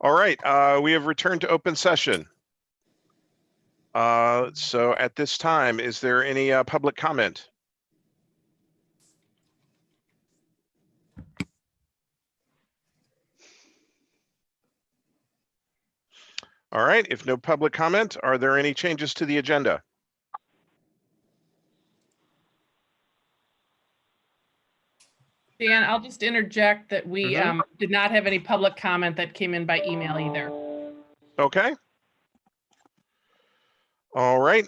All right, we have returned to open session. So at this time, is there any public comment? All right, if no public comment, are there any changes to the agenda? Dan, I'll just interject that we did not have any public comment that came in by email either. Okay. All right,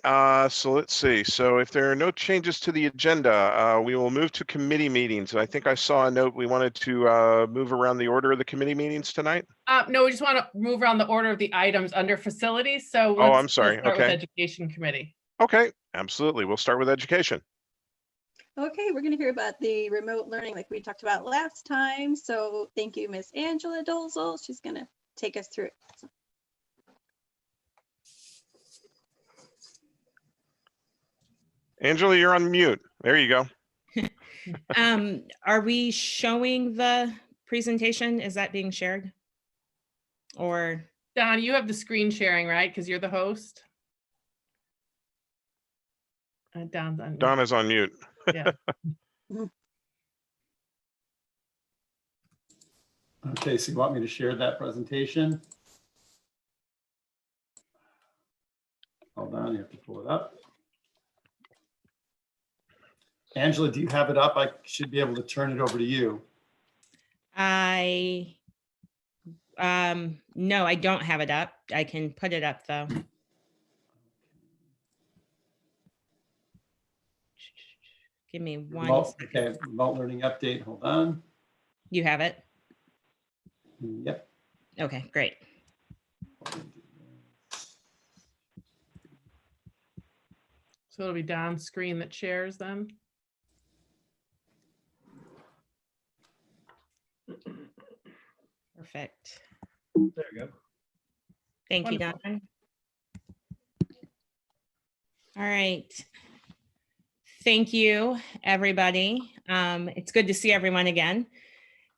so let's see. So if there are no changes to the agenda, we will move to committee meetings. I think I saw a note we wanted to move around the order of the committee meetings tonight. No, we just want to move around the order of the items under facilities. So I'm sorry. Let's start with Education Committee. Okay, absolutely. We'll start with education. Okay, we're going to hear about the remote learning like we talked about last time. So thank you, Miss Angela Dolzel. She's going to take us through it. Angela, you're on mute. There you go. Are we showing the presentation? Is that being shared? Or Don, you have the screen sharing, right? Because you're the host. Don's on mute. Don is on mute. Yeah. Okay, so you want me to share that presentation? Hold on, you have to pull it up. Angela, do you have it up? I should be able to turn it over to you. No, I don't have it up. I can put it up though. Give me one. Okay, remote learning update. Hold on. You have it? Yep. Okay, great. So it'll be Don's screen that shares then. Perfect. There we go. Thank you, Wonderful. Don. All right. Thank you, everybody. It's good to see everyone again.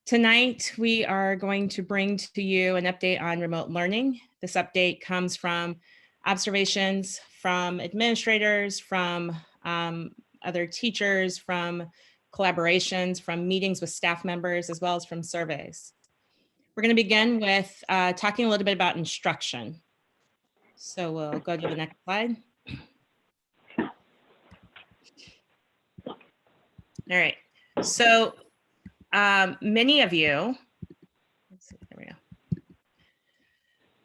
Tonight, we are going to bring to you an update on remote learning. This update comes from observations from administrators, from other teachers, from collaborations, from meetings with staff members, as well as from surveys. We're going to begin with talking a little bit about instruction. So we'll go to the next slide. All right, so many of you,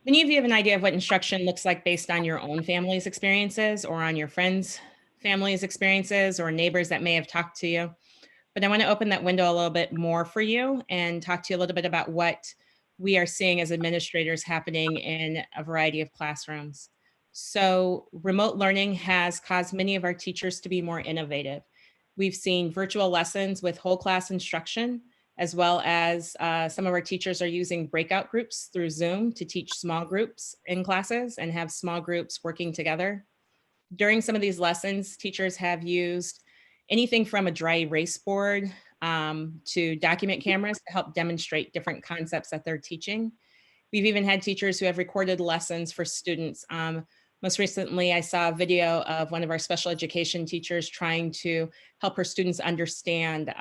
many of you have an idea of what instruction looks like based on your own family's experiences or on your friends' family's experiences or neighbors that may have talked to you. But I want to open that window a little bit more for you and talk to you a little bit about what we are seeing as administrators happening in a variety of classrooms. So remote learning has caused many of our teachers to be more innovative. We've seen virtual lessons with whole class instruction, as well as some of our teachers are using breakout groups through Zoom to teach small groups in classes and have small groups working together. During some of these lessons, teachers have used anything from a dry erase board to document cameras to help demonstrate different concepts that they're teaching. We've even had teachers who have recorded lessons for students. Most recently, I saw a video of one of our special education teachers trying to help her students understand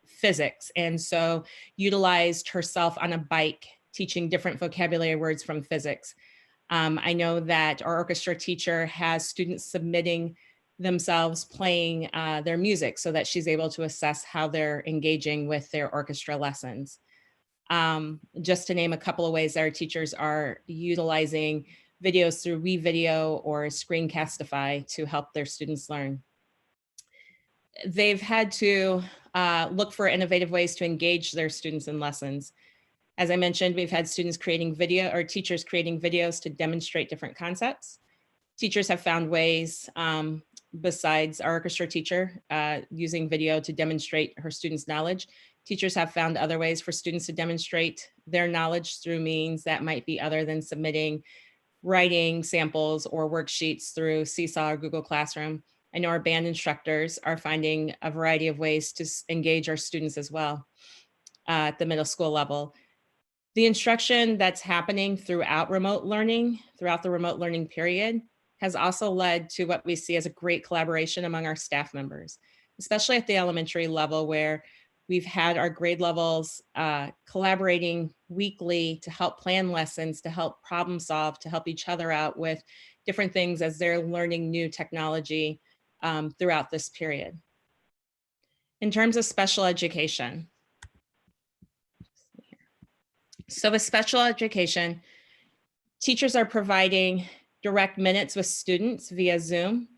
physics. And so utilized herself on a bike, teaching different vocabulary words from physics. I know that our orchestra teacher has students submitting themselves playing their music so that she's able to assess how they're engaging with their orchestra lessons. Just to name a couple of ways that our teachers are utilizing videos through WeVideo or Screencastify to help their students learn. They've had to look for innovative ways to engage their students in lessons. As I mentioned, we've had students creating video or teachers creating videos to demonstrate different concepts. Teachers have found ways, besides our orchestra teacher, using video to demonstrate her students' knowledge. Teachers have found other ways for students to demonstrate their knowledge through means that might be other than submitting writing samples or worksheets through Seesaw or Google Classroom. I know our band instructors are finding a variety of ways to engage our students as well at the middle school level. The instruction that's happening throughout the remote learning period, has also led to what we see as a great collaboration among our staff members, especially at the elementary level, where we've had our grade levels collaborating weekly to help plan lessons, to help problem solve, to help each other out with different things as they're learning new technology throughout this period. In terms of special education. So with special education, teachers are providing direct minutes with students via Zoom.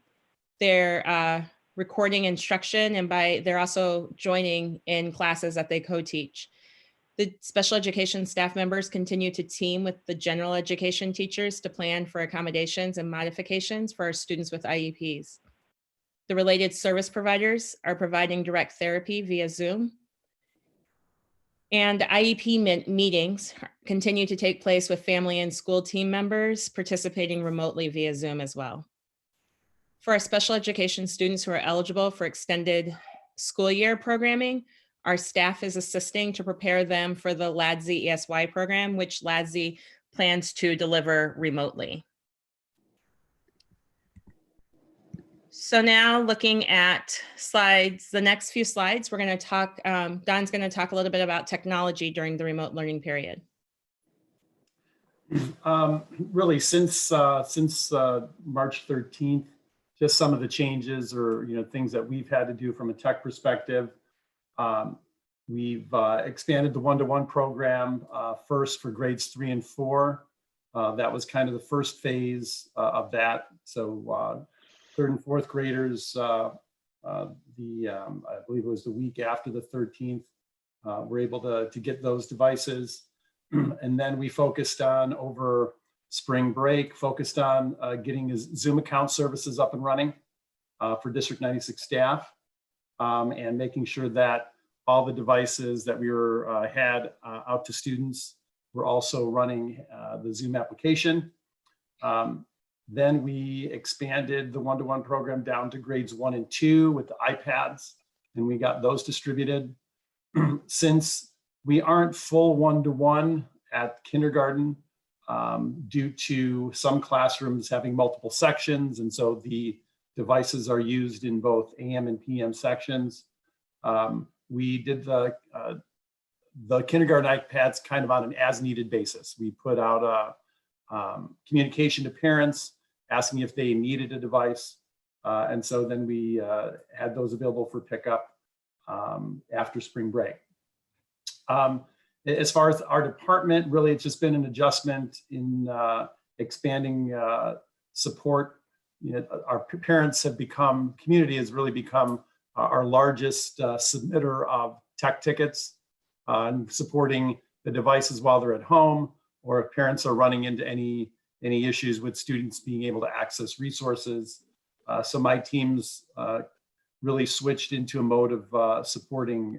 They're recording instruction, and they're also joining in classes that they co-teach. The special education staff members continue to team with the general education teachers to plan for accommodations and modifications for our students with IEPs. The related service providers are providing direct therapy via Zoom. And IEP meetings continue to take place with family and school team members participating remotely via Zoom as well. For our special education students who are eligible for extended school year programming, our staff is assisting to prepare them for the LADSI ESY program, which LADSI plans to deliver remotely. So now looking at slides, the next few slides, we're going to talk, Don's going to talk a little bit about technology during the remote learning period. Really, since March 13th, just some of the changes or things that we've had to do from a tech perspective. We've expanded the one-to-one program first for grades 3 and 4. That was kind of the first phase of that. So 3rd and 4th graders, I believe it was the week after the 13th, were able to get those devices. And then we focused on, over spring break, focused on getting Zoom account services up and running for District 96 staff, and making sure that all the devices that we had out to students were also running the Zoom application. Then we expanded the one-to-one program down to grades 1 and 2 with the iPads, and we got those distributed. Since we aren't full one-to-one at kindergarten due to some classrooms having multiple sections, and so the devices are used in both AM and PM sections, we did the kindergarten iPads kind of on an as-needed basis. We put out communication to parents asking if they needed a device. And so then we had those available for pickup after spring break. As far as our department, really, it's just been an adjustment in expanding support. Our parents have become, community has really become our largest submitter of tech tickets, supporting the devices while they're at home, or if parents are running into any issues with students being able to access resources. So my teams really switched into a mode of supporting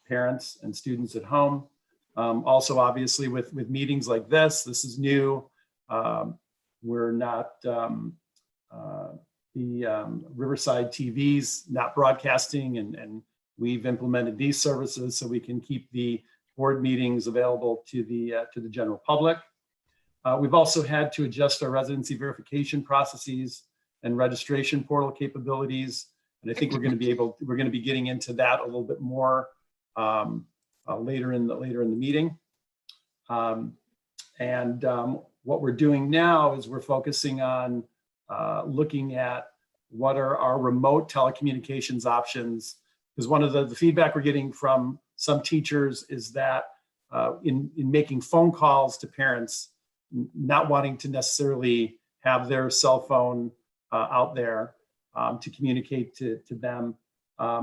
parents and students at home. Also, obviously, with meetings like this is new. We're not, the Riverside TV's not broadcasting, and we've implemented these services so we can keep the board meetings available to the general public. We've also had to adjust our residency verification processes and registration portal capabilities, and I think we're going to be getting into that a little bit more later in the meeting. What we're doing now is we're focusing on looking at what are our remote telecommunications options, because one of the feedback we're getting from some teachers is that in making phone calls to parents, not wanting to necessarily have their cell phone out there to communicate to them.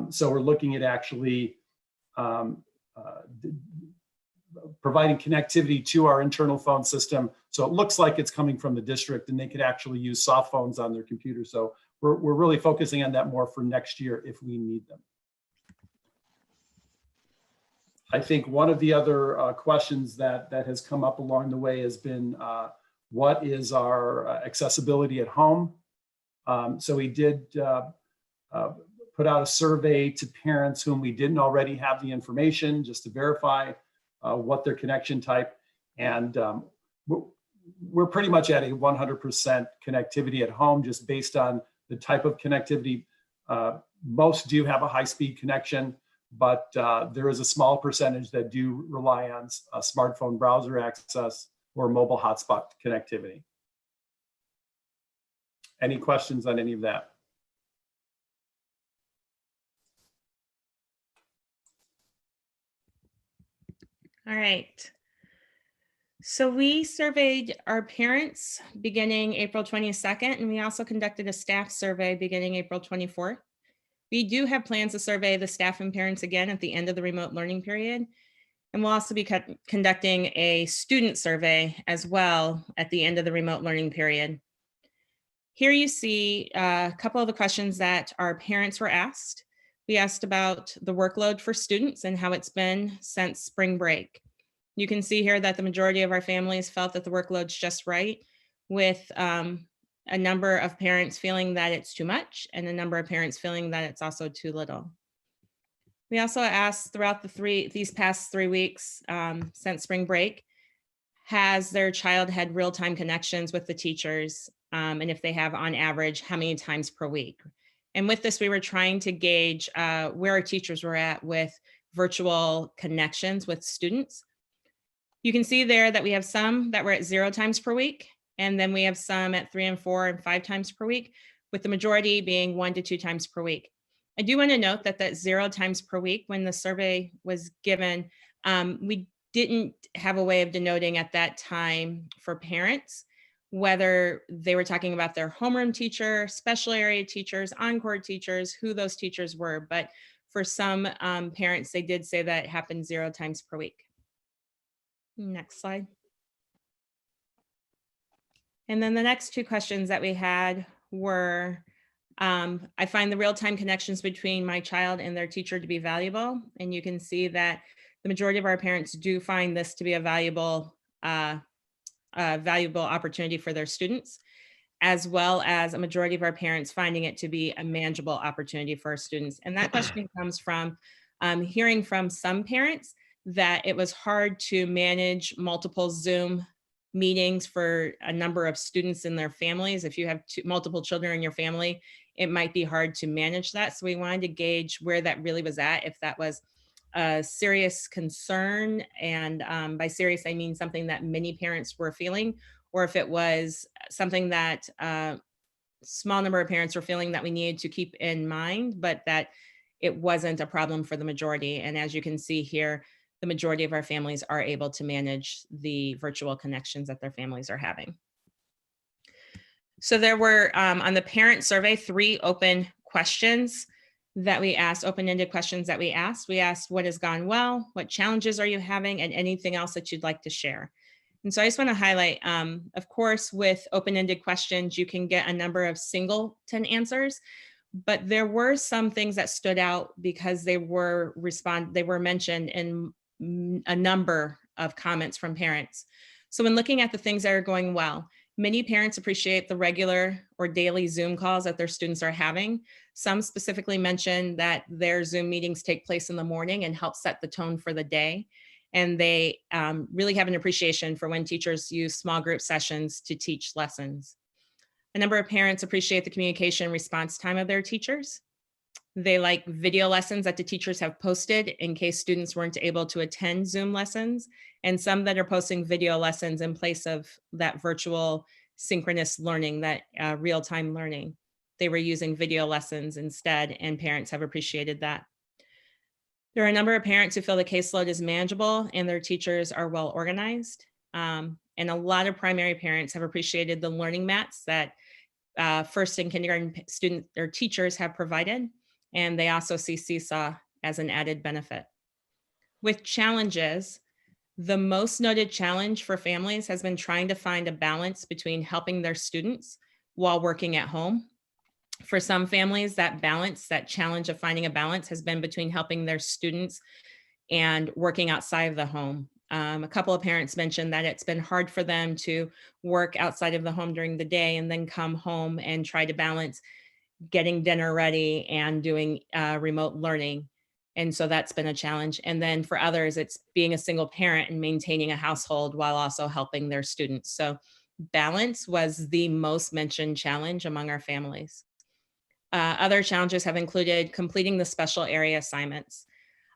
So we're looking at actually providing connectivity to our internal phone system, so it looks like it's coming from the district, and they could actually use soft phones on their computer. So we're really focusing on that more for next year if we need them. I think one of the other questions that has come up along the way has been, what is our accessibility at home? So we did put out a survey to parents whom we didn't already have the information, just to verify. what their connection type, and we're pretty much at a 100% connectivity at home, just based on the type of connectivity. Most do have a high-speed connection, but there is a small percentage that do rely on smartphone browser access or mobile hotspot connectivity. Any questions on any of that? All right. So we surveyed our parents beginning April 22nd, and we also conducted a staff survey beginning April 24th. We do have plans to survey the staff and parents again at the end of the remote learning period. And we'll also be conducting a student survey as well at the end of the remote learning period. Here you see a couple of the questions that our parents were asked. We asked about the workload for students and how it's been since spring break. You can see here that the majority of our families felt that the workload's just right, with a number of parents feeling that it's too much and a number of parents feeling that it's also too little. We also asked throughout these past 3 weeks since spring break, has their child had real-time connections with the teachers? And if they have, on average, how many times per week? And with this, we were trying to gauge where our teachers were at with virtual connections with students. You can see there that we have some that were at 0 times per week, and then we have some at 3 and 4 and 5 times per week, with the majority being 1 to 2 times per week. I do want to note that 0 times per week, when the survey was given, we didn't have a way of denoting at that time for parents whether they were talking about their homeroom teacher, special area teachers, encore teachers, who those teachers were. But for some parents, they did say that it happened 0 times per week. Next slide. And then the next 2 questions that we had were, I find the real-time connections between my child and their teacher to be valuable. And you can see that the majority of our parents do find this to be a valuable opportunity for their students, as well as a majority of our parents finding it to be a manageable opportunity for our students. And that question comes from hearing from some parents that it was hard to manage multiple Zoom meetings for a number of students in their families. If you have multiple children in your family, it might be hard to manage that. So we wanted to gauge where that really was at, if that was a serious concern, and by serious, I mean something that many parents were feeling, or if it was something that a small number of parents were feeling that we needed to keep in mind, but that it wasn't a problem for the majority. And as you can see here, the majority of our families are able to manage the virtual connections that their families are having. So there were, on the parent survey, 3 open questions that we asked, open-ended questions that we asked. We asked, what has gone well? What challenges are you having? And anything else that you'd like to share? And so I just want to highlight, of course, with open-ended questions, you can get a number of singleton answers, but there were some things that stood out because they were mentioned in a number of comments from parents. So when looking at the things that are going well, many parents appreciate the regular or daily Zoom calls that their students are having. Some specifically mentioned that their Zoom meetings take place in the morning and help set the tone for the day. And they really have an appreciation for when teachers use small group sessions to teach lessons. A number of parents appreciate the communication and response time of their teachers. They like video lessons that the teachers have posted in case students weren't able to attend Zoom lessons, and some that are posting video lessons in place of that virtual synchronous learning, that real-time learning. They were using video lessons instead, and parents have appreciated that. There are a number of parents who feel the caseload is manageable and their teachers are well organized. And a lot of primary parents have appreciated the learning mats that first and kindergarten students or teachers have provided. And they also see Seesaw as an added benefit. With challenges, the most noted challenge for families has been trying to find a balance between helping their students while working at home. For some families, that challenge of finding a balance has been between helping their students and working outside of the home. A couple of parents mentioned that it's been hard for them to work outside of the home during the day and then come home and try to balance getting dinner ready and doing remote learning. And so that's been a challenge. And then for others, it's being a single parent and maintaining a household while also helping their students. So balance was the most mentioned challenge among our families. Other challenges have included completing the special area assignments.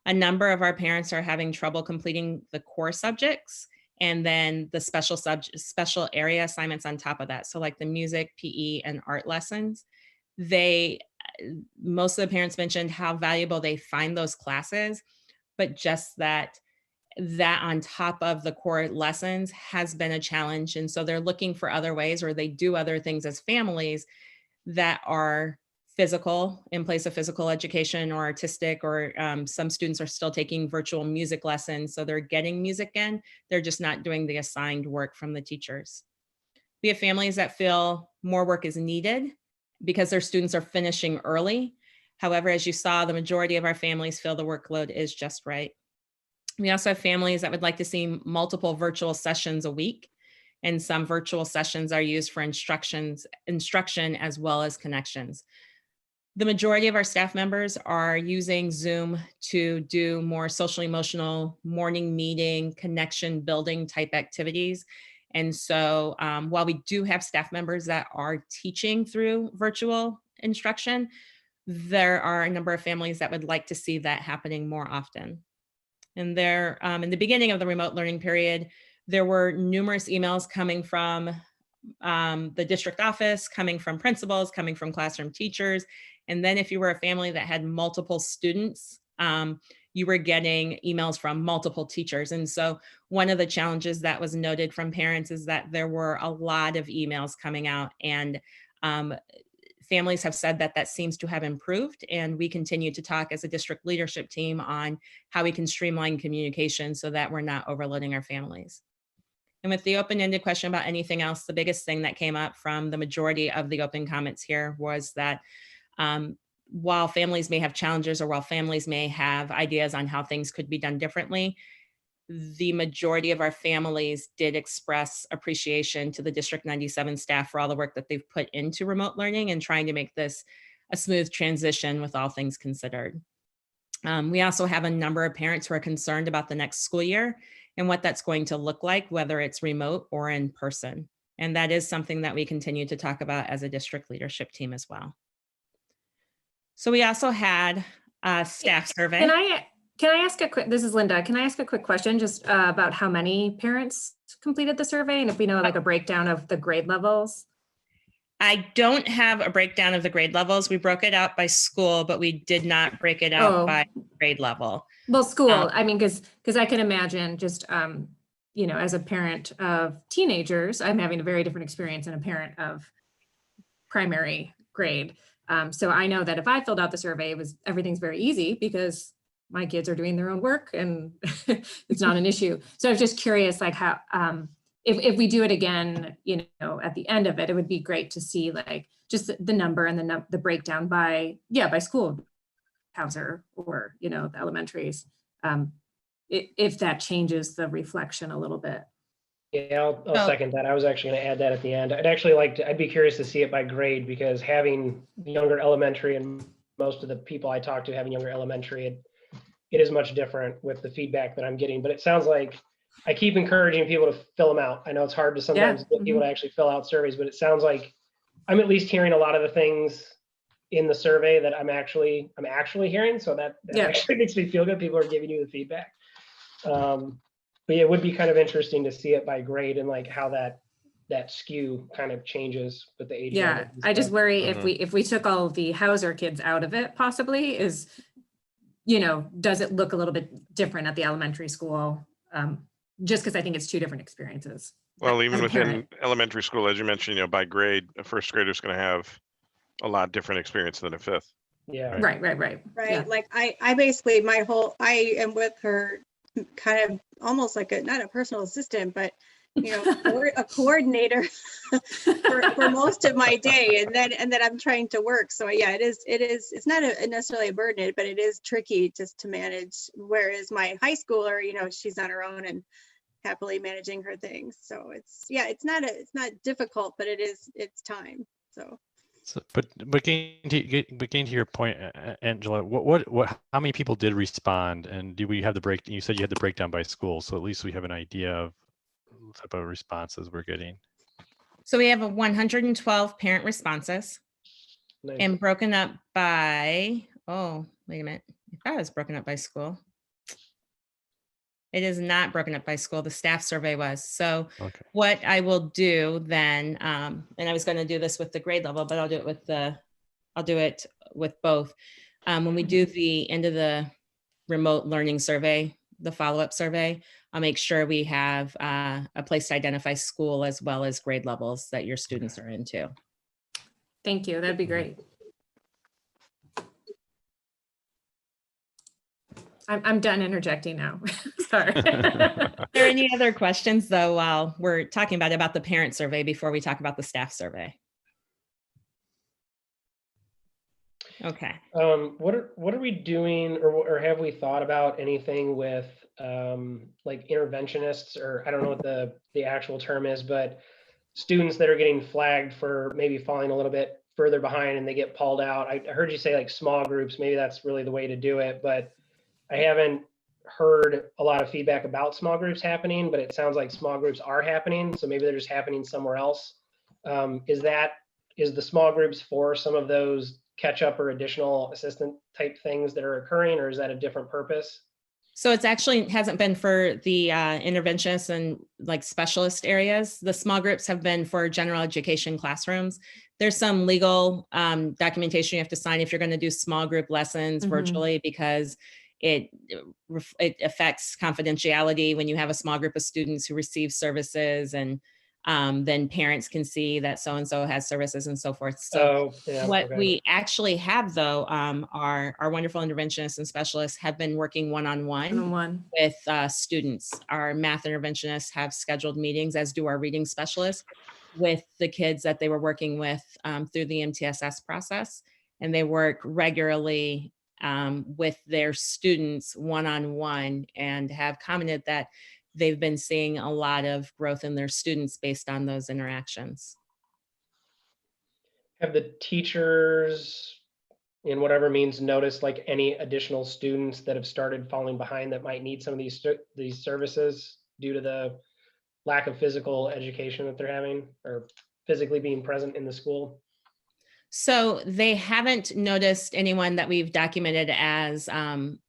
A number of our parents are having trouble completing the core subjects and then the special area assignments on top of that. So like the music, PE, and art lessons. Most of the parents mentioned how valuable they find those classes, but just that on top of the core lessons has been a challenge. And so they're looking for other ways, or they do other things as families that are physical in place of physical education or artistic, or some students are still taking virtual music lessons. So they're getting music in, they're just not doing the assigned work from the teachers. We have families that feel more work is needed because their students are finishing early. However, as you saw, the majority of our families feel the workload is just right. We also have families that would like to see multiple virtual sessions a week, and some virtual sessions are used for instruction as well as connections. The majority of our staff members are using Zoom to do more social emotional morning meeting, connection building type activities. And so while we do have staff members that are teaching through virtual instruction, there are a number of families that would like to see that happening more often. And there, in the beginning of the remote learning period, there were numerous emails coming from the district office, coming from principals, coming from classroom teachers. And then if you were a family that had multiple students, you were getting emails from multiple teachers. And so one of the challenges that was noted from parents is that there were a lot of emails coming out, and families have said that that seems to have improved. And we continue to talk as a district leadership team on how we can streamline communication so that we're not overloading our families. And with the open-ended question about anything else, the biggest thing that came up from the majority of the open comments here was that while families may have challenges, or while families may have ideas on how things could be done differently, the majority of our families did express appreciation to the District 97 staff for all the work that they've put into remote learning and trying to make this a smooth transition with all things considered. We also have a number of parents who are concerned about the next school year and what that's going to look like, whether it's remote or in person. And that is something that we continue to talk about as a district leadership team as well. So we also had a staff survey. Can I ask a quick, this is Linda, can I ask a quick question just about how many parents completed the survey, and if we know like a breakdown of the grade levels? I don't have a breakdown of the grade levels. We broke it out by school, but we did not break it out by grade level. Well, school, I mean, because I can imagine just, you know, as a parent of teenagers, I'm having a very different experience than a parent of primary grade. So I know that if I filled out the survey, everything's very easy because my kids are doing their own work and it's not an issue. So I was just curious, like how, if we do it again, you know, at the end of it, it would be great to see like just the number and the breakdown by school, Hauser, or, you know, the elementaries, if that changes the reflection a little bit. Yeah, I'll second that. I was actually going to add that at the end. I'd be curious to see it by grade, because having younger elementary, and most of the people I talk to having younger elementary, it is much different with the feedback that I'm getting. But it sounds like I keep encouraging people to fill them out. I know it's hard to sometimes get people to actually fill out surveys, but it sounds like I'm at least hearing a lot of the things in the survey that I'm actually hearing. So that actually makes me feel good. People are giving you the feedback. But yeah, it would be kind of interesting to see it by grade and like how that skew kind of changes with the age. Yeah, I just worry if we took all the Hauser kids out of it, possibly is, you know, does it look a little bit different at the elementary school? Just because I think it's two different experiences. Well, even within elementary school, as you mentioned, you know, by grade, a first grader is going to have a lot different experience than a fifth. Yeah. Right. Yeah. Like I basically, I am with her kind of almost like not a personal assistant, but, you know, a coordinator for most of my day. And then I'm trying to work. So yeah, it's not necessarily a burden, but it is tricky just to manage. Whereas my high schooler, you know, she's on her own and happily managing her things. So it's not difficult, but it's time. So. So, but getting to your point, Angela, what how many people did respond, and do we have the break? You said you had the breakdown by school, so at least we have an idea of the type of responses we're getting. So we have 112 parent responses Nice. and broken up by, oh, wait a minute. I thought it was broken up by school. It is not broken up by school. The staff survey was. So Okay. what I will do then, and I was going to do this with the grade level, but I'll do it with both. When we do the end of the remote learning survey, the follow-up survey, I'll make sure we have a place to identify school as well as grade levels that your students are into. Thank you. That'd be great. I'm done interjecting now. Sorry. Are there any other questions though, while we're talking about the parent survey before we talk about the staff survey? Okay. What are we doing, or have we thought about anything with like interventionists, or I don't know what the actual term is, but students that are getting flagged for maybe falling a little bit further behind and they get pulled out? I heard you say like small groups, maybe that's really the way to do it, but I haven't heard a lot of feedback about small groups happening, but it sounds like small groups are happening. So maybe they're just happening somewhere else. Is the small groups for some of those catch up or additional assistant type things that are occurring, or is that a different purpose? So it's actually hasn't been for the interventionists and like specialist areas. The small groups have been for general education classrooms. There's some legal documentation you have to sign if you're going to do small group lessons virtually, because it affects confidentiality when you have a small group of students who receive services, and then parents can see that so-and-so has services and so forth. So we actually have though, our wonderful interventionists and specialists have been working one-on-one with students. Our math interventionists have scheduled meetings, as do our reading specialists, with the kids that they were working with through the MTSS process. And they work regularly with their students one-on-one, and have commented that they've been seeing a lot of growth in their students based on those interactions. Have the teachers, in whatever means, noticed like any additional students that have started falling behind that might need some of these services due to the lack of physical education that they're having, or physically being present in the school? So they haven't noticed anyone that we've documented as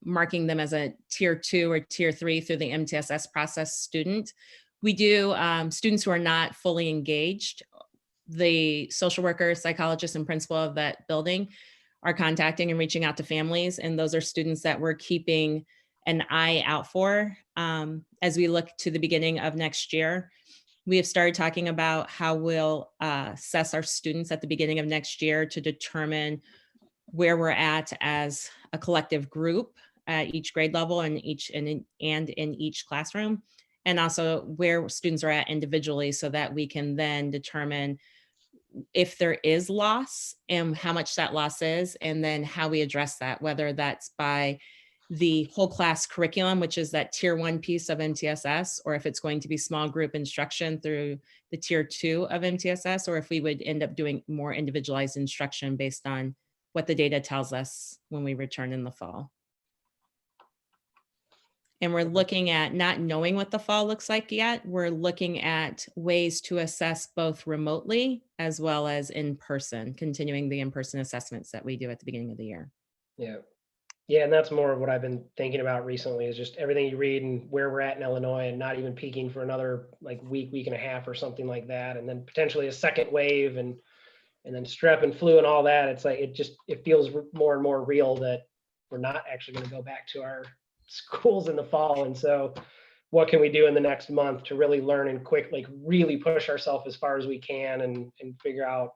marking them as a tier 2 or tier 3 through the MTSS process student. We do students who are not fully engaged. The social worker, psychologist, and principal of that building are contacting and reaching out to families. And those are students that we're keeping an eye out for as we look to the beginning of next year. We have started talking about how we'll assess our students at the beginning of next year to determine where we're at as a collective group at each grade level and in each classroom, and also where students are at individually, so that we can then determine if there is loss and how much that loss is, and then how we address that, whether that's by the whole class curriculum, which is that tier 1 piece of MTSS, or if it's going to be small group instruction through the tier 2 of MTSS, or if we would end up doing more individualized instruction based on what the data tells us when we return in the fall. And we're looking at not knowing what the fall looks like yet. We're looking at ways to assess both remotely as well as in person, continuing the in-person assessments that we do at the beginning of the year. Yeah. Yeah, and that's more of what I've been thinking about recently, is just everything you read and where we're at in Illinois, and not even peaking for another like week and a half or something like that. And then potentially a second wave, and then strep and flu and all that. It's like, it feels more and more real that we're not actually going to go back to our schools in the fall. And so what can we do in the next month to really learn and really push ourselves as far as we can, and figure out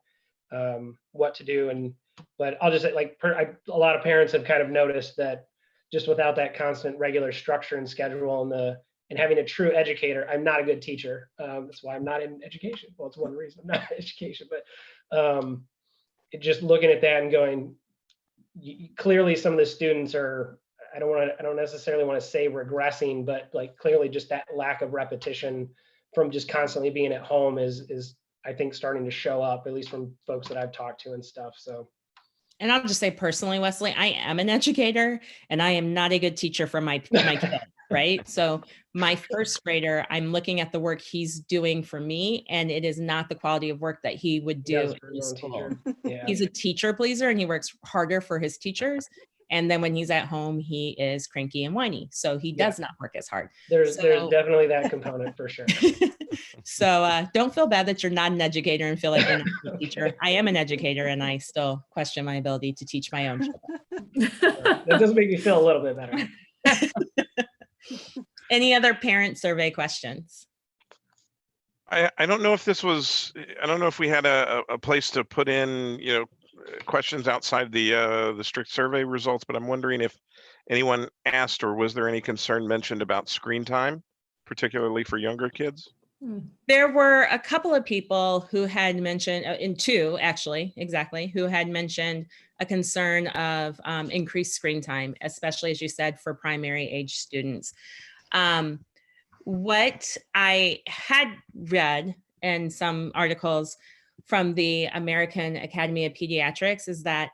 what to do. But I'll just say, a lot of parents have kind of noticed that just without that constant regular structure and schedule and having a true educator, I'm not a good teacher. That's why I'm not in education. Well, it's one reason I'm not in education, but just looking at that and going, clearly some of the students are, I don't necessarily want to say regressing, but like clearly just that lack of repetition from just constantly being at home is I think, starting to show up, at least from folks that I've talked to and stuff. So. And I'll just say personally, Wesley, I am an educator and I am not a good teacher for my kid, right? So my first grader, I'm looking at the work he's doing for me, and it is not the quality of work that he would do For in his own school. teacher. Yeah. He's a teacher pleaser and he works harder for his teachers. And then when he's at home, he is cranky and whiny. So he does not work as hard. There's So- definitely that component for sure. So don't feel bad that you're not an educator and feel like you're not a teacher. I am an educator and I still question my ability to teach my own children. That does make me feel a little bit better. Any other parent survey questions? I don't know if this was, I don't know if we had a place to put in, questions outside the strict survey results, but I'm wondering if anyone asked, or was there any concern mentioned about screen time, particularly for younger kids? There were a couple of people who had mentioned, in two actually, exactly, who had mentioned a concern of increased screen time, especially as you said, for primary age students. What I had read in some articles from the American Academy of Pediatrics is that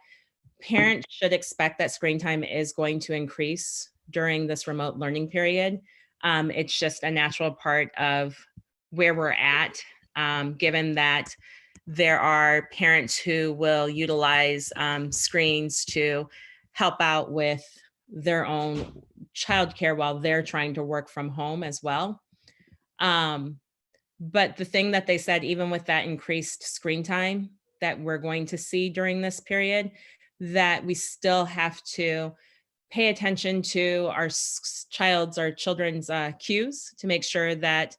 parents should expect that screen time is going to increase during this remote learning period. It's just a natural part of where we're at, given that there are parents who will utilize screens to help out with their own childcare while they're trying to work from home as well. But the thing that they said, even with that increased screen time that we're going to see during this period, that we still have to pay attention to our children's cues to make sure that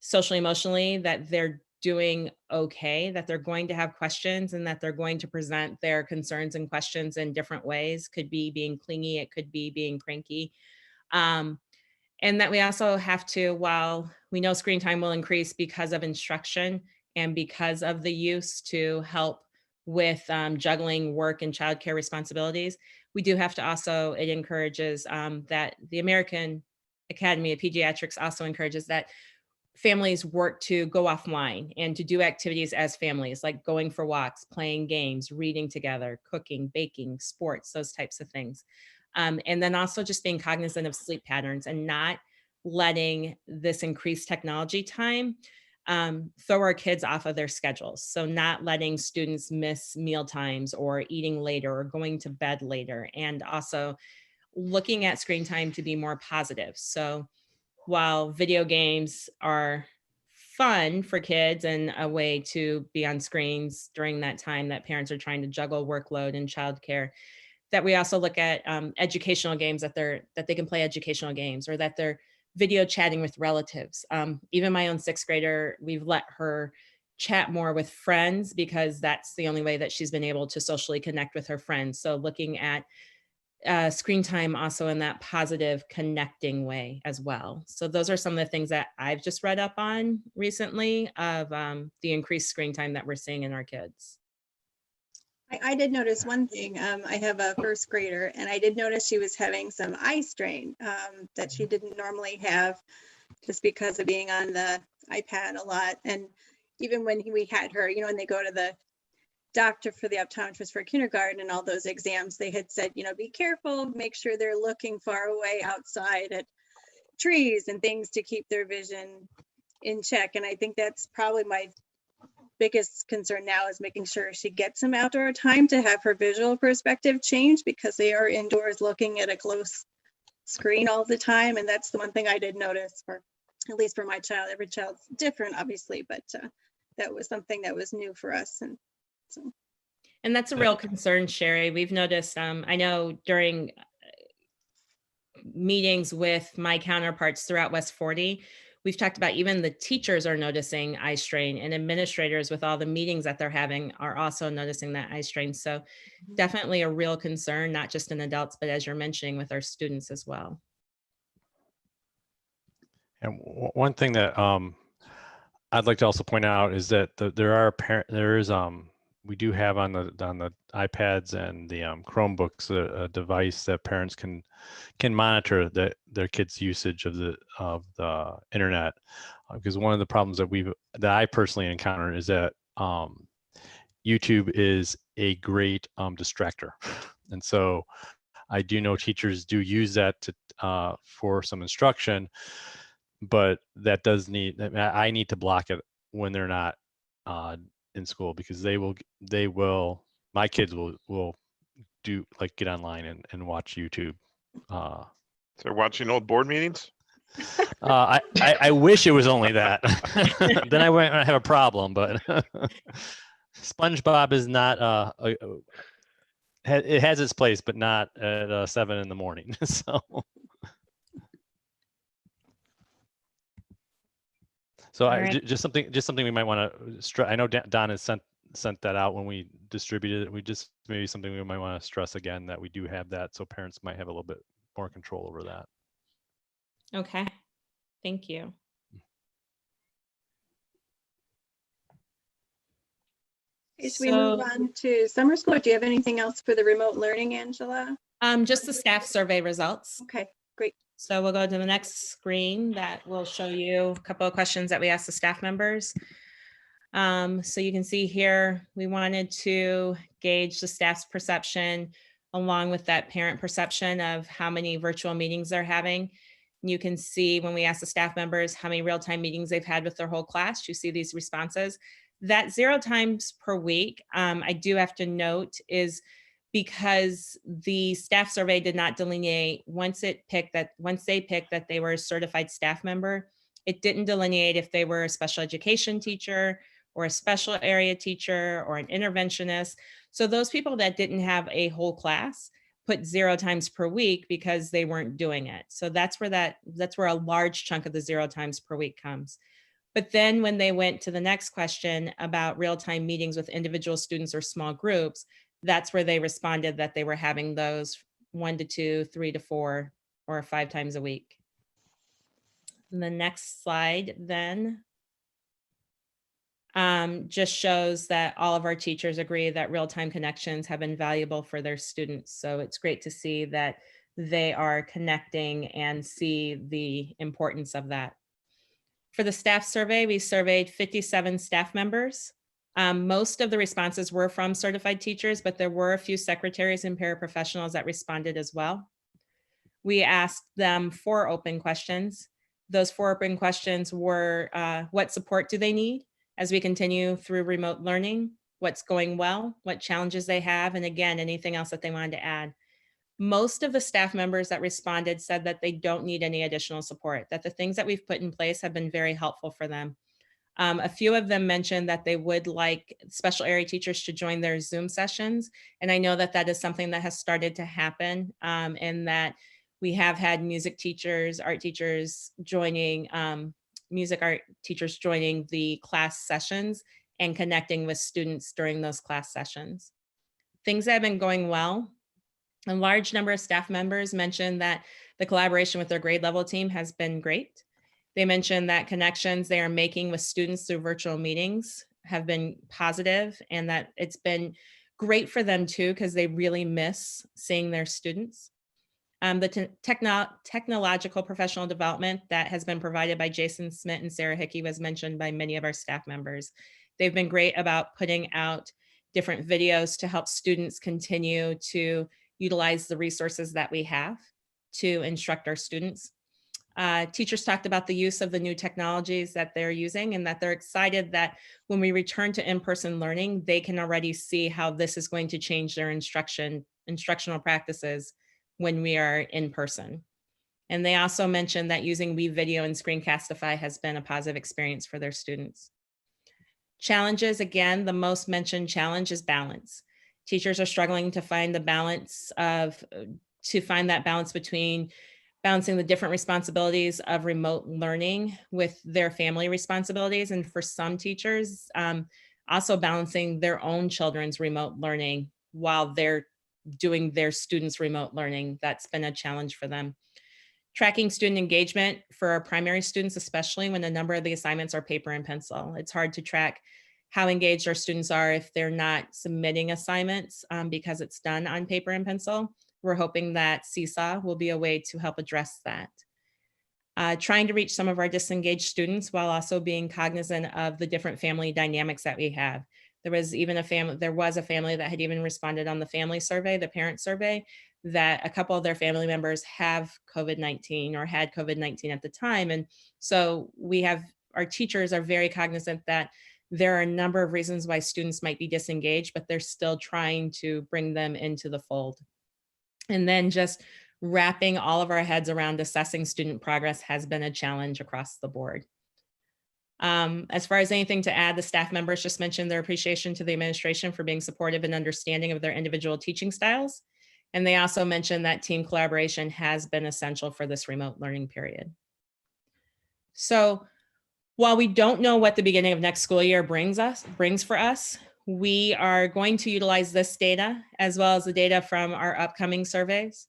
socially, emotionally, that they're doing okay, that they're going to have questions and that they're going to present their concerns and questions in different ways. Could be being clingy, it could be being cranky. And that we also have to, while we know screen time will increase because of instruction and because of the use to help with juggling work and childcare responsibilities, we do have to also, it encourages that the American Academy of Pediatrics also encourages that families work to go offline and to do activities as families, like going for walks, playing games, reading together, cooking, baking, sports, those types of things. And then also just being cognizant of sleep patterns and not letting this increased technology time throw our kids off of their schedules. So not letting students miss meal times or eating later or going to bed later, and also looking at screen time to be more positive. So while video games are fun for kids and a way to be on screens during that time that parents are trying to juggle workload and childcare, that we also look at educational games that they can play educational games, or that they're video chatting with relatives. Even my own sixth grader, we've let her chat more with friends because that's the only way that she's been able to socially connect with her friends. So looking at screen time also in that positive connecting way as well. So those are some of the things that I've just read up on recently of the increased screen time that we're seeing in our kids. I did notice one thing. I have a first grader, and I did notice she was having some eye strain that she didn't normally have, just because of being on the iPad a lot. And even when we had her, when they go to the doctor for the optometrist for kindergarten and all those exams, they had said, be careful, make sure they're looking far away outside at trees and things to keep their vision in check. And I think that's probably my biggest concern now, is making sure she gets some outdoor time to have her visual perspective change, because they are indoors looking at a close screen all the time. And that's the one thing I did notice, for at least for my child. Every child's different, obviously, but that was something that was new for us. And that's a real concern, Sherry. We've noticed, I know during meetings with my counterparts throughout West 40, we've talked about even the teachers are noticing eye strain, and administrators with all the meetings that they're having are also noticing that eye strain. So definitely a real concern, not just in adults, but as you're mentioning, with our students as well. And one thing that I'd like to also point out is that we do have on the iPads and the Chromebooks a device that parents can monitor their kids' usage of the internet. because one of the problems that I personally encounter is that YouTube is a great distractor. And so I do know teachers do use that to for some instruction, but that does I need to block it when they're not in school, because my kids will do like get online and watch YouTube. They're watching old board meetings. I wish it was only that. Then I wouldn't have a problem, but SpongeBob is not it has its place, but not at 7 in the morning. So All right. just something we might want to stress. I know Don has sent that out when we distributed it. Maybe something we might want to stress again, that we do have that, so parents might have a little bit more control over that. Okay, thank you. As we move on to summer school, do you have anything else for the remote learning, Angela? Just the staff survey results. Okay, great. So we'll go to the next screen that will show you a couple of questions that we asked the staff members. So you can see here, we wanted to gauge the staff's perception along with that parent perception of how many virtual meetings they're having. You can see when we asked the staff members how many real-time meetings they've had with their whole class, you see these responses. That 0 times per week, I do have to note, is because the staff survey did not delineate once they picked that they were a certified staff member, it didn't delineate if they were a special education teacher or a special area teacher or an interventionist. So those people that didn't have a whole class put 0 times per week because they weren't doing it. So that's where a large chunk of the 0 times per week comes. But then when they went to the next question about real-time meetings with individual students or small groups, that's where they responded that they were having those 1 to 2, 3 to 4, or 5 times a week. And the next slide then just shows that all of our teachers agree that real-time connections have been valuable for their students. So it's great to see that they are connecting and see the importance of that. For the staff survey, we surveyed 57 staff members. Most of the responses were from certified teachers, but there were a few secretaries and paraprofessionals that responded as well. We asked them 4 open questions. Those 4 open questions were, what support do they need as we continue through remote learning? What's going well? What challenges they have? And again, anything else that they wanted to add. Most of the staff members that responded said that they don't need any additional support, that the things that we've put in place have been very helpful for them. A few of them mentioned that they would like special area teachers to join their Zoom sessions. And I know that that is something that has started to happen, and that we have had music teachers, art teachers joining, art teachers joining the class sessions and connecting with students during those class sessions. Things that have been going well. A large number of staff members mentioned that the collaboration with their grade level team has been great. They mentioned that connections they are making with students through virtual meetings have been positive, and that it's been great for them too, because they really miss seeing their students. The technological professional development that has been provided by Jason Smith and Sarah Hickey was mentioned by many of our staff members. They've been great about putting out different videos to help students continue to utilize the resources that we have to instruct our students. Teachers talked about the use of the new technologies that they're using, and that they're excited that when we return to in-person learning, they can already see how this is going to change their instructional practices when we are in person. And they also mentioned that using WeVideo and Screencastify has been a positive experience for their students. Challenges, again, the most mentioned challenge is balance. Teachers are struggling to find that balance between balancing the different responsibilities of remote learning with their family responsibilities. And for some teachers, also balancing their own children's remote learning while they're doing their students' remote learning. That's been a challenge for them. Tracking student engagement for our primary students, especially when a number of the assignments are paper and pencil. It's hard to track how engaged our students are if they're not submitting assignments because it's done on paper and pencil. We're hoping that Seesaw will be a way to help address that. trying to reach some of our disengaged students while also being cognizant of the different family dynamics that we have. There was a family that had even responded on the family survey, the parent survey, that a couple of their family members have COVID-19 or had COVID-19 at the time. And so our teachers are very cognizant that there are a number of reasons why students might be disengaged, but they're still trying to bring them into the fold. And then just wrapping all of our heads around assessing student progress has been a challenge across the board. As far as anything to add, the staff members just mentioned their appreciation to the administration for being supportive and understanding of their individual teaching styles. And they also mentioned that team collaboration has been essential for this remote learning period. So while we don't know what the beginning of next school year brings for us, we are going to utilize this data as well as the data from our upcoming surveys.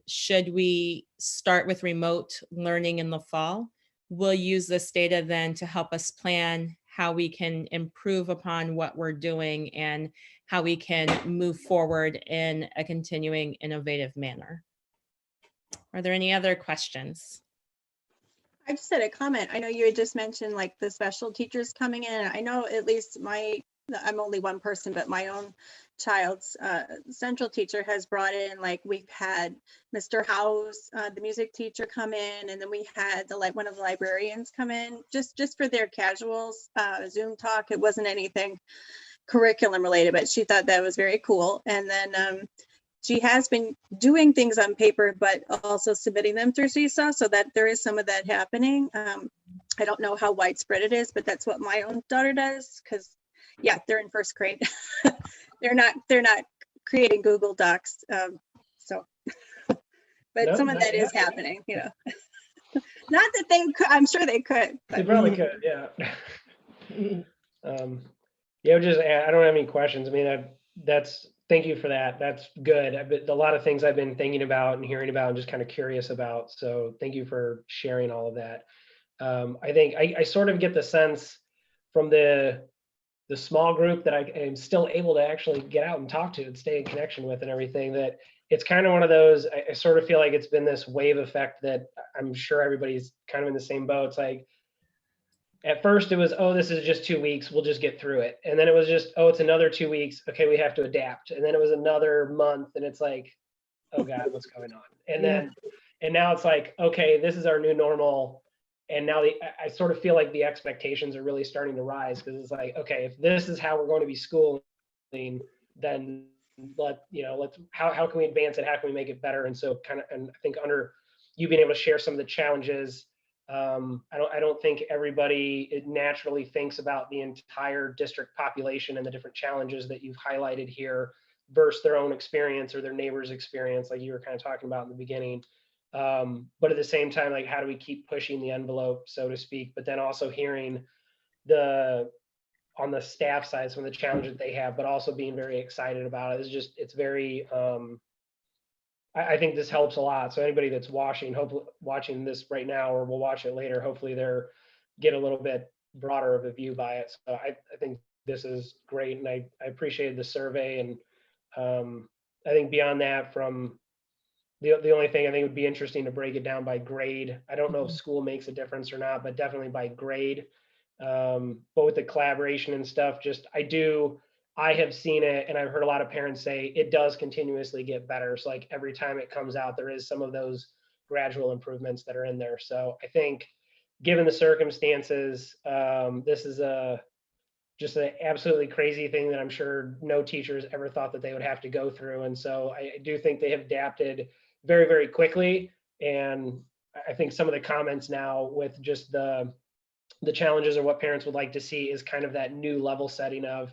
Should we start with remote learning in the fall, we'll use this data then to help us plan how we can improve upon what we're doing and how we can move forward in a continuing innovative manner. Are there any other questions? I just had a comment. I know you had just mentioned like the special teachers coming in. I know at least I'm only one person, but my own child's central teacher has brought in, like we've had Mr. House, the music teacher, come in, and then we had one of the librarians come in just for their casuals Zoom talk. It wasn't anything curriculum related, but she thought that was very cool. And then she has been doing things on paper, but also submitting them through Seesaw, so that there is some of that happening. I don't know how widespread it is, but that's what my own daughter does, because yeah, they're in first grade. they're not creating Google Docs. But No, some of that is happening, you know. Not that they could, I'm sure they could. They probably could, yeah. Just I don't have any questions. I mean, thank you for that. That's good. A lot of things I've been thinking about and hearing about and just kind of curious about. So thank you for sharing all of that. I think I sort of get the sense from the small group that I am still able to actually get out and talk to and stay in connection with and everything, that it's kind of one of those, I sort of feel like it's been this wave effect that I'm sure everybody's kind of in the same boat. It's like, at first it was, oh, this is just 2 weeks, we'll just get through it. And then it was just, oh, it's another 2 weeks. Okay, we have to adapt. And then it was another month and it's like, oh God, what's going on? And now it's like, okay, this is our new normal. And now I sort of feel like the expectations are really starting to rise, because it's like, okay, if this is how we're going to be schooling, then how can we advance it? How can we make it better? And so and I think under you being able to share some of the challenges, I don't think everybody naturally thinks about the entire district population and the different challenges that you've highlighted here versus their own experience or their neighbor's experience, like you were kind of talking about in the beginning. But at the same time, like, how do we keep pushing the envelope, so to speak, but then also hearing on the staff side, some of the challenges they have, but also being very excited about it. It's very, I think this helps a lot. So anybody that's watching this right now, or will watch it later, hopefully they're get a little bit broader of a view by it. So I think this is great. And I appreciated the survey. And I think beyond that, from the only thing I think would be interesting to break it down by grade. I don't know if school makes a difference or not, but definitely by grade. But with the collaboration and stuff, I have seen it, and I've heard a lot of parents say it does continuously get better. So like every time it comes out, there is some of those gradual improvements that are in there. So I think given the circumstances, this is just an absolutely crazy thing that I'm sure no teachers ever thought that they would have to go through. And so I do think they have adapted very, very quickly. And I think some of the comments now with just the challenges or what parents would like to see is kind of that new level setting of,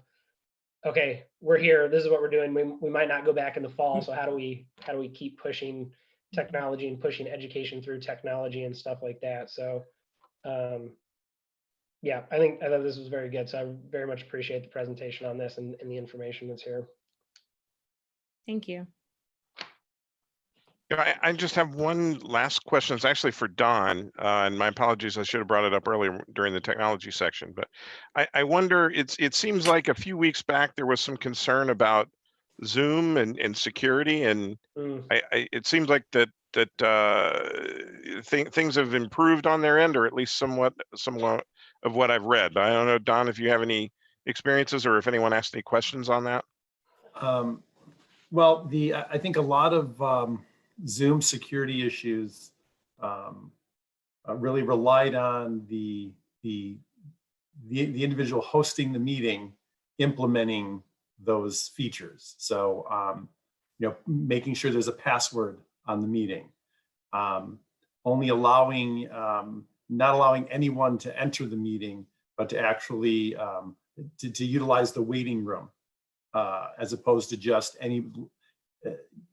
okay, we're here, this is what we're doing. We might not go back in the fall. So how do we keep pushing technology and pushing education through technology and stuff like that? So yeah, I thought this was very good. So I very much appreciate the presentation on this and the information that's here. Thank you. I just have one last question. It's actually for Don, and my apologies, I should have brought it up earlier during the technology section, but I wonder, it seems like a few weeks back there was some concern about Zoom and security, and it seems like that things have improved on their end, or at least somewhat of what I've read. I don't know, Don, if you have any experiences or if anyone asked any questions on that. Well, I think a lot of Zoom security issues really relied on the individual hosting the meeting implementing those features. So, making sure there's a password on the meeting, only allowing, not allowing anyone to enter the meeting, but to actually to utilize the waiting room, as opposed to just any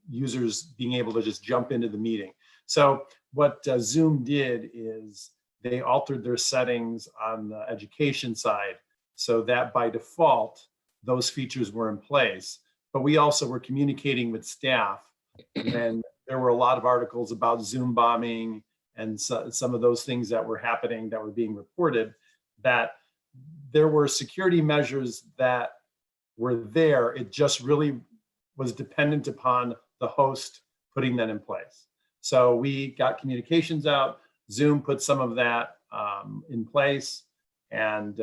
users being able to just jump into the meeting. So what Zoom did is they altered their settings on the education side so that by default, those features were in place. But we also were communicating with staff when there were a lot of articles about Zoom bombing and some of those things that were happening that were being reported, that there were security measures that were there. It just really was dependent upon the host putting that in place. So we got communications out. Zoom put some of that in place, and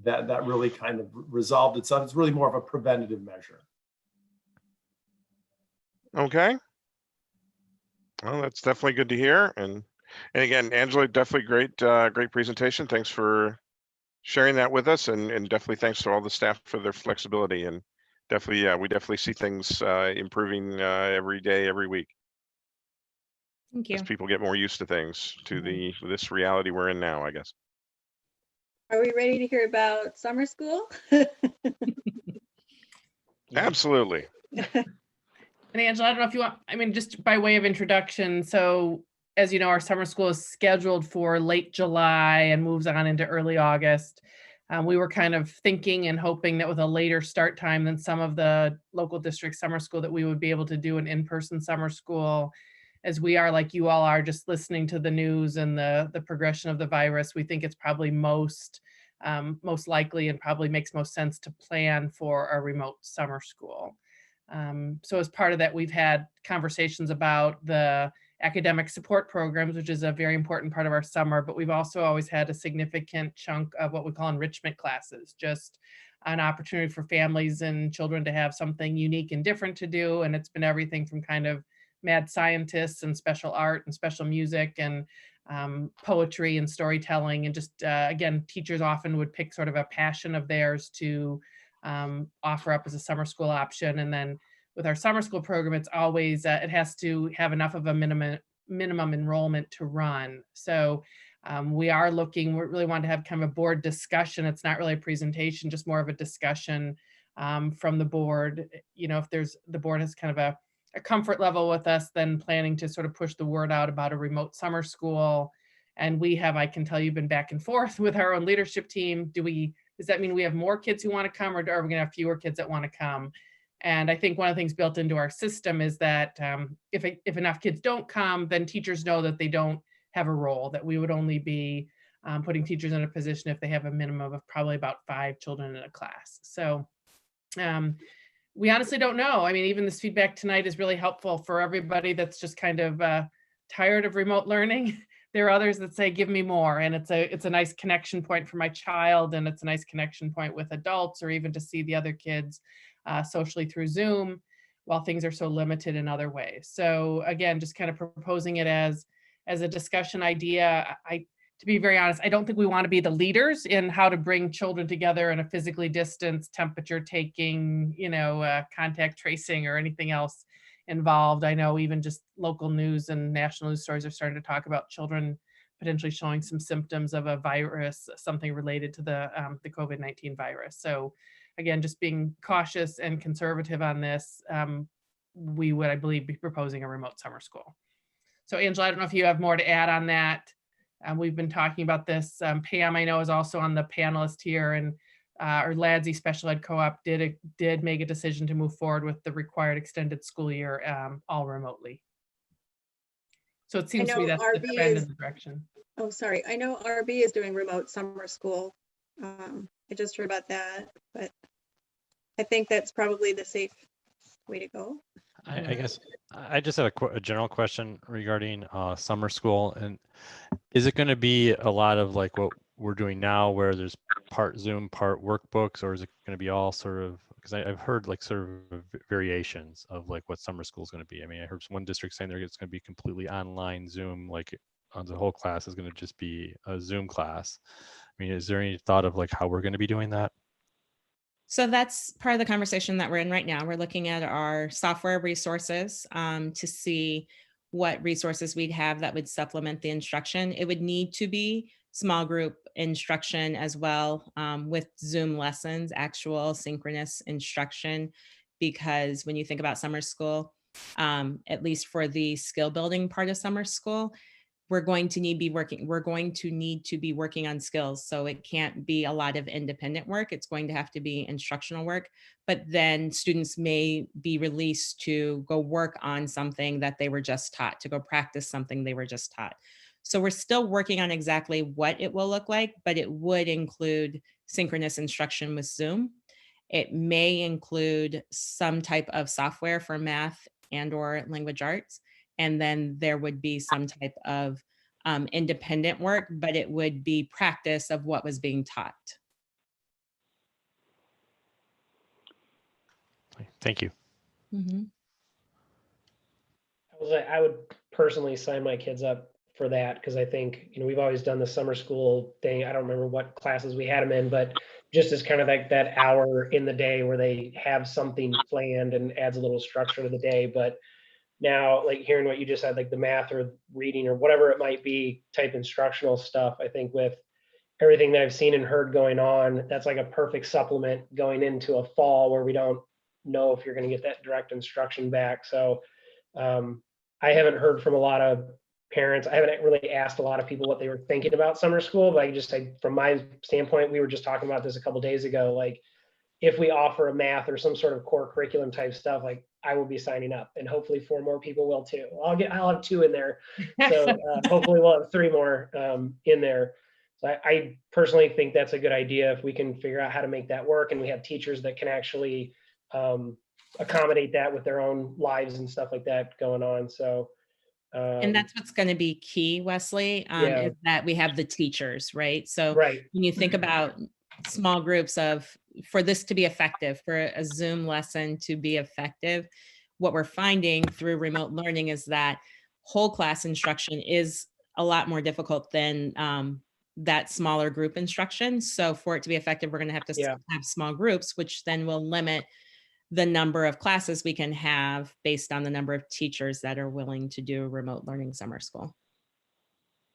that really kind of resolved itself. It's really more of a preventative measure. Okay. Well, that's definitely good to hear. And again, Angela, definitely great presentation. Thanks for sharing that with us, and definitely thanks to all the staff for their flexibility. And definitely, yeah, we definitely see things improving every day, every week. Thank you. As people get more used to things, to this reality we're in now, I guess. Are we ready to hear about summer school? Absolutely. And Angela, I don't know if you want, I mean, just by way of introduction. So as you know, our summer school is scheduled for late July and moves on into early August. We were kind of thinking and hoping that with a later start time than some of the local district summer school, that we would be able to do an in-person summer school. As we are, like you all are, just listening to the news and the progression of the virus, we think it's probably most likely and probably makes most sense to plan for a remote summer school. So as part of that, we've had conversations about the academic support programs, which is a very important part of our summer, but we've also always had a significant chunk of what we call enrichment classes, just an opportunity for families and children to have something unique and different to do. And it's been everything from kind of mad scientists and special art and special music and poetry and storytelling. And just, again, teachers often would pick sort of a passion of theirs to offer up as a summer school option. And then with our summer school program, it's always, it has to have enough of a minimum enrollment to run. So we really want to have kind of a board discussion. It's not really a presentation, just more of a discussion from the board. You know, if the board has kind of a comfort level with us, then planning to sort of push the word out about a remote summer school. And we have, I can tell you, been back and forth with our own leadership team. Does that mean we have more kids who want to come, or are we going to have fewer kids that want to come? And I think one of the things built into our system is that if enough kids don't come, then teachers know that they don't have a role, that we would only be putting teachers in a position if they have a minimum of probably about 5 children in a class. So we honestly don't know. I mean, even this feedback tonight is really helpful for everybody that's just kind of tired of remote learning. There are others that say, give me more. And it's a nice connection point for my child. And it's a nice connection point with adults, or even to see the other kids socially through Zoom while things are so limited in other ways. So again, just kind of proposing it as a discussion idea. To be very honest, I don't think we want to be the leaders in how to bring children together in a physically distanced, temperature taking, contact tracing or anything else involved. I know even just local news and national news stories are starting to talk about children potentially showing some symptoms of a virus, something related to the COVID-19 virus. So again, just being cautious and conservative on this, we would, I believe, be proposing a remote summer school. So Angela, I don't know if you have more to add on that. We've been talking about this. Pam, I know, is also on the panelist here, and our LADSI Special Ed Co-op did make a decision to move forward with the required extended school year all remotely. So it seems to me that's the trend in the direction. Oh, sorry. I know RB is doing remote summer school. I just heard about that, but I think that's probably the safe way to go. I guess I just had a general question regarding summer school. And is it going to be a lot of like what we're doing now where there's part Zoom, part workbooks, or is it going to be all sort of, because I've heard like sort of variations of like what summer school is going to be. I mean, I heard one district saying it's going to be completely online Zoom, like the whole class is going to just be a Zoom class. I mean, is there any thought of like how we're going to be doing that? So that's part of the conversation that we're in right now. We're looking at our software resources to see what resources we'd have that would supplement the instruction. It would need to be small group instruction as well, with Zoom lessons, actual synchronous instruction, because when you think about summer school, at least for the skill building part of summer school, we're going to need to be working on skills. So it can't be a lot of independent work. It's going to have to be instructional work, but then students may be released to go work on something that they were just taught, to go practice something they were just taught. So we're still working on exactly what it will look like, but it would include synchronous instruction with Zoom. It may include some type of software for math and/or language arts. And then there would be some type of independent work, but it would be practice of what was being taught. Thank you. Mm-hmm. I would personally sign my kids up for that, because I think, we've always done the summer school thing. I don't remember what classes we had them in, but just as kind of like that hour in the day where they have something planned and adds a little structure to the day. But now, like hearing what you just said, like the math or reading or whatever it might be type instructional stuff, I think with everything that I've seen and heard going on, that's like a perfect supplement going into a fall where we don't know if you're going to get that direct instruction back. So I haven't heard from a lot of parents. I haven't really asked a lot of people what they were thinking about summer school, but I just say from my standpoint, we were just talking about this a couple of days ago, like if we offer a math or some sort of core curriculum type stuff, like I will be signing up, and hopefully 4 more people will too. I'll have 2 in there. So hopefully we'll have 3 more in there. So I personally think that's a good idea if we can figure out how to make that work, and we have teachers that can actually accommodate that with their own lives and stuff like that going on. So and that's what's going to be key, Wesley, is that we have the teachers, right? So right. When you think about small groups for this to be effective, for a Zoom lesson to be effective, what we're finding through remote learning is that whole class instruction is a lot more difficult than that smaller group instruction. So for it to be effective, we're going to have to have small groups, which then will limit the number of classes we can have based on the number of teachers that are willing to do remote learning summer school.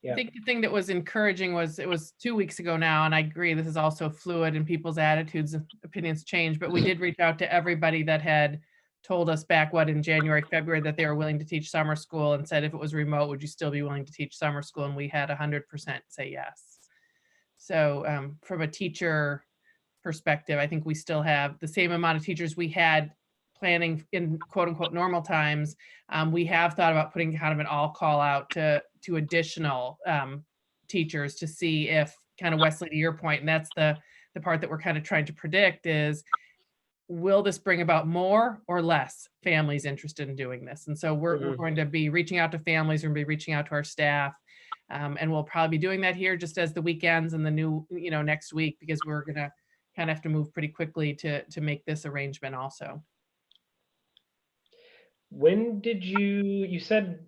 I think the thing that was encouraging was, it was 2 weeks ago now, and I agree, this is also fluid and people's attitudes and opinions change, but we did reach out to everybody that had told us back in January, February, that they were willing to teach summer school, and said, if it was remote, would you still be willing to teach summer school? And we had 100% say yes. So from a teacher perspective, I think we still have the same amount of teachers we had planning in quote unquote normal times. We have thought about putting kind of an all call out to additional teachers to see if, kind of Wesley, to your point, and that's the part that we're kind of trying to predict is, will this bring about more or less families interested in doing this? And so we're going to be reaching out to families, we're going to be reaching out to our staff, and we'll probably be doing that here just as the weekends and the new, next week, because we're going to kind of have to move pretty quickly to make this arrangement also. When did you said,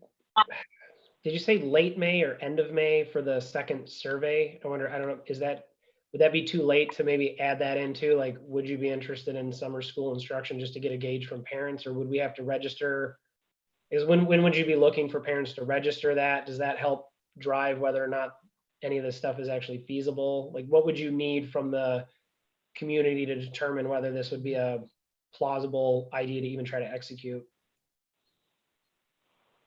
did you say late May or end of May for the second survey? I don't know, would that be too late to maybe add that into, like, would you be interested in summer school instruction just to get a gauge from parents, or would we have to register? When would you be looking for parents to register that? Does that help drive whether or not any of this stuff is actually feasible? Like, what would you need from the community to determine whether this would be a plausible idea to even try to execute?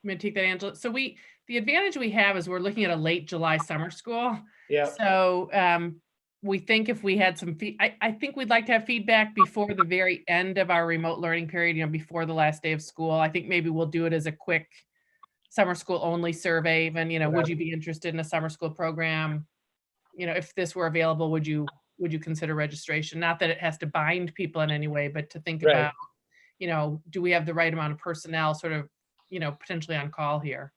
I'm going to take that, Angela. So the advantage we have is we're looking at a late July summer school. Yeah. So we think if we had some, I think we'd like to have feedback before the very end of our remote learning period, before the last day of school. I think maybe we'll do it as a quick summer school only survey. Even, would you be interested in a summer school program? If this were available, would you consider registration? Not that it has to bind people in any way, but to think about, you know, do we have the right amount of personnel sort of, you know, potentially on call here?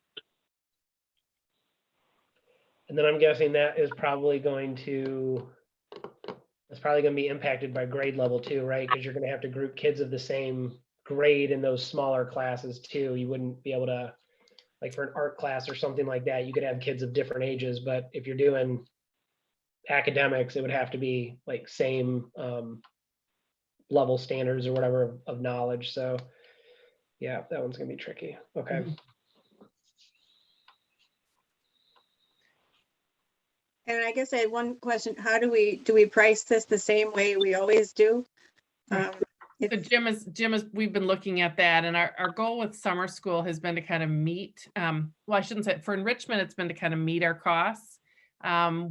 And then I'm guessing that is probably going to, it's probably going to be impacted by grade level too, right? Because you're going to have to group kids of the same grade in those smaller classes too. You wouldn't be able to, like for an art class or something like that, you could have kids of different ages, but if you're doing academics, it would have to be like same level standards or whatever of knowledge. So yeah, that one's gonna be tricky. Okay. Mhm. And I guess I had one question. How do we price this the same way we always do? So Jim is, we've been looking at that, and our goal with summer school has been to kind of meet, well, I shouldn't say, for enrichment, it's been to kind of meet our costs.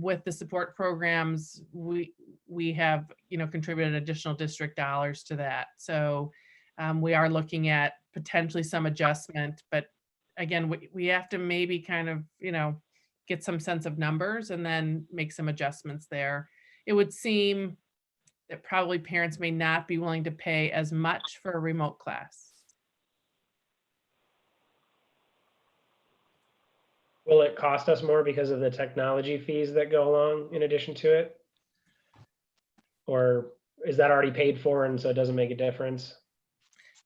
With the support programs, we have, you know, contributed additional district dollars to that. So we are looking at potentially some adjustment, but again, we have to maybe kind of, you know, get some sense of numbers and then make some adjustments there. It would seem that probably parents may not be willing to pay as much for a remote class. Will it cost us more because of the technology fees that go along in addition to it? Or is that already paid for and so it doesn't make a difference?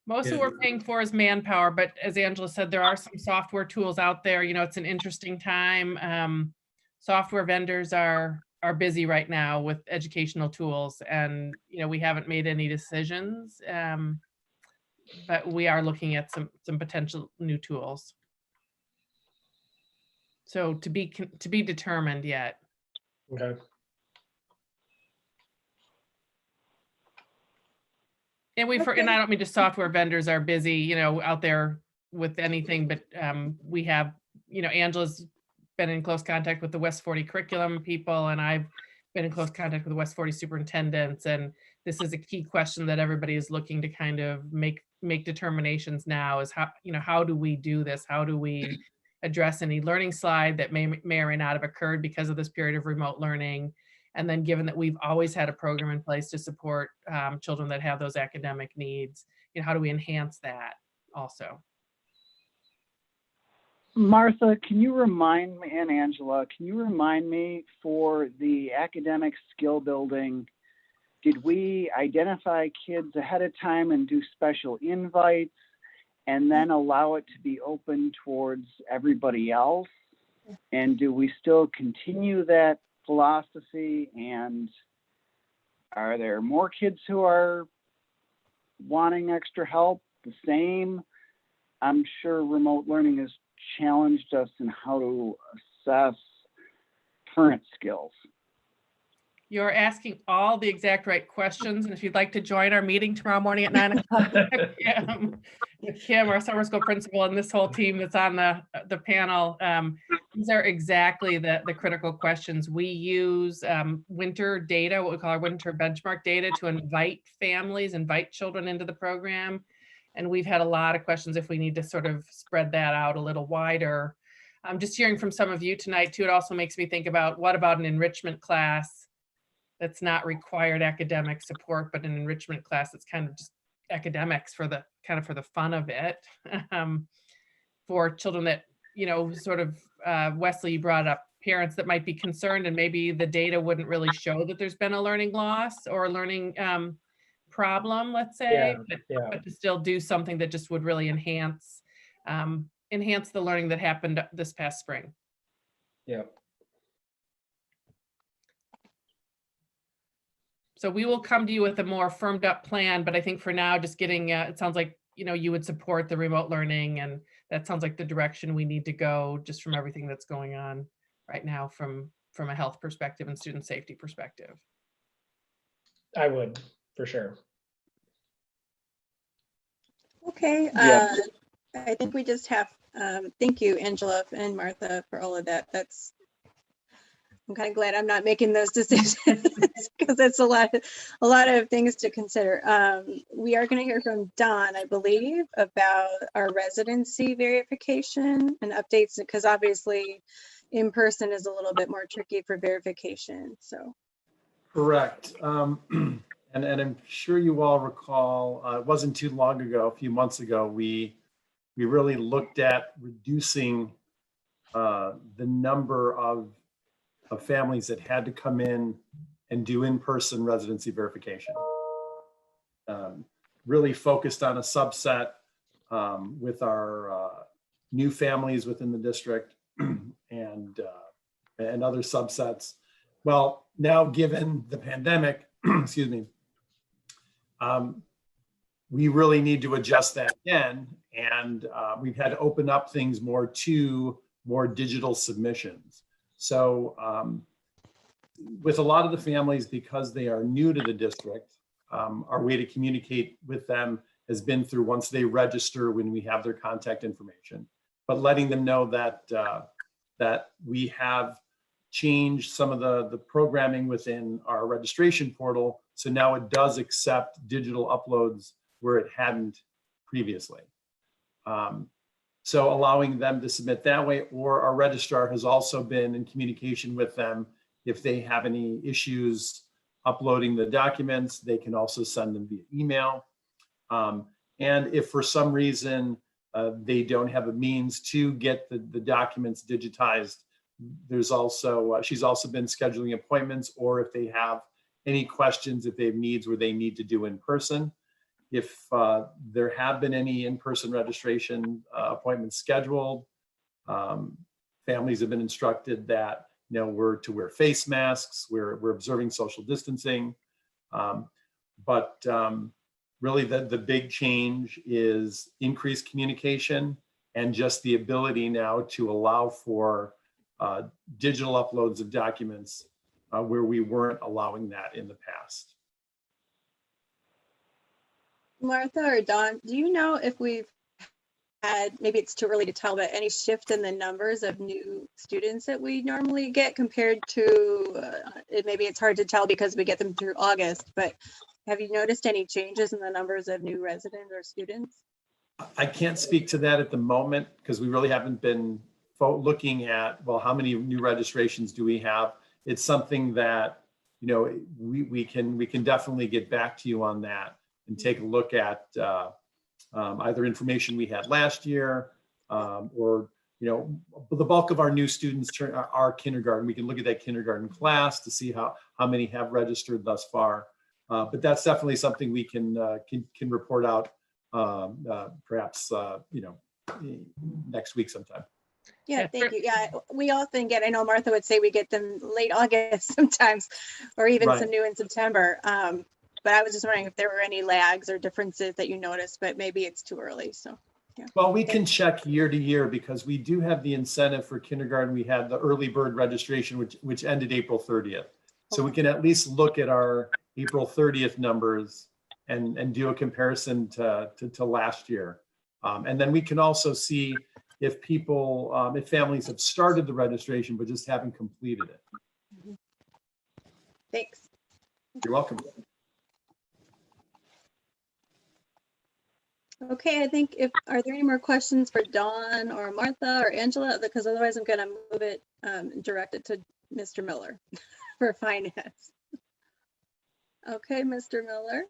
Most of what we're paying for is manpower, but as Angela said, there are some software tools out there. You know, it's an interesting time. Software vendors are busy right now with educational tools, and you know, we haven't made any decisions, but we are looking at some potential new tools. So to be determined yet. Okay. And and I don't mean just software vendors are busy, you know, out there with anything, but we have, you know, Angela's been in close contact with the West 40 curriculum people, and I've been in close contact with the West 40 superintendents. And this is a key question that everybody is looking to kind of make determinations now, is how, you know, how do we do this? How do we address any learning slide that may or may not have occurred because of this period of remote learning? And then given that we've always had a program in place to support children that have those academic needs, you know, how do we enhance that also? Martha, can you remind me, and Angela, can you remind me, for the academic skill building, did we identify kids ahead of time and do special invites and then allow it to be open towards everybody else? And do we still continue that philosophy? And are there more kids who are wanting extra help? The same? I'm sure remote learning has challenged us in how to assess current skills. You're asking all the exact right questions. And if you'd like to join our meeting tomorrow morning at 9 o'clock with Kim, our summer school principal, and this whole team that's on the panel, these are exactly the critical questions. We use winter data, what we call our winter benchmark data, to invite families, invite children into the program. And we've had a lot of questions if we need to sort of spread that out a little wider. Just hearing from some of you tonight too, it also makes me think about, what about an enrichment class that's not required academic support, but an enrichment class that's kind of just academics for the fun of it, for children that, you know, sort of, Wesley, you brought up parents that might be concerned, and maybe the data wouldn't really show that there's been a learning loss or a learning problem, let's say, but to still do something that just would really enhance the learning that happened this past spring. Yeah. So we will come to you with a more firmed up plan, but I think for now, just getting, it sounds like, you know, you would support the remote learning, and that sounds like the direction we need to go, just from everything that's going on right now from a health perspective and student safety perspective. I would, for sure. Okay, Yeah. I think we just have, thank you, Angela and Martha, for all of that. I'm kind of glad I'm not making those decisions because it's a lot of things to consider. We are going to hear from Don, I believe, about our residency verification and updates, because obviously in person is a little bit more tricky for verification. So Correct. And I'm sure you all recall, it wasn't too long ago, a few months ago, we really looked at reducing the number of families that had to come in and do in-person residency verification. Really focused on a subset with our new families within the district and other subsets. Well, now given the pandemic, excuse me, we really need to adjust that again. And we've had to open up things more to more digital submissions. So with a lot of the families, because they are new to the district, our way to communicate with them has been through once they register, when we have their contact information, but letting them know that that we have changed some of the programming within our registration portal. So now it does accept digital uploads where it hadn't previously. So allowing them to submit that way, or our registrar has also been in communication with them. If they have any issues uploading the documents, they can also send them via email. And if for some reason they don't have a means to get the documents digitized, there's also, she's also been scheduling appointments, or if they have any questions, if they have needs where they need to do in person. If there have been any in-person registration appointments scheduled, families have been instructed that, you know, we're to wear face masks, we're observing social distancing. But really the big change is increased communication and just the ability now to allow for digital uploads of documents where we weren't allowing that in the past. Martha or Dawn, do you know if we've had, maybe it's too early to tell, but any shift in the numbers of new students that we normally get compared to, maybe it's hard to tell because we get them through August, but have you noticed any changes in the numbers of new residents or students? I can't speak to that at the moment because we really haven't been looking at, well, how many new registrations do we have? It's something that, you know, we can definitely get back to you on that and take a look at either information we had last year or, you know, the bulk of our new students are kindergarten. We can look at that kindergarten class to see how many have registered thus far. But that's definitely something we can report out perhaps, you know, next week sometime. Yeah, thank you. Yeah, we often get, I know Martha would say we get them late August sometimes, or even Right. some new in September. But I was just wondering if there were any lags or differences that you noticed, but maybe it's too early, so. Yeah. Well, we can check year to year because we do have the incentive for kindergarten. We had the early bird registration, which ended April 30th. So we can at least look at our April 30th numbers and do a comparison to last year. And then we can also see if people, if families have started the registration but just haven't completed it. Thanks. You're welcome. Okay, I think are there any more questions for Dawn or Martha or Angela? Because otherwise I'm gonna move it, direct it to Mr. Miller for finance. Okay, Mr. Miller.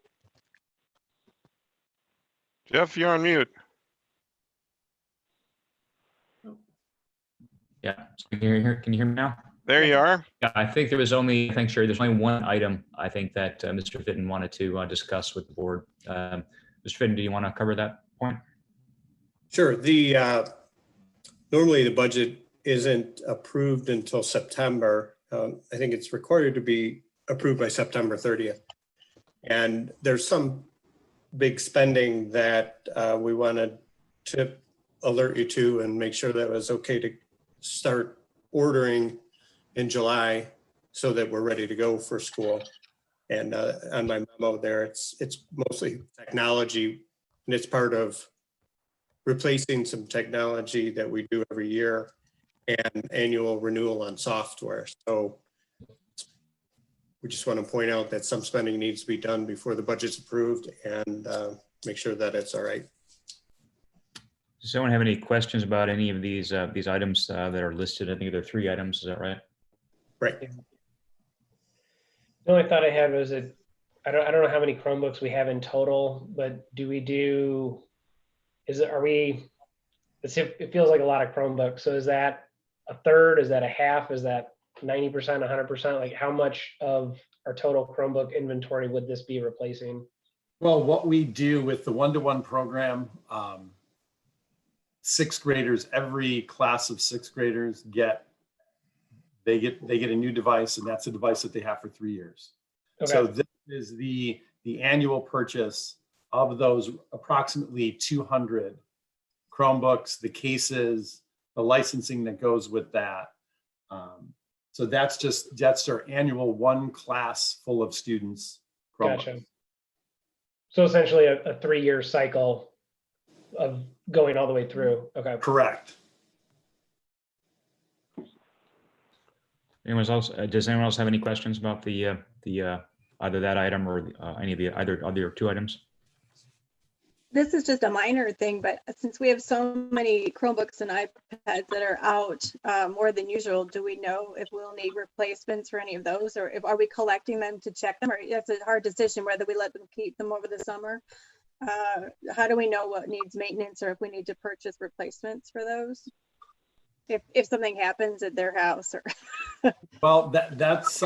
Jeff, you're on mute. Yeah, can you hear me now? There you are. Yeah, I think there was only, thanks, Sherry, there's only one item I think that Mr. Fitton wanted to discuss with the board. Mr. Fitton, do you want to cover that point? Sure. Normally the budget isn't approved until September. I think it's required to be approved by September 30th. And there's some big spending that we wanted to alert you to and make sure that it was okay to start ordering in July so that we're ready to go for school. And on my memo there, it's mostly technology, and it's part of replacing some technology that we do every year and annual renewal on software. So we just want to point out that some spending needs to be done before the budget's approved and make sure that it's all right. Does anyone have any questions about any of these items that are listed? I think there are 3 items. Is that right? Right. The only thought I had was that I don't know how many Chromebooks we have in total, but it feels like a lot of Chromebooks. So is that a third? Is that a half? Is that 90%, 100%? Like how much of our total Chromebook inventory would this be replacing? Well, what we do with the one-to-one program, sixth graders, every class of sixth graders get a new device, and that's a device that they have for 3 years. Okay. So this is the annual purchase of those approximately 200 Chromebooks, the cases, the licensing that goes with that. So that's our annual one class full of students Chromebooks. Gotcha. So essentially a 3-year cycle of going all the way through. Okay. Correct. Anyone else? Does anyone else have any questions about the either that item or any of the other 2 items? This is just a minor thing, but since we have so many Chromebooks and iPads that are out more than usual, do we know if we'll need replacements for any of those, or are we collecting them to check them? Or that's a hard decision whether we let them keep them over the summer. How do we know what needs maintenance, or if we need to purchase replacements for those? If something happens at their house, or Well, that's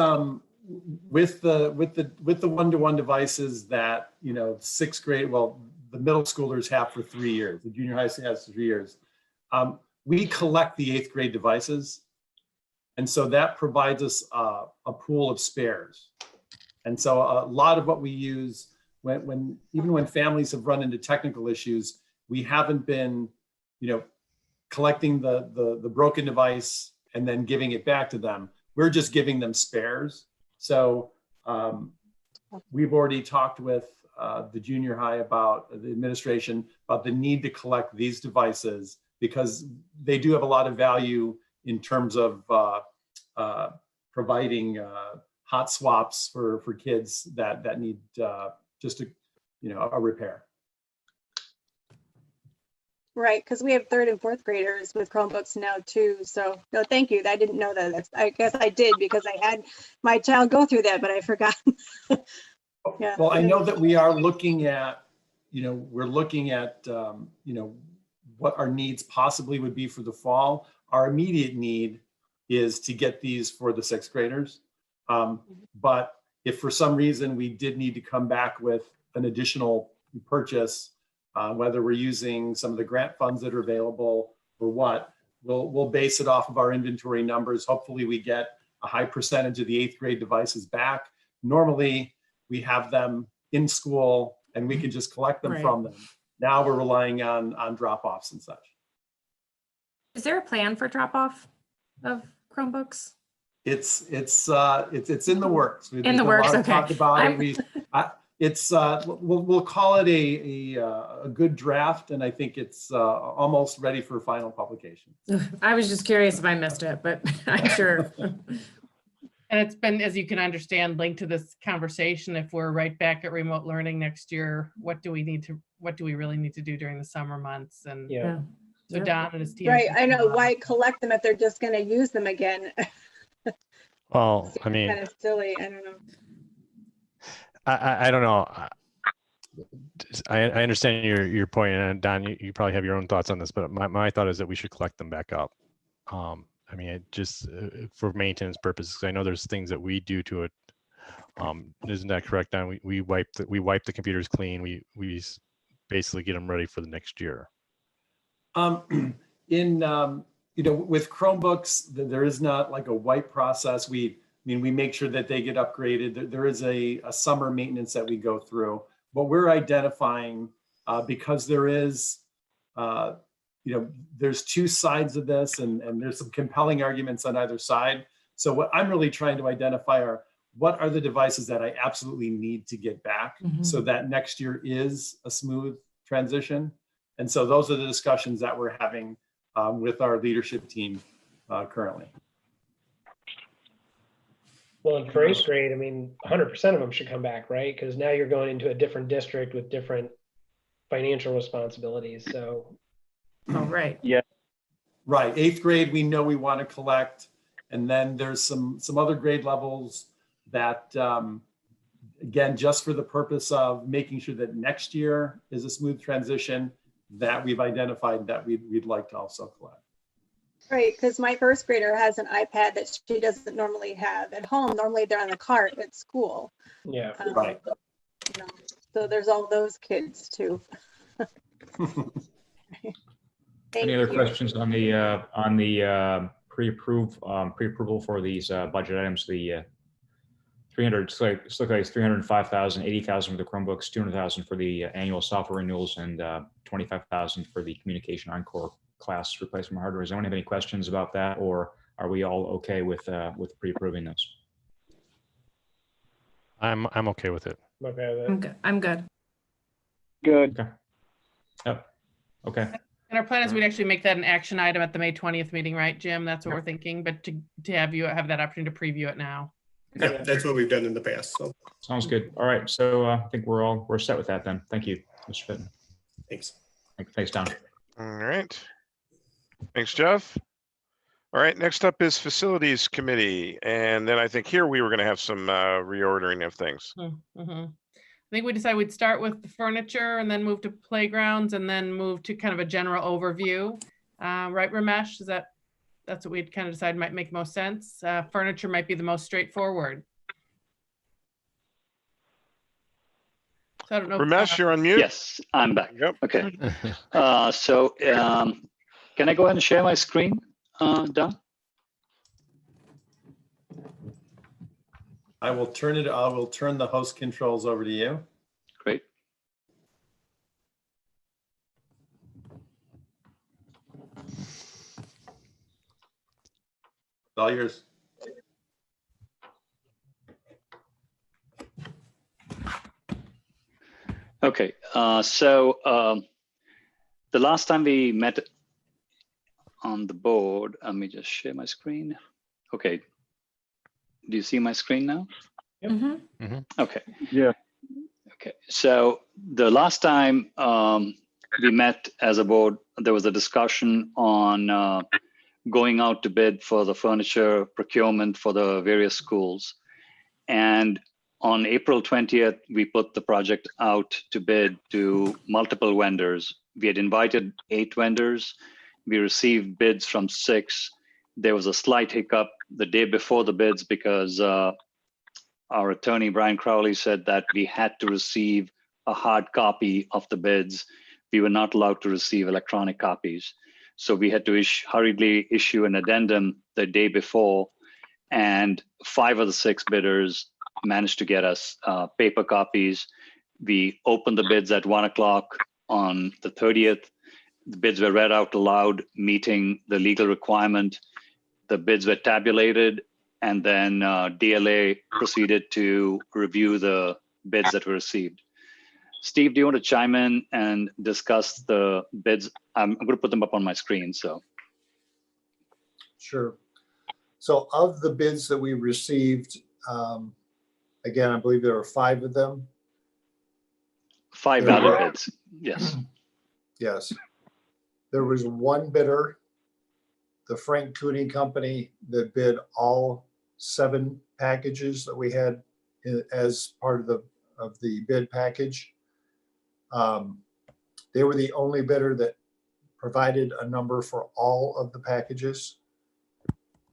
with the one-to-one devices that, sixth grade, well, the middle schoolers have for 3 years. The junior high has 3 years. We collect the 8th grade devices, and so that provides us a pool of spares. And so a lot of what we use even when families have run into technical issues, we haven't been, collecting the broken device and then giving it back to them. We're just giving them spares. So we've already talked with the junior high about the administration about the need to collect these devices because they do have a lot of value in terms of providing hot swaps for kids that need just a repair. right? Because we have 3rd and 4th graders with Chromebooks now too. So no, thank you. I didn't know that. I guess I did because I had my child go through that, but I forgot. Yeah. Well, I know that we are looking at, what our needs possibly would be for the fall. Our immediate need is to get these for the 6th graders. But if for some reason we did need to come back with an additional purchase, whether we're using some of the grant funds that are available or what, we'll base it off of our inventory numbers. Hopefully we get a high percentage of the 8th grade devices back. Normally we have them in school and we can just collect them from them. Now we're relying on drop-offs and such. Is there a plan for drop-off of Chromebooks? It's in the works. In the works, okay. Talk about it. We'll call it a good draft, and I think it's almost ready for final publication. I was just curious if I missed it, but I'm sure. And it's been, as you can understand, linked to this conversation. If we're right back at remote learning next year, what do we really need to do during the summer months? And Yeah. so Don and his team. Right. I know. Why collect them if they're just going to use them again? Well, I mean, kind of silly. I don't know. I don't know. I understand your point, and Don, you probably have your own thoughts on this, but my thought is that we should collect them back up. I mean, it just for maintenance purposes. I know there's things that we do to it. Isn't that correct, Don? We wipe the computers clean. We basically get them ready for the next year. With Chromebooks, there is not like a wipe process. We make sure that they get upgraded. There is a summer maintenance that we go through. What we're identifying, because there is, there's 2 sides of this, and there's some compelling arguments on either side. So what I'm really trying to identify are what are the devices that I absolutely need to get back so that next year is a smooth transition. And so those are the discussions that we're having with our leadership team currently. Well, in for 8th grade, 100% of them should come back, right? Because now you're going into a different district with different financial responsibilities. So, Oh, right. Yeah. Right. 8th grade, we know we want to collect, and then there's some other grade levels that again, just for the purpose of making sure that next year is a smooth transition, that we've identified that we'd like to also collect. Right, because my first grader has an iPad that she doesn't normally have at home. Normally they're on the cart at school. Yeah. Right. You know, so there's all those kids too. Any other questions on the pre-approval for these budget items? The 300, it's like it's 305,000, 80,000 for the Chromebooks, 200,000 for the annual software renewals, and 25,000 for the communication encore class replacement hardware. Does anyone have any questions about that, or are we all okay with pre-approving those? I'm okay with it. Okay. I'm good. I'm good. Good. Okay. Yep. Okay. And our plan is we'd actually make that an action item at the May 20th meeting, right, Jim? That's what we're thinking, but to have you have that opportunity to preview it now. Yeah, that's what we've done in the past. So Sounds good. All right. So I think we're set with that then. Thank you, Mr. Fitton. thanks. Thanks, Don. All right. Thanks, Jeff. All right, next up is Facilities Committee. And then I think here we were going to have some reordering of things. I think we decided we'd start with the furniture and then move to playgrounds and then move to kind of a general overview. Right, Ramesh? That's what we'd kind of decided might make most sense. Furniture might be the most straightforward. So I don't know. Ramesh, you're on mute. Yes, I'm back. Yep. Okay. Can I go ahead and share my screen, Don? I will turn the host controls over to you. Great. It's all yours. Okay. The last time we met on the board, let me just share my screen. Okay. Do you see my screen now? Okay. Yeah. Okay. So the last time we met as a board, there was a discussion on going out to bid for the furniture procurement for the various schools. And on April 20th, we put the project out to bid to multiple vendors. We had invited 8 vendors. We received bids from 6. There was a slight hiccup the day before the bids because our attorney, Brian Crowley, said that we had to receive a hard copy of the bids. We were not allowed to receive electronic copies. So we had to hurriedly issue an addendum the day before, and 5 of the 6 bidders managed to get us paper copies. We opened the bids at 1 o'clock on the 30th. The bids were read out aloud, meeting the legal requirement. The bids were tabulated, and then DLA proceeded to review the bids that were received. Steve, do you want to chime in and discuss the bids? I'm going to put them up on my screen. So, sure. So of the bids that we received, again, I believe there were 5 of them. 5 valid bids. Yes. Yes. There was 1 bidder, the Frank Cooney Company, that bid all 7 packages that we had as part of the bid package. They were the only bidder that provided a number for all of the packages.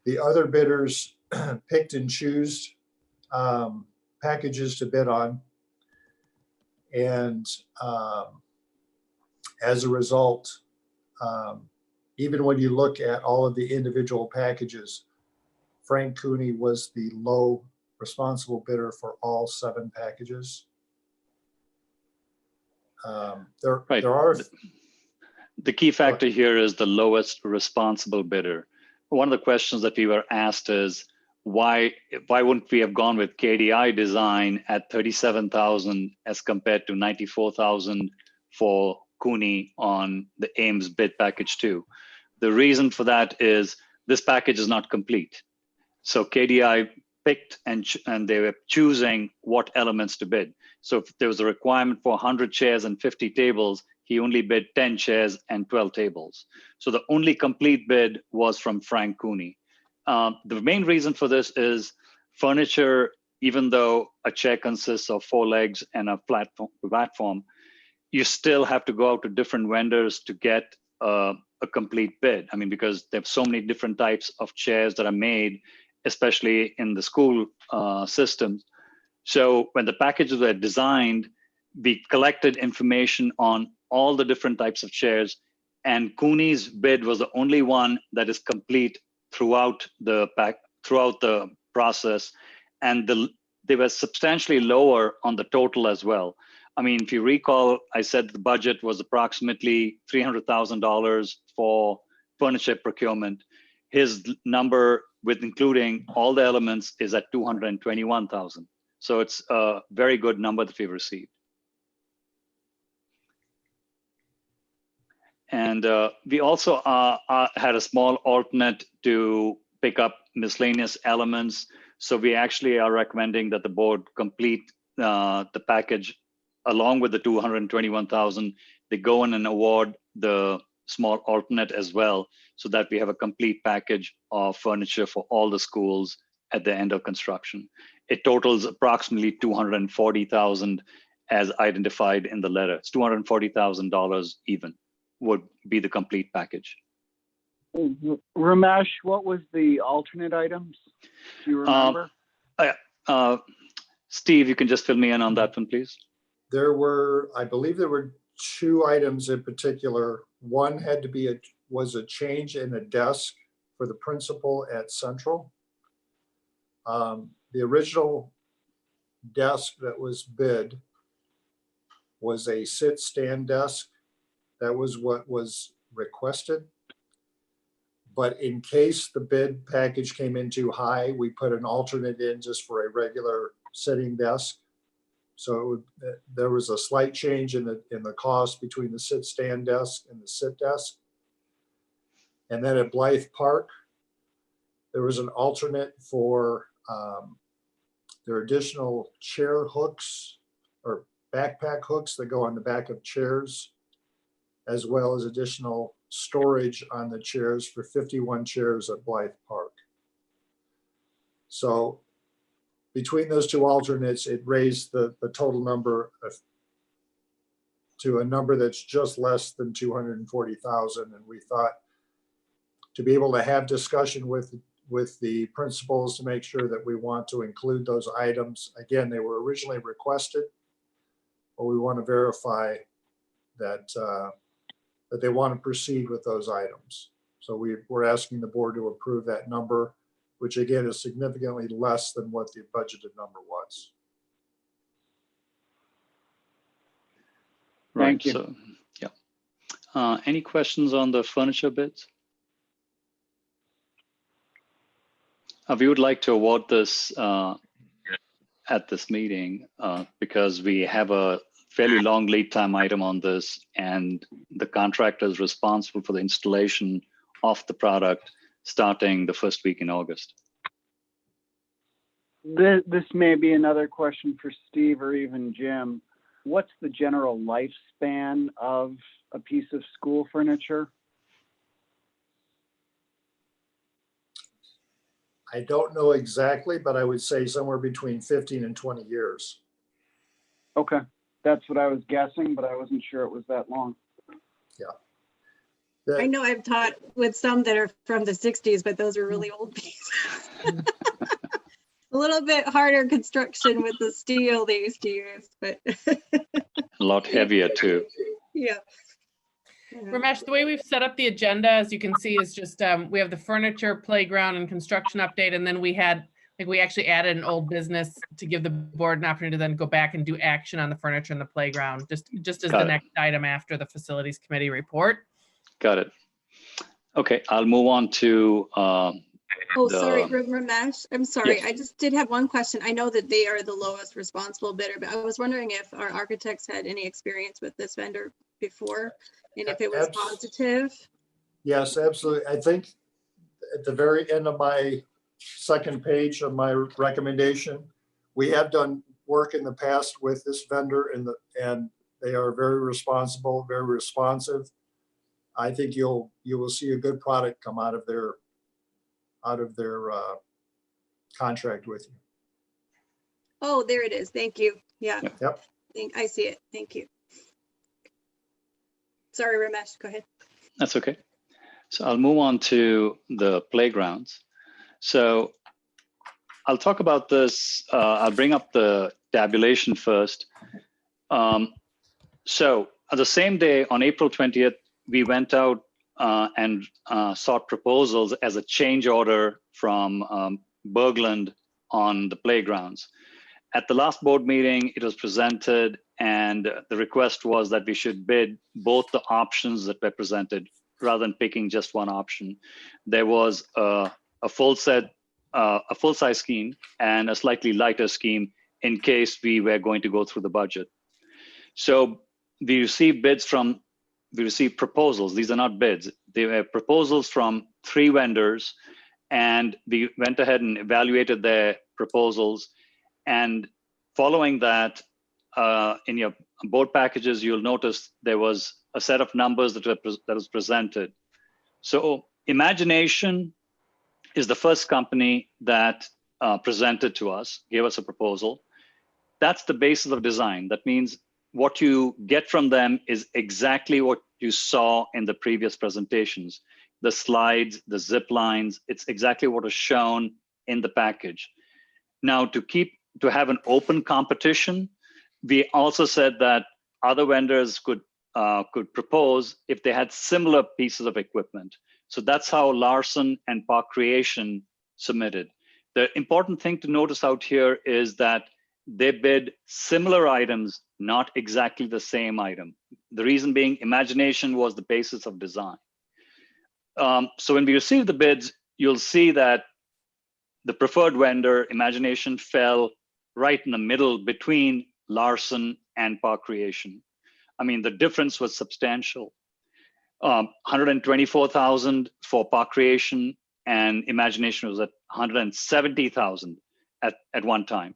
The other bidders picked and chose packages to bid on. And as a result, even when you look at all of the individual packages, Frank Cooney was the low responsible bidder for all 7 packages. There are. The key factor here is the lowest responsible bidder. One of the questions that we were asked is, why wouldn't we have gone with KDI design at 37,000 as compared to 94,000 for Cooney on the Ames bid package 2? The reason for that is this package is not complete. So KDI picked and they were choosing what elements to bid. So if there was a requirement for 100 chairs and 50 tables, he only bid 10 chairs and 12 tables. So the only complete bid was from Frank Cooney. The main reason for this is furniture even though a chair consists of 4 legs and a platform, you still have to go out to different vendors to get a complete bid. I mean, because there are so many different types of chairs that are made, especially in the school systems. So when the packages were designed, we collected information on all the different types of chairs, and Cooney's bid was the only one that is complete throughout the process, and they were substantially lower on the total as well. I mean, if you recall, I said the budget was approximately $300,000 for furniture procurement. His number, with including all the elements, is at $221,000. So it's a very good number that we've received. And we also had a small alternate to pick up miscellaneous elements. So we actually are recommending that the board complete the package along with the $221,000. They go in and award the small alternate as well, so that we have a complete package of furniture for all the schools at the end of construction. It totals approximately $240,000 as identified in the letter. It's $240,000 even would be the complete package. Ramesh, what was the alternate items? Do you remember? Steve, you can just fill me in on that one, please. I believe there were 2 items in particular. One had to be was a change in a desk for the principal at Central. The original desk that was bid was a sit-stand desk. That was what was requested. But in case the bid package came in too high, we put an alternate in just for a regular sitting desk. So there was a slight change in the cost between the sit-stand desk and the sit desk. And then at Blythe Park, there was an alternate for their additional chair hooks or backpack hooks that go on the back of chairs, as well as additional storage on the chairs for 51 chairs at Blythe Park. So between those 2 alternates, it raised the total number to a number that's just less than 240,000. And we thought to be able to have discussion with the principals to make sure that we want to include those items. Again, they were originally requested, but we want to verify that that they want to proceed with those items. So we're asking the board to approve that number, which again is significantly less than what the budgeted number was. Right. Thank you. So, yeah. Any questions on the furniture bids? We would like to award this at this meeting because we have a fairly long lead time item on this, and the contractor is responsible for the installation of the product starting the first week in August. This may be another question for Steve or even Jim. What's the general lifespan of a piece of school furniture? I don't know exactly, but I would say somewhere between 15 and 20 years. Okay, that's what I was guessing, but I wasn't sure it was that long. Yeah. I know I've taught with some that are from the 60s, but those are really old pieces. A little bit harder construction with the steel they used to use, but A lot heavier too. yeah. Ramesh, the way we've set up the agenda, as you can see, is just we have the furniture, playground, and construction update, and then we actually added an old business to give the board an opportunity to then go back and do action on the furniture and the playground, just as the next item after the facilities committee report. Got it. Okay, I'll move on to Sorry, Ramesh. I'm sorry. Yes. I just did have one question. I know that they are the lowest responsible bidder, but I was wondering if our architects had any experience with this vendor before and if it was positive. Yes, absolutely. I think at the very end of my second page of my recommendation, we have done work in the past with this vendor and they are very responsible, very responsive. I think you will see a good product come out of their contract with you. Oh, there it is. Thank you. Yeah. Yep. I see it. Thank you. Sorry, Ramesh, go ahead. That's okay. So I'll move on to the playgrounds. So I'll talk about this. I'll bring up the tabulation first. So on the same day, on April 20th, we went out and sought proposals as a change order from Bergland on the playgrounds. At the last board meeting, it was presented, and the request was that we should bid both the options that were presented rather than picking just one option. There was a full-size scheme and a slightly lighter scheme in case we were going to go through the budget. So we received proposals. These are not bids. They were proposals from 3 vendors, and we went ahead and evaluated their proposals. And following that, in your board packages, you'll notice there was a set of numbers that was presented. So Imagination is the first company that presented to us, gave us a proposal. That's the basis of design. That means what you get from them is exactly what you saw in the previous presentations. The slides, the zip lines, it's exactly what is shown in the package. Now, to have an open competition, we also said that other vendors could propose if they had similar pieces of equipment. So that's how Larson and Park Creation submitted. The important thing to notice out here is that they bid similar items, not exactly the same item. The reason being, Imagination was the basis of design. So when we received the bids, you'll see that the preferred vendor, Imagination, fell right in the middle between Larson and Park Creation. I mean, the difference was substantial. 124,000 for Park Creation, and Imagination was at 170,000 at one time.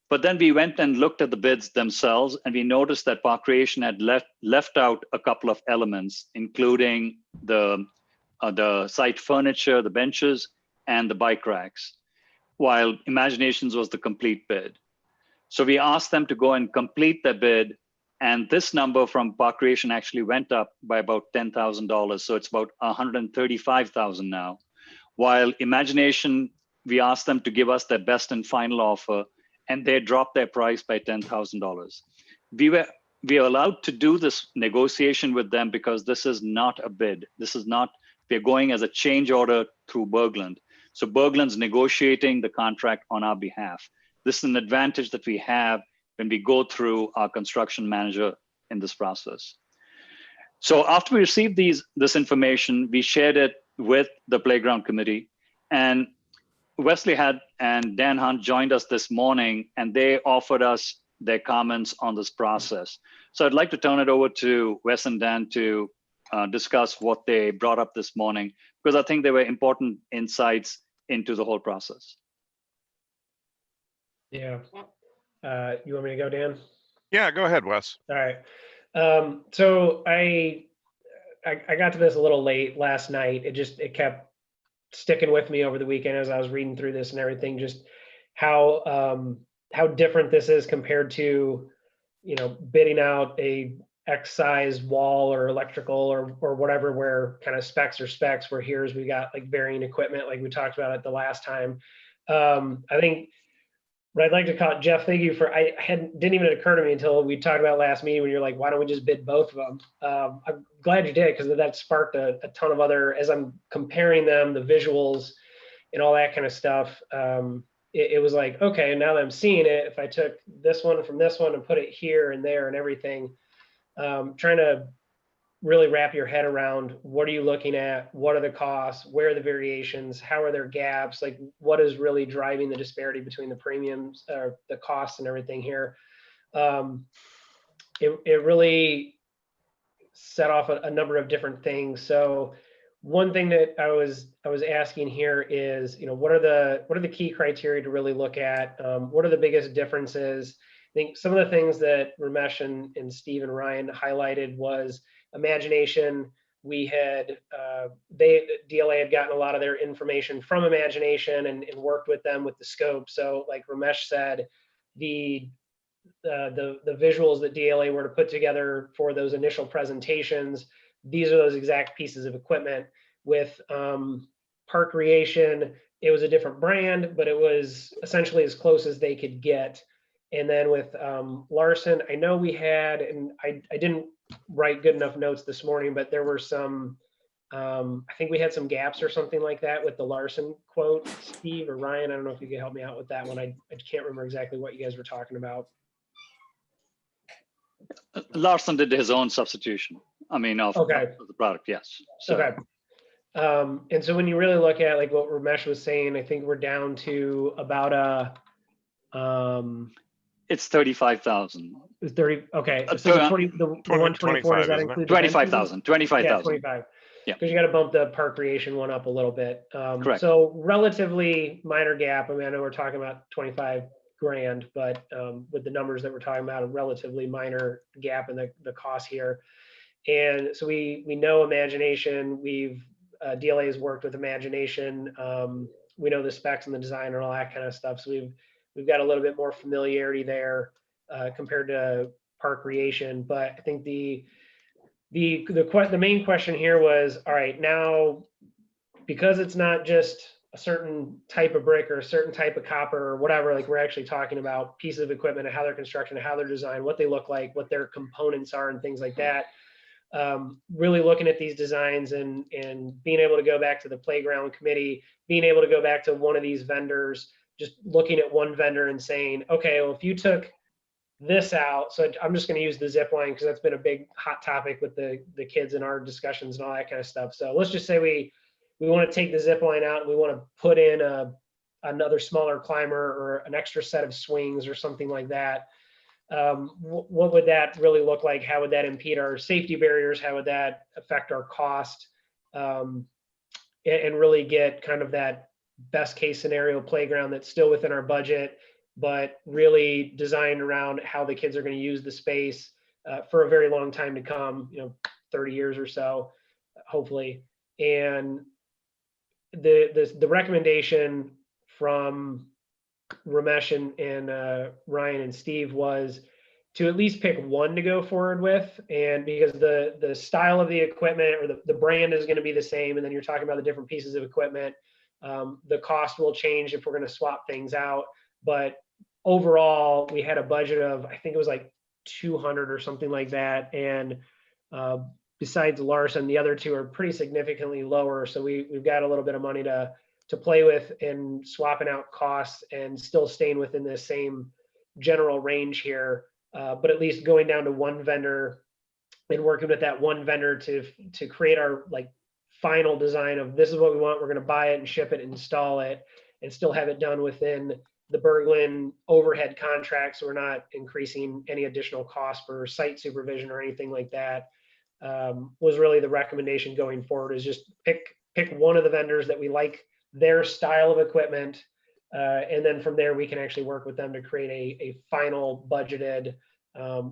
But then we went and looked at the bids themselves, and we noticed that Park Creation had left out a couple of elements, including the site furniture, the benches, and the bike racks, while Imaginations was the complete bid. So we asked them to go and complete the bid, and this number from Park Creation actually went up by about $10,000. So it's about $135,000 now. While Imagination, we asked them to give us their best and final offer, and they dropped their price by $10,000. We were allowed to do this negotiation with them because this is not a bid. This is not, we're going as a change order through Bergland. So Bergland's negotiating the contract on our behalf. This is an advantage that we have when we go through our construction manager in this process. So after we received this information, we shared it with the playground committee, and Wesley and Dan Hunt joined us this morning, and they offered us their comments on this process. So I'd like to turn it over to Wes and Dan to discuss what they brought up this morning, because I think they were important insights into the whole process. Yeah. You want me to go, Dan? Yeah, go ahead, Wes. All right. So I got to this a little late last night. It kept sticking with me over the weekend as I was reading through this and everything, just how different this is compared to, bidding out a X size wall or electrical or whatever, where kind of specs are specs, where here's we got like varying equipment like we talked about it the last time. I think what I'd like to call it, Jeff, thank you for, didn't even occur to me until we talked about last meeting when you're like, why don't we just bid both of them? I'm glad you did, because that sparked a ton of other, as I'm comparing them, the visuals and all that kind of stuff. It was like, okay, now that I'm seeing it, if I took this one from this one and put it here and there and everything, trying to really wrap your head around what are you looking at, what are the costs, where are the variations, how are there gaps, like what is really driving the disparity between the premiums or the costs and everything here. It really set off a number of different things. So one thing that I was asking here is, what are the key criteria to really look at? What are the biggest differences? I think some of the things that Ramesh and Steve and Ryan highlighted was Imagination. We had DLA had gotten a lot of their information from Imagination and worked with them with the scope. So like Ramesh said, the visuals that DLA were to put together for those initial presentations, these are those exact pieces of equipment. With Park Creation, it was a different brand, but it was essentially as close as they could get. And then with Larson, I know we had, and I didn't write good enough notes this morning, but there were some, I think we had some gaps or something like that with the Larson quote. Steve or Ryan, I don't know if you could help me out with that one. I can't remember exactly what you guys were talking about. Larson did his own substitution. I mean, of the product, yes. So. Okay. And so when you really look at like what Ramesh was saying, I think we're down to about it's 35,000. It's 30. Okay. So the 124, does that include 25,000? 25,000. Yeah, 25. Yeah. Because you got to bump the Park Creation one up a little bit. Correct. So relatively minor gap. I mean, I know we're talking about 25 grand, but with the numbers that we're talking about, a relatively minor gap in the cost here. And so we know Imagination. We've DLA has worked with Imagination. We know the specs and the design and all that kind of stuff. So we've got a little bit more familiarity there compared to Park Creation. But I think the main question here was, all right, now because it's not just a certain type of brick or a certain type of copper or whatever, like we're actually talking about pieces of equipment and how they're constructed, and how they're designed, what they look like, what their components are, and things like that. Really looking at these designs and being able to go back to the playground committee, being able to go back to one of these vendors, just looking at one vendor and saying, okay, well, if you took this out, so I'm just going to use the zip line because that's been a big hot topic with the kids in our discussions and all that kind of stuff. So let's just say we want to take the zip line out and we want to put in another smaller climber or an extra set of swings or something like that. What would that really look like? How would that impede our safety barriers? How would that affect our cost? And really get kind of that best case scenario playground that's still within our budget, but really designed around how the kids are going to use the space for a very long time to come, 30 years or so, hopefully. And the recommendation from Ramesh and Ryan and Steve was to at least pick one to go forward with. And because the style of the equipment or the brand is going to be the same, and then you're talking about the different pieces of equipment, the cost will change if we're going to swap things out. But overall, we had a budget of, I think it was like 200 or something like that. And besides Larson, the other two are pretty significantly lower. So we've got a little bit of money to play with and swapping out costs and still staying within the same general range here. But at least going down to one vendor and working with that one vendor to create our like final design of this is what we want. We're going to buy it and ship it and install it and still have it done within the Berglund overhead contract. So we're not increasing any additional cost for site supervision or anything like that. Was really the recommendation going forward, is just pick one of the vendors that we like their style of equipment. And then from there, we can actually work with them to create a final budgeted,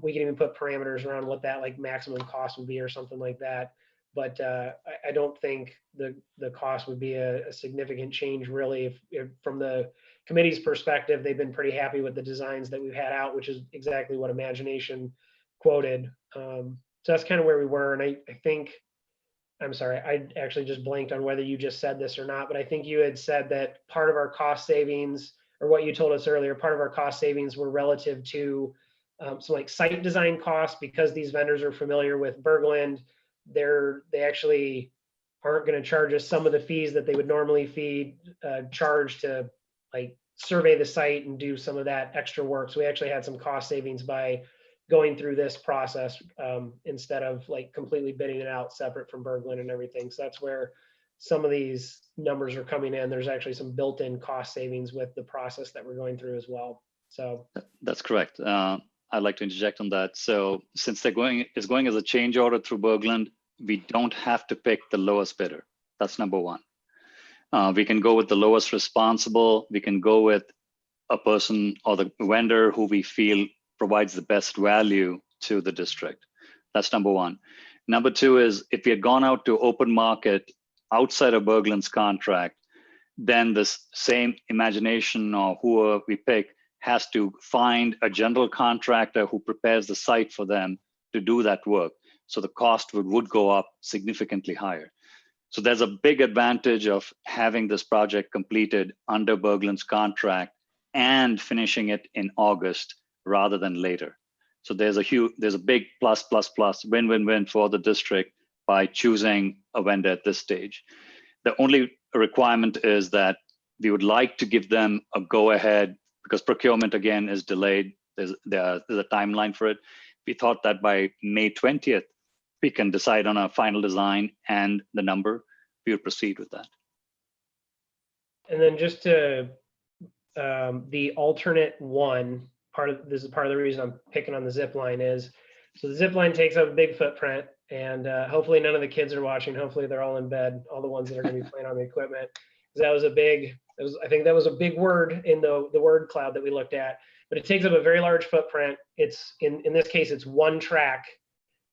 we can even put parameters around what that like maximum cost would be or something like that. But I don't think the cost would be a significant change really. If from the committee's perspective, they've been pretty happy with the designs that we've had out, which is exactly what Imagination quoted. So that's kind of where we were. And I think, I'm sorry, I actually just blanked on whether you just said this or not, but I think you had said that part of our cost savings, or what you told us earlier, part of our cost savings were relative to some like site design costs, because these vendors are familiar with Berglund. They actually aren't going to charge us some of the fees that they would normally charge to like survey the site and do some of that extra work. So we actually had some cost savings by going through this process instead of like completely bidding it out separate from Berglund and everything. So that's where some of these numbers are coming in. There's actually some built-in cost savings with the process that we're going through as well. So that's correct. I'd like to interject on that. So since it's going as a change order through Berglund, we don't have to pick the lowest bidder. That's number one. We can go with the lowest responsible. We can go with a person or the vendor who we feel provides the best value to the district. That's number one. Number two is, if we had gone out to open market outside of Berglund's contract, then this same Imagination or whoever we pick has to find a general contractor who prepares the site for them to do that work. So the cost would go up significantly higher. So there's a big advantage of having this project completed under Berglund's contract and finishing it in August rather than later. So there's a big plus, win-win-win for the district by choosing a vendor at this stage. The only requirement is that we would like to give them a go-ahead, because procurement again is delayed. There's a timeline for it. We thought that by May 20th, we can decide on a final design and the number. We would proceed with that. And then just to the alternate one, this is part of the reason I'm picking on the zip line is, so the zip line takes up a big footprint, and hopefully none of the kids are watching. Hopefully they're all in bed, all the ones that are going to be playing on the equipment. That was I think that was a big word in the word cloud that we looked at, but it takes up a very large footprint. It's in this case, it's one track,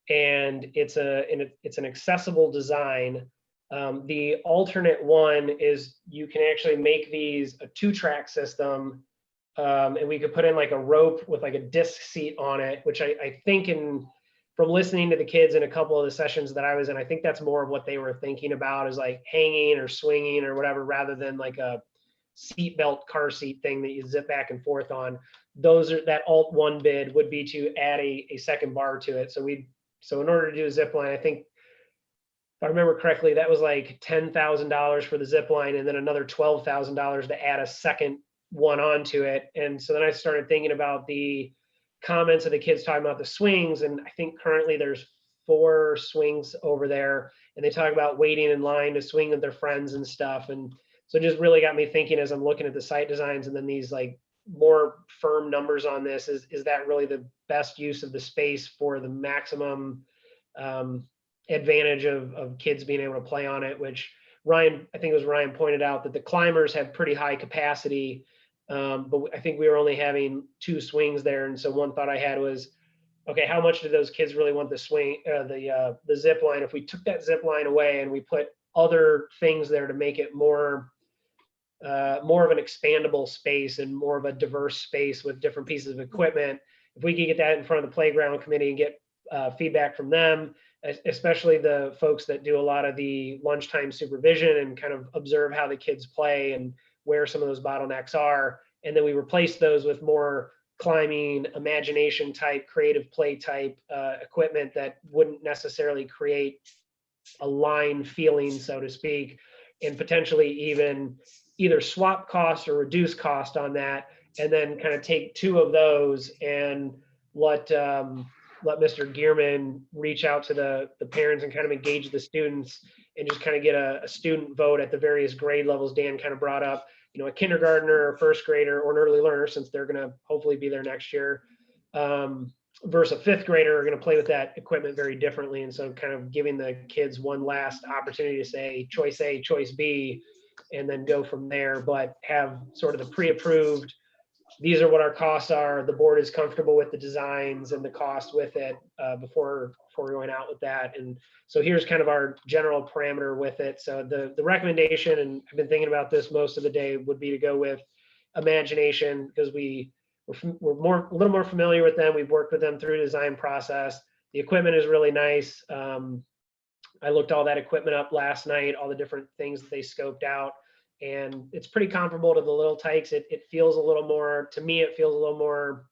and it's an accessible design. The alternate one is you can actually make these a 2-track system, and we could put in like a rope with like a disc seat on it, which I think from listening to the kids in a couple of the sessions that I was in, I think that's more of what they were thinking about, is like hanging or swinging or whatever, rather than like a seatbelt car seat thing that you zip back and forth on. That alt 1 bid would be to add a second bar to it. So in order to do a zip line, I think, if I remember correctly, that was like $10,000 for the zip line, and then another $12,000 to add a second one onto it. And so then I started thinking about the comments of the kids talking about the swings, and I think currently there's 4 swings over there, and they talk about waiting in line to swing with their friends and stuff. And so it just really got me thinking as I'm looking at the site designs and then these like more firm numbers on this, is that really the best use of the space for the maximum advantage of kids being able to play on it? Which Ryan, I think it was Ryan, pointed out that the climbers have pretty high capacity, but I think we were only having 2 swings there. And so one thought I had was, okay, how much do those kids really want the swing, the zip line? If we took that zip line away and we put other things there to make it more of an expandable space and more of a diverse space with different pieces of equipment, if we could get that in front of the playground committee and get feedback from them, especially the folks that do a lot of the lunchtime supervision and kind of observe how the kids play and where some of those bottlenecks are. And then we replace those with more climbing, imagination type, creative play type equipment that wouldn't necessarily create a line feeling, so to speak, and potentially even either swap cost or reduce cost on that, and then kind of take 2 of those and let Mr. Gearman reach out to the parents and kind of engage the students and just kind of get a student vote at the various grade levels Dan kind of brought up. You know, a kindergartner, a first grader, or an early learner, since they're going to hopefully be there next year, versus a 5th grader, are going to play with that equipment very differently. And so kind of giving the kids one last opportunity to say choice A, choice B, and then go from there, but have sort of the pre-approved, these are what our costs are. The board is comfortable with the designs and the cost with it before going out with that. And so here's kind of our general parameter with it. So the recommendation, and I've been thinking about this most of the day, would be to go with Imagination, because we're a little more familiar with them. We've worked with them through the design process. The equipment is really nice. I looked all that equipment up last night, all the different things that they scoped out, and it's pretty comparable to the Little Tykes. It feels a little more, to me, it feels a little more,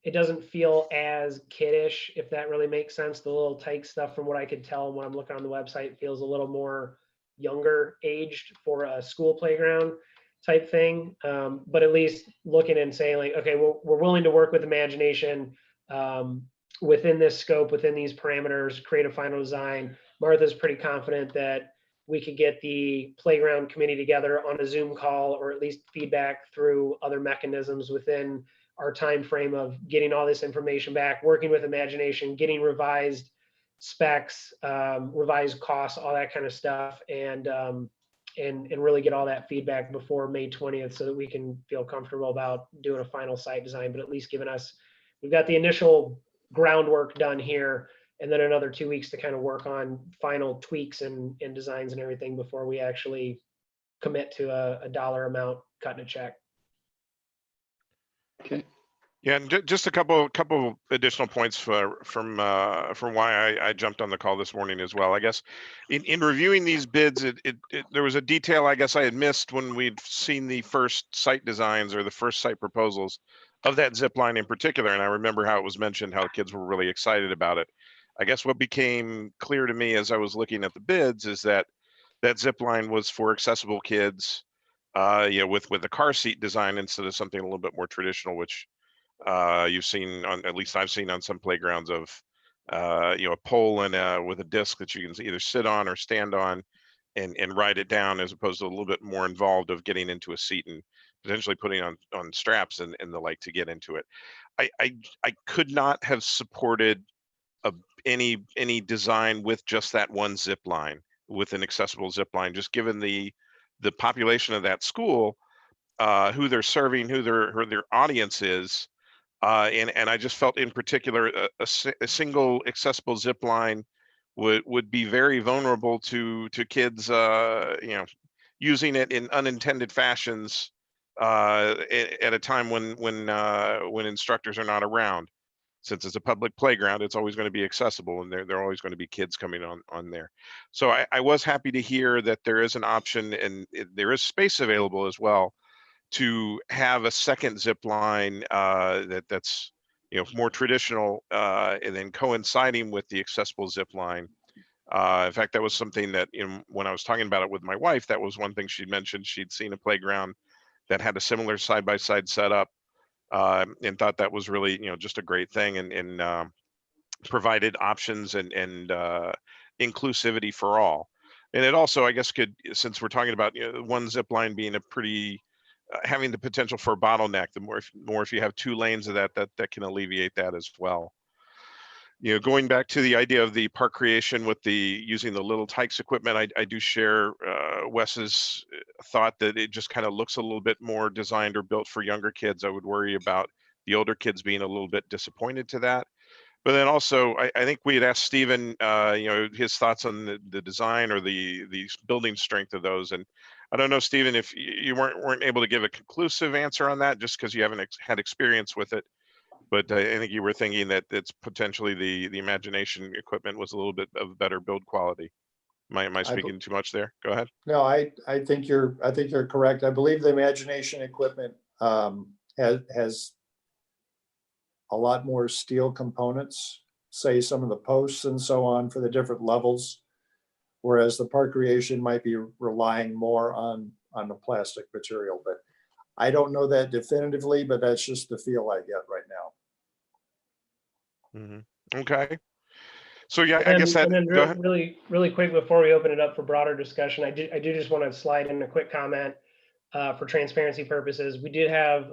it doesn't feel as kiddish, if that really makes sense. The Little Tykes stuff, from what I could tell when I'm looking on the website, feels a little more younger aged for a school playground type thing. But at least looking and saying like, okay, we're willing to work with Imagination within this scope, within these parameters, create a final design. Martha's pretty confident that we could get the playground committee together on a Zoom call, or at least feedback through other mechanisms within our time frame of getting all this information back, working with Imagination, getting revised specs, revised costs, all that kind of stuff, and really get all that feedback before May 20th, so that we can feel comfortable about doing a final site design. But at least giving us, we've got the initial groundwork done here, and then another 2 weeks to kind of work on final tweaks and designs and everything before we actually commit to a dollar amount, cutting a check. Okay. Yeah, and just a couple additional points from why I jumped on the call this morning as well. I guess in reviewing these bids, there was a detail I guess I had missed when we'd seen the first site designs or the first site proposals of that zip line in particular. And I remember how it was mentioned how kids were really excited about it. I guess what became clear to me as I was looking at the bids is that that zip line was for accessible kids, with a car seat design instead of something a little bit more traditional, which you've seen on, at least I've seen on some playgrounds of, a pole and with a disc that you can either sit on or stand on and ride it down, as opposed to a little bit more involved of getting into a seat and potentially putting on straps and the like to get into it. I could not have supported any design with just that one zip line, with an accessible zip line, just given the population of that school, who they're serving, who their audience is. And I just felt in particular a single accessible zip line would be very vulnerable to kids, using it in unintended fashions at a time when instructors are not around. Since it's a public playground, it's always going to be accessible, and there are always going to be kids coming on there. So I was happy to hear that there is an option, and there is space available as well to have a second zip line that's more traditional, and then coinciding with the accessible zip line. In fact, that was something that when I was talking about it with my wife, that was one thing she'd mentioned. She'd seen a playground that had a similar side-by-side setup, and thought that was really just a great thing, and provided options and inclusivity for all. And it also, I guess, could, since we're talking about one zip line being a pretty having the potential for a bottleneck, the more if you have two lanes of that can alleviate that as well. Going back to the idea of the park creation with using the little Tykes equipment, I do share Wes's thought that it just kind of looks a little bit more designed or built for younger kids. I would worry about the older kids being a little bit disappointed to that. But then also, I think we had asked Stephen, his thoughts on the design or the building strength of those. And I don't know, Stephen, if you weren't able to give a conclusive answer on that, just because you haven't had experience with it. But I think you were thinking that it's potentially the imagination equipment was a little bit of better build quality. Am I speaking too much there? Go ahead. No, I think you're correct. I believe the imagination equipment has a lot more steel components, say some of the posts and so on for the different levels, whereas the park creation might be relying more on the plastic material. But I don't know that definitively, but that's just the feel I get right now. Mm-hmm. Okay. So yeah, I guess that. And then Go ahead. really quick before we open it up for broader discussion, I do just want to slide in a quick comment for transparency purposes. We did have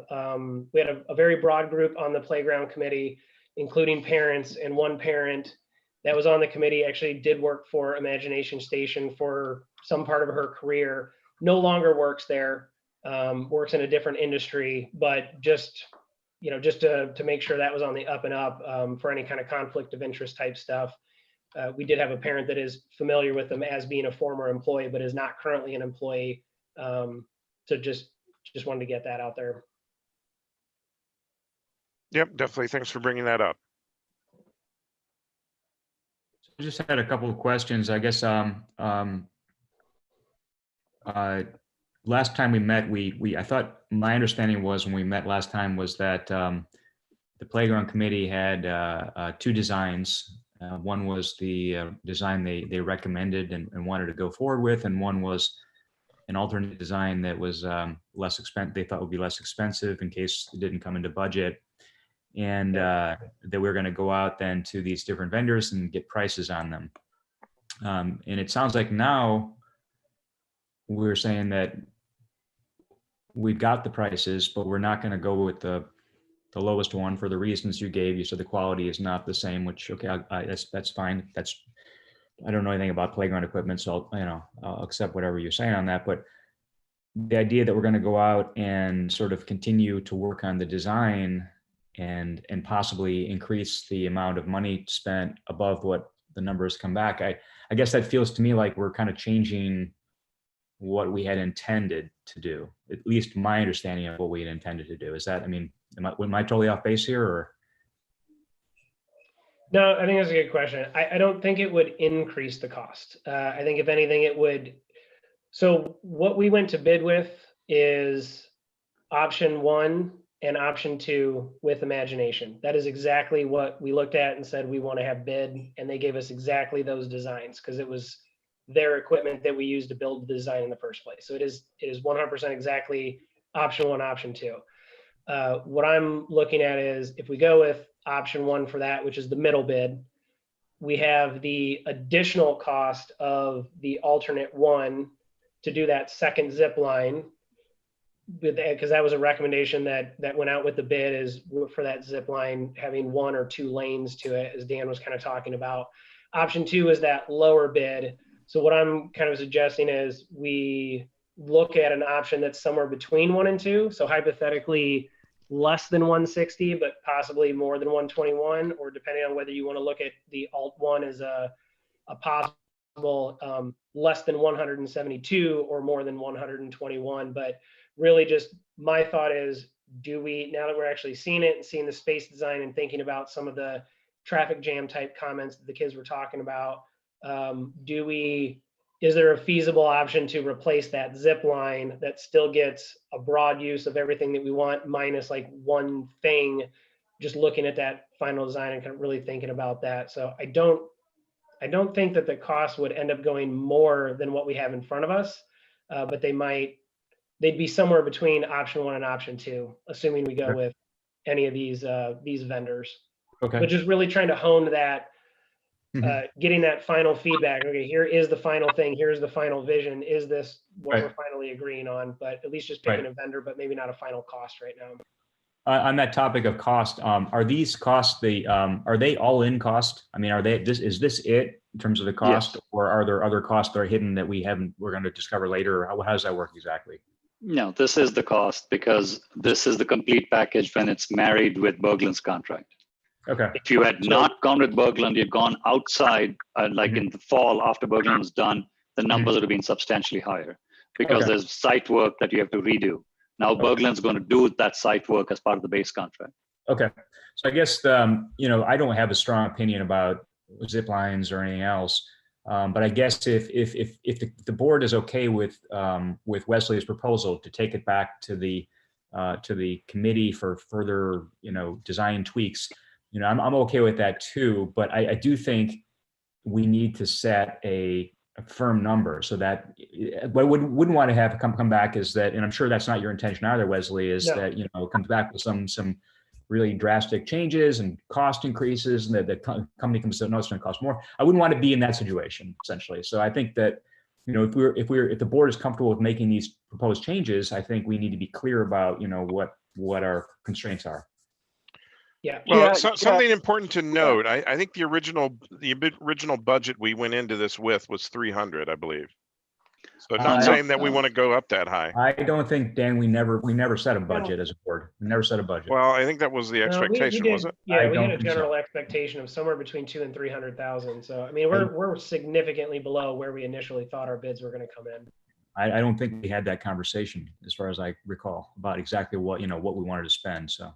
we had a very broad group on the playground committee, including parents, and one parent that was on the committee actually did work for Imagination Station for some part of her career. No longer works there, works in a different industry, but just to make sure that was on the up and up for any kind of conflict of interest type stuff. We did have a parent that is familiar with them as being a former employee, but is not currently an employee. So just wanted to get that out there. Yep, definitely. Thanks for bringing that up. I just had a couple of questions. I guess last time we met, I thought my understanding was when we met last time was that the playground committee had two designs. One was the design they recommended and wanted to go forward with, and one was an alternate design that was less expensive. They thought would be less expensive in case it didn't come into budget, and that we were going to go out then to these different vendors and get prices on them. And it sounds like now we're saying that we've got the prices, but we're not going to go with the lowest one for the reasons you gave. You said the quality is not the same, which okay, that's fine. I don't know anything about playground equipment, so I'll accept whatever you're saying on that. But the idea that we're going to go out and sort of continue to work on the design and possibly increase the amount of money spent above what the numbers come back, I guess that feels to me like we're kind of changing what we had intended to do. At least my understanding of what we had intended to do is that, Am I totally off base here, or? No, I think that's a good question. I don't think it would increase the cost. I think if anything, it would. So what we went to bid with is option 1 and option 2 with imagination. That is exactly what we looked at and said we want to have bid, and they gave us exactly those designs because it was their equipment that we used to build the design in the first place. So it is 100% exactly option 1, option 2. What I'm looking at is if we go with option 1 for that, which is the middle bid, we have the additional cost of the alternate 1 to do that second zip line, because that was a recommendation that went out with the bid, is for that zip line having 1 or 2 lanes to it, as Dan was kind of talking about. Option 2 is that lower bid. So what I'm kind of suggesting is we look at an option that's somewhere between 1 and 2. So hypothetically, less than 160, but possibly more than 121, or depending on whether you want to look at the alt 1 as a possible less than 172 or more than 121. But really just my thought is, do we, now that we're actually seeing it and seeing the space design and thinking about some of the traffic jam type comments that the kids were talking about, is there a feasible option to replace that zip line that still gets a broad use of everything that we want, minus like one thing, just looking at that final design and kind of really thinking about that. So I don't think that the cost would end up going more than what we have in front of us, but they'd be somewhere between option 1 and option 2, assuming we go with any of these vendors. Okay. But just really trying to hone that, getting that final feedback. Okay, here is the final thing. Here's the final vision. Is this what we're finally agreeing on? But at least just picking a vendor, but maybe not a final cost right now. On that topic of cost, are these costs are they all in cost? I mean, is this it in terms of the cost, or are there other costs that are hidden that we're going to discover later? How does that work exactly? No, this is the cost because this is the complete package when it's married with Berglund's contract. Okay. If you had not gone with Berglund, you'd gone outside, like in the fall after Berglund was done, the numbers would have been substantially higher because there's site work that you have to redo. Now Berglund's going to do that site work as part of the base contract. Okay. So I guess, I don't have a strong opinion about zip lines or anything else. But I guess if the board is okay with Wesley's proposal to take it back to the committee for further, design tweaks, I'm okay with that too. But I do think we need to set a firm number so that what I wouldn't want to have come back is that, and I'm sure that's not your intention either, Wesley, is that, it comes back with some really drastic changes and cost increases, and that the company comes to know it's going to cost more. I wouldn't want to be in that situation, essentially. So I think that, if the board is comfortable with making these proposed changes, I think we need to be clear about, what our constraints are. Yeah. Well, something important to note. I think the original budget we went into this with was 300, I believe. So not saying that we want to go up that high. I don't think, Dan, we never set a budget as a board. We never set a budget. Well, I think that was the expectation, was it? Yeah, we had a general expectation of somewhere between 200,000 and 300,000. So I mean, we're significantly below where we initially thought our bids were going to come in. I don't think we had that conversation, as far as I recall, about exactly what we wanted to spend. So.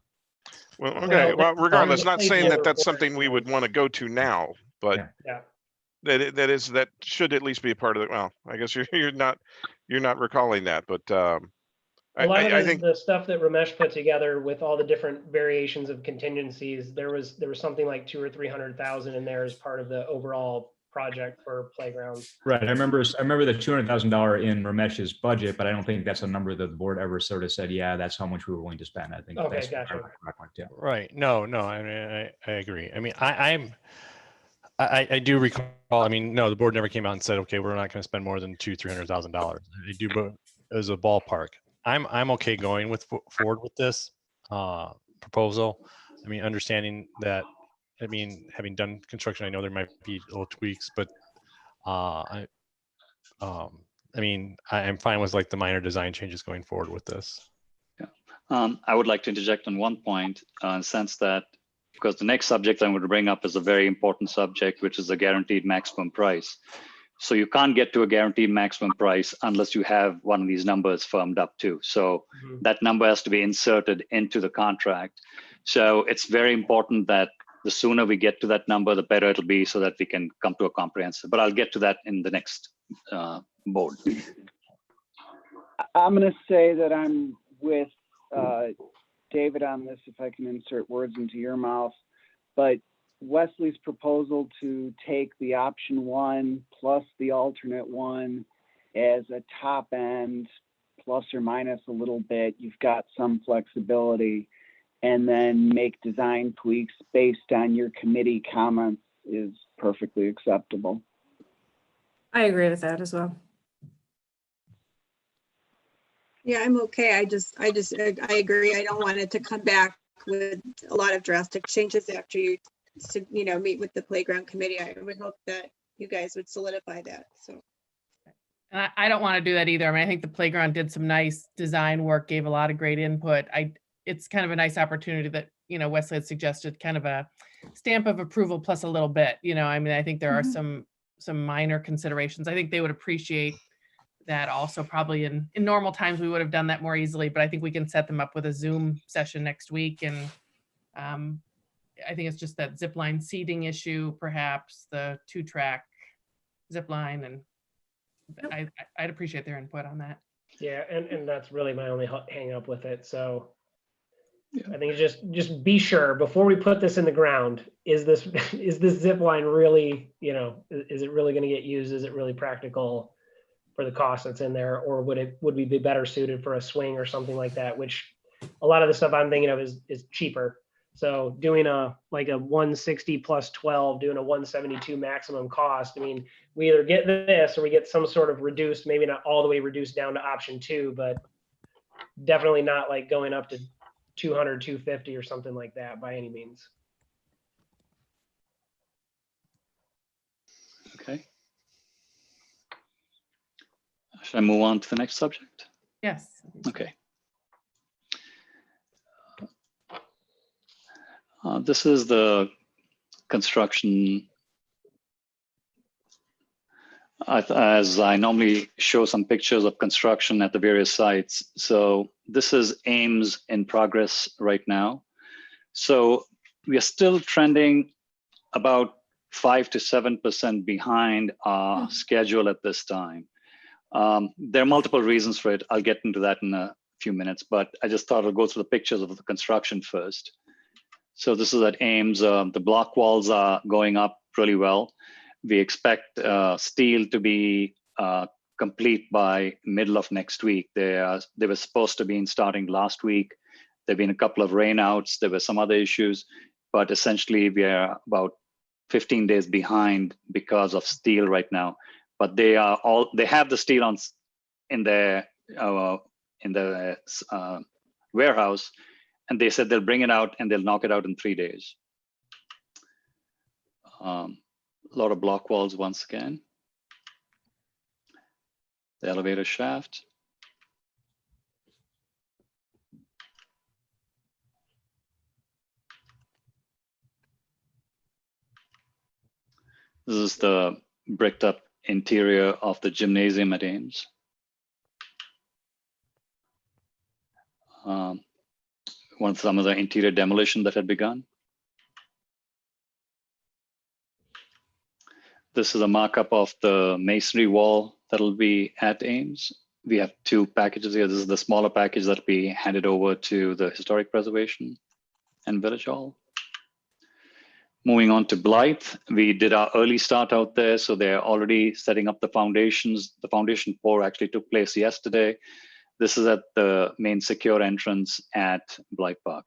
Well, okay. Well, regardless, not saying that that's something we would want to go to now, but that should at least be a part of it. Well, I guess you're not recalling that, but I think the stuff that Ramesh put together with all the different variations of contingencies, there was something like 200,000 or 300,000 in there as part of the overall project for playgrounds. Right. I remember the $200,000 in Ramesh's budget, but I don't think that's a number that the board ever sort of said, yeah, that's how much we were willing to spend. I think. Okay, gotcha. Right. No. I mean, I agree. I mean, I do recall. I mean, no, the board never came out and said, okay, we're not going to spend more than $200,000-$300,000. They do as a ballpark. I'm okay going forward with this proposal. I mean, understanding that. I mean, having done construction, I know there might be little tweaks, but I mean, I'm fine with like the minor design changes going forward with this. Yeah, I would like to interject on one point, in the sense that, because the next subject I'm going to bring up is a very important subject, which is the guaranteed maximum price. So you can't get to a guaranteed maximum price unless you have one of these numbers firmed up too. So that number has to be inserted into the contract. So it's very important that the sooner we get to that number, the better it'll be, so that we can come to a comprehensive. But I'll get to that in the next board. I'm going to say that I'm with David on this, if I can insert words into your mouth. But Wesley's proposal to take the option 1 plus the alternate 1 as a top end, plus or minus a little bit, you've got some flexibility, and then make design tweaks based on your committee comments is perfectly acceptable. I agree with that as well. Yeah, I'm okay. I agree. I don't want it to come back with a lot of drastic changes after you meet with the playground committee. I would hope that you guys would solidify that. So. And I don't want to do that either. I mean, I think the playground did some nice design work, gave a lot of great input. It's kind of a nice opportunity that, Wesley had suggested, kind of a stamp of approval plus a little bit, I mean, I think there are some minor considerations. I think they would appreciate that also. Probably in normal times, we would have done that more easily, but I think we can set them up with a Zoom session next week. And I think it's just that zipline seating issue, perhaps the 2-track zipline, and I'd appreciate their input on that. Yeah, and that's really my only hang up with it. So I think just be sure before we put this in the ground, is this zip line really, is it really going to get used? Is it really practical for the cost that's in there, or would we be better suited for a swing or something like that? Which a lot of the stuff I'm thinking of is cheaper. So doing a 160 plus 12, doing a 172 maximum cost. I mean, we either get this or we get some sort of reduced, maybe not all the way reduced down to option 2, but definitely not like going up to 200, 250 or something like that by any means. Okay. Should I move on to the next subject? Yes. Okay. This is the construction. As I normally show some pictures of construction at the various sites. So this is Ames in progress right now. So we are still trending about 5 to 7% behind our schedule at this time. There are multiple reasons for it. I'll get into that in a few minutes, but I just thought I'll go through the pictures of the construction first. So this is at Ames. The block walls are going up really well. We expect steel to be complete by middle of next week. They were supposed to be starting last week. There have been a couple of rainouts. There were some other issues, but essentially we are about 15 days behind because of steel right now. But they have the steel in their warehouse, and they said they'll bring it out and they'll knock it out in 3 days. A lot of block walls once again. The elevator shaft. This is the bricked up interior of the gymnasium at Ames. Some of the interior demolition that had begun. This is a mock-up of the masonry wall that'll be at Ames. We have 2 packages here. This is the smaller package that'll be handed over to the Historic Preservation and Village Hall. Moving on to Blythe, we did our early start out there, so they're already setting up the foundations. The foundation pour actually took place yesterday. This is at the main secure entrance at Blythe Park.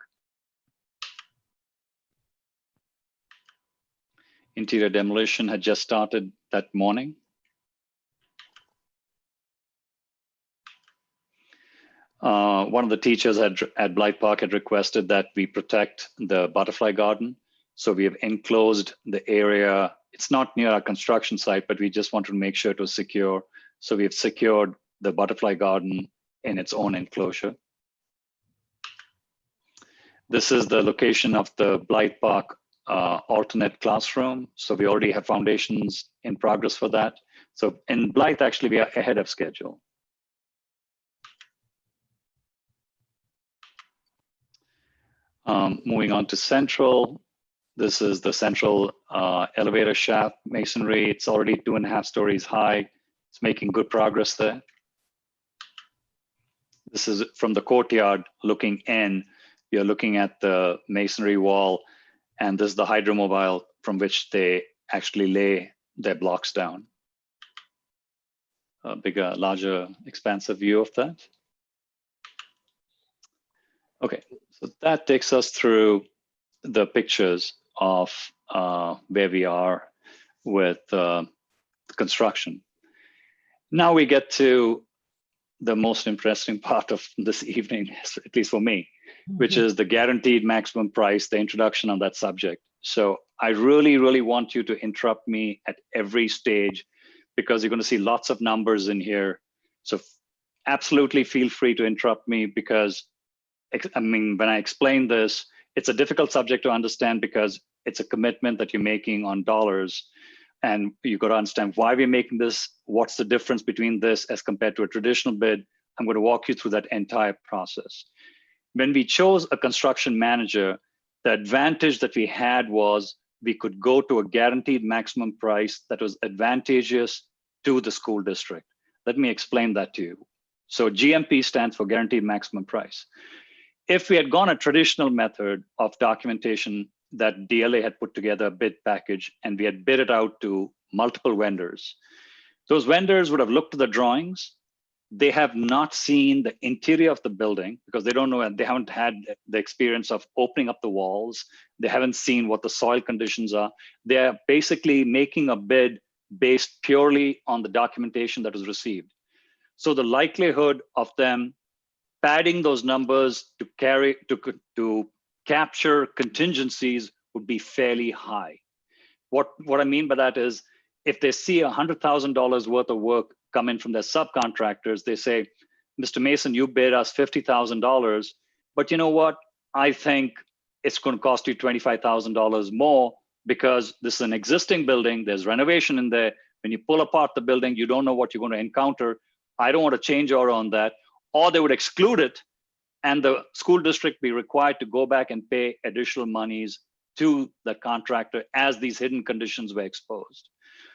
Interior demolition had just started that morning. One of the teachers at Blythe Park had requested that we protect the butterfly garden. So we have enclosed the area. It's not near our construction site, but we just wanted to make sure it was secure. So we have secured the butterfly garden in its own enclosure. This is the location of the Blythe Park alternate classroom. So we already have foundations in progress for that. So in Blythe, actually, we are ahead of schedule. Moving on to Central. This is the Central elevator shaft masonry. It's already 2.5 stories high. It's making good progress there. This is from the courtyard looking in. You're looking at the masonry wall, and this is the hydromobile from which they actually lay their blocks down. A bigger, larger, expansive view of that. Okay, so that takes us through the pictures of where we are with construction. Now we get to the most interesting part of this evening, at least for me, which is the guaranteed maximum price, the introduction on that subject. So I really, really want you to interrupt me at every stage, because you're going to see lots of numbers in here. So absolutely feel free to interrupt me, because I mean, when I explain this, it's a difficult subject to understand because it's a commitment that you're making on dollars. And you've got to understand why we're making this, what's the difference between this as compared to a traditional bid. I'm going to walk you through that entire process. When we chose a construction manager, the advantage that we had was we could go to a guaranteed maximum price that was advantageous to the school district. Let me explain that to you. So GMP stands for guaranteed maximum price. If we had gone a traditional method of documentation that DLA had put together a bid package and we had bid it out to multiple vendors, those vendors would have looked at the drawings. They have not seen the interior of the building because they don't know, they haven't had the experience of opening up the walls. They haven't seen what the soil conditions are. They're basically making a bid based purely on the documentation that was received. So the likelihood of them padding those numbers to capture contingencies would be fairly high. What I mean by that is, if they see $100,000 worth of work come in from their subcontractors, they say, Mr. Mason, you bid us $50,000, but you know what? I think it's going to cost you $25,000 more because this is an existing building. There's renovation in there. When you pull apart the building, you don't know what you're going to encounter. I don't want to change order on that. Or they would exclude it, and the school district be required to go back and pay additional monies to the contractor as these hidden conditions were exposed.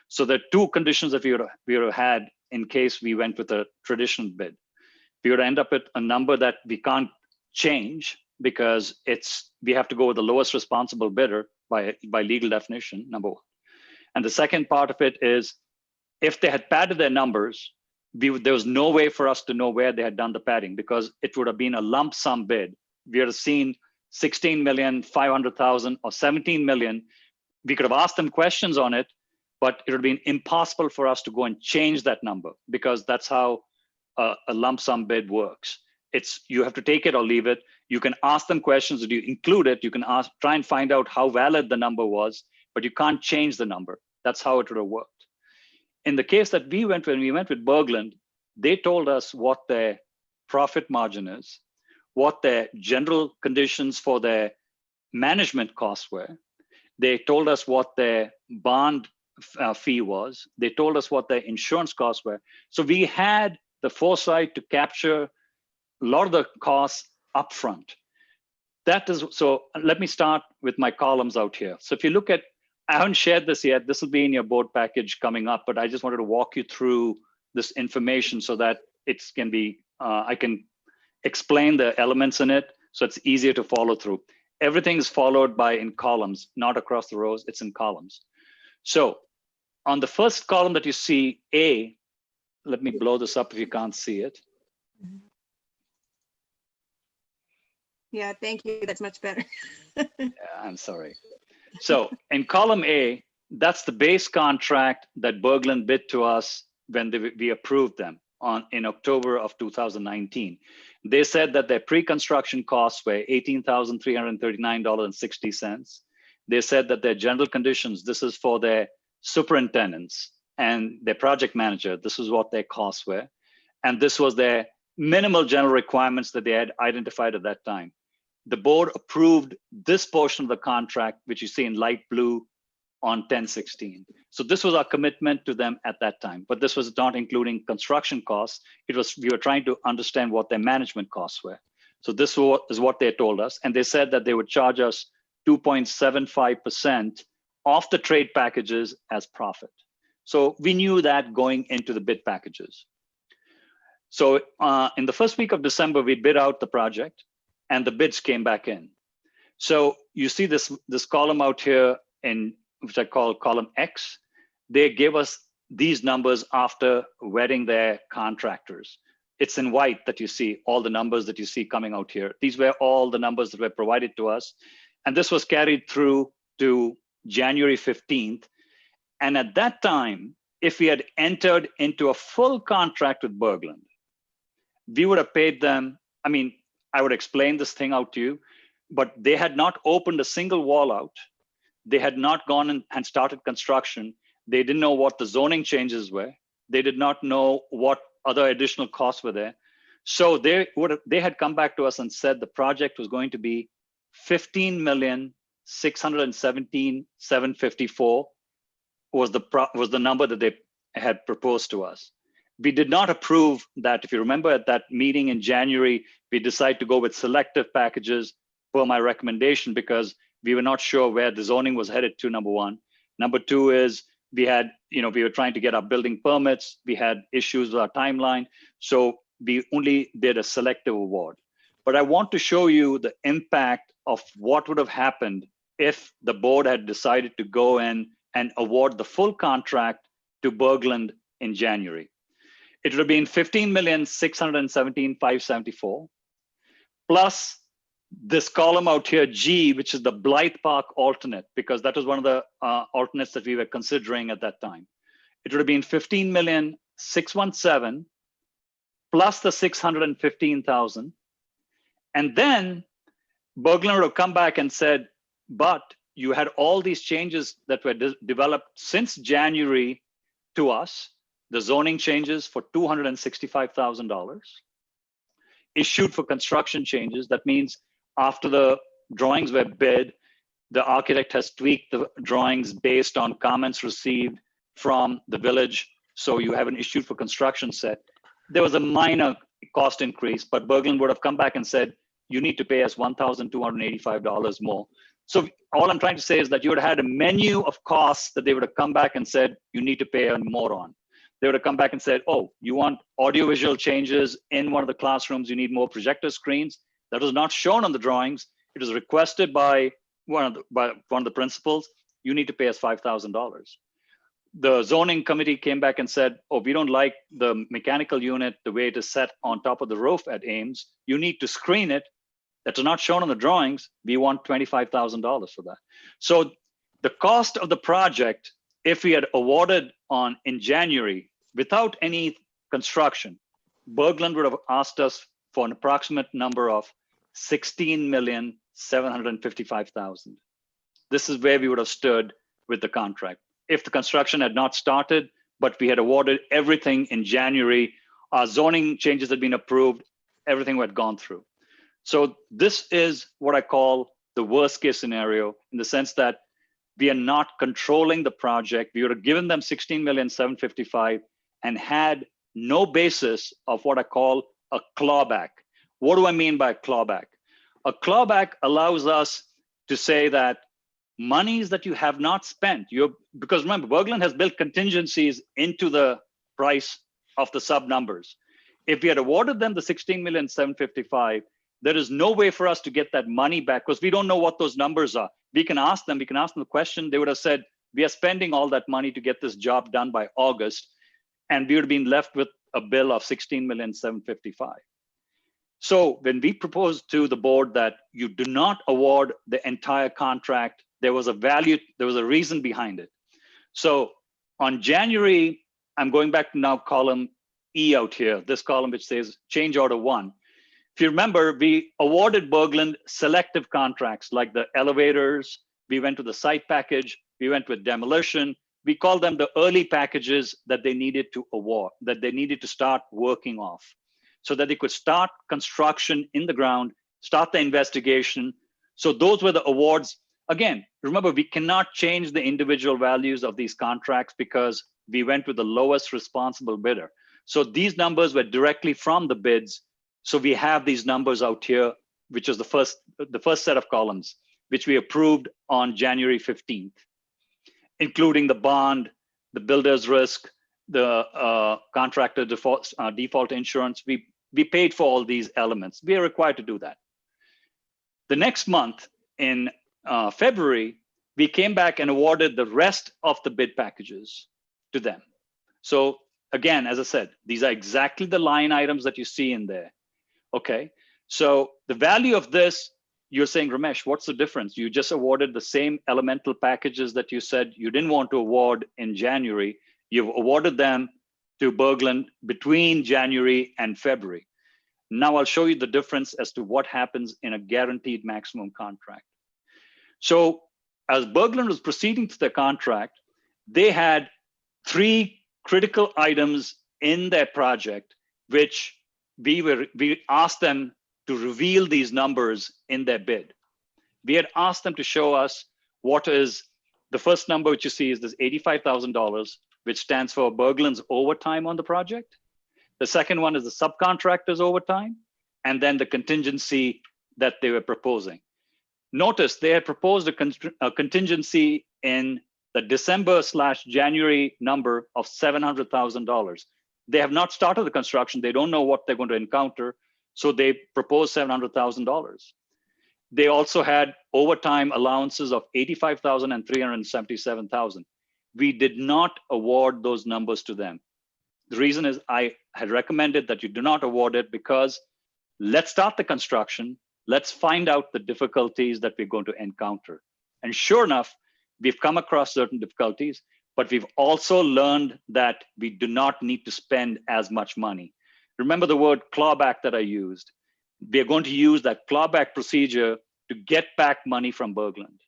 So there are two conditions that we would have had in case we went with a traditional bid. We would end up with a number that we can't change because we have to go with the lowest responsible bidder by legal definition, number one. And the second part of it is, if they had padded their numbers, there was no way for us to know where they had done the padding because it would have been a lump sum bid. We would have seen 16,500,000 or 17 million. We could have asked them questions on it, but it would have been impossible for us to go and change that number because that's how a lump sum bid works. You have to take it or leave it. You can ask them questions. Do you include it? You can try and find out how valid the number was, but you can't change the number. That's how it would have worked. In the case that when we went with Berglund, they told us what their profit margin is, what their general conditions for their management costs were. They told us what their bond fee was. They told us what their insurance costs were. So we had the foresight to capture a lot of the costs upfront. So let me start with my columns out here. So if you look at, I haven't shared this yet. This will be in your board package coming up, but I just wanted to walk you through this information so that it can be, I can explain the elements in it so it's easier to follow through. Everything is followed in columns, not across the rows, it's in columns. So on the first column that you see, A, let me blow this up if you can't see it. Yeah, thank you. That's much better. Yeah, I'm sorry. So in column A, that's the base contract that Berglund bid to us when we approved them in October of 2019. They said that their pre-construction costs were $18,339.60. They said that their general conditions, this is for their superintendents and their project manager, this is what their costs were. And this was their minimal general requirements that they had identified at that time. The board approved this portion of the contract, which you see in light blue on 10/16. So this was our commitment to them at that time, but this was not including construction costs. It was, we were trying to understand what their management costs were. So this is what they told us. And they said that they would charge us 2.75% of the trade packages as profit. So we knew that going into the bid packages. So in the first week of December, we bid out the project and the bids came back in. So you see this column out here, which I call column X. They gave us these numbers after vetting their contractors. It's in white that you see all the numbers that you see coming out here. These were all the numbers that were provided to us. And this was carried through to January 15th. And at that time, if we had entered into a full contract with Berglund, we would have paid them. I mean, I would explain this thing out to you, but they had not opened a single wall out. They had not gone in and started construction. They didn't know what the zoning changes were. They did not know what other additional costs were there. So they had come back to us and said the project was going to be $15,617,754 was the number that they had proposed to us. We did not approve that. If you remember at that meeting in January, we decided to go with selective packages per my recommendation because we were not sure where the zoning was headed to, number one. Number two is we were trying to get our building permits. We had issues with our timeline. So we only did a selective award. But I want to show you the impact of what would have happened if the board had decided to go in and award the full contract to Berglund in January. It would have been $15,617,574 plus this column out here, G, which is the Blythe Park alternate, because that was one of the alternates that we were considering at that time. It would have been $15,617,000 plus the $615,000. And then Berglund would have come back and said, but you had all these changes that were developed since January to us, the zoning changes for $265,000, issued for construction changes. That means after the drawings were bid, the architect has tweaked the drawings based on comments received from the village. So you have an issued for construction set. There was a minor cost increase, but Berglund would have come back and said, you need to pay us $1,285 more. So all I'm trying to say is that you would have had a menu of costs that they would have come back and said, you need to pay more on. They would have come back and said, oh, you want audiovisual changes in one of the classrooms, you need more projector screens. That was not shown on the drawings. It was requested by one of the principals. You need to pay us $5,000. The zoning committee came back and said, oh, we don't like the mechanical unit, the way it is set on top of the roof at Ames. You need to screen it. That's not shown on the drawings. We want $25,000 for that. So the cost of the project, if we had awarded in January without any construction, Berglund would have asked us for an approximate number of $16,755,000. This is where we would have stood with the contract. If the construction had not started, but we had awarded everything in January, our zoning changes had been approved, everything had gone through. So this is what I call the worst case scenario, in the sense that we are not controlling the project. We would have given them $16,755,000 and had no basis of what I call a clawback. What do I mean by clawback? A clawback allows us to say that monies that you have not spent, because remember, Berglund has built contingencies into the price of the sub numbers. If we had awarded them the $16,755,000, there is no way for us to get that money back because we don't know what those numbers are. We can ask them the question. They would have said, we are spending all that money to get this job done by August. And we would have been left with a bill of $16,755,000. So when we proposed to the board that you do not award the entire contract, there was a reason behind it. So on January, I'm going back to now column E out here, this column which says change order 1. If you remember, we awarded Berglund selective contracts like the elevators. We went to the site package. We went with demolition. We called them the early packages that they needed to award, that they needed to start working off so that they could start construction in the ground, start the investigation. So those were the awards Again, remember, we cannot change the individual values of these contracts because we went with the lowest responsible bidder. So these numbers were directly from the bids. So we have these numbers out here, which is the first set of columns, which we approved on January 15th, including the bond, the builder's risk, the contractor default insurance. We paid for all these elements. We are required to do that. The next month, in February, we came back and awarded the rest of the bid packages to them. So again, as I said, these are exactly the line items that you see in there. Okay, so the value of this, you're saying, Ramesh, what's the difference? You just awarded the same elemental packages that you said you didn't want to award in January. You've awarded them to Berglund between January and February. Now I'll show you the difference as to what happens in a guaranteed maximum contract. So as Berglund was proceeding to the contract, they had 3 critical items in their project, which we asked them to reveal these numbers in their bid. We had asked them to show us what is the first number, which you see is this $85,000, which stands for Berglund's overtime on the project. The second one is the subcontractor's overtime, and then the contingency that they were proposing. Notice they had proposed a contingency in the December/January number of $700,000. They have not started the construction. They don't know what they're going to encounter. So they proposed $700,000. They also had overtime allowances of $85,000 and $377,000. We did not award those numbers to them. The reason is I had recommended that you do not award it because let's start the construction. Let's find out the difficulties that we're going to encounter. And sure enough, we've come across certain difficulties, but we've also learned that we do not need to spend as much money. Remember the word clawback that I used. We are going to use that clawback procedure to get back money from Berglund.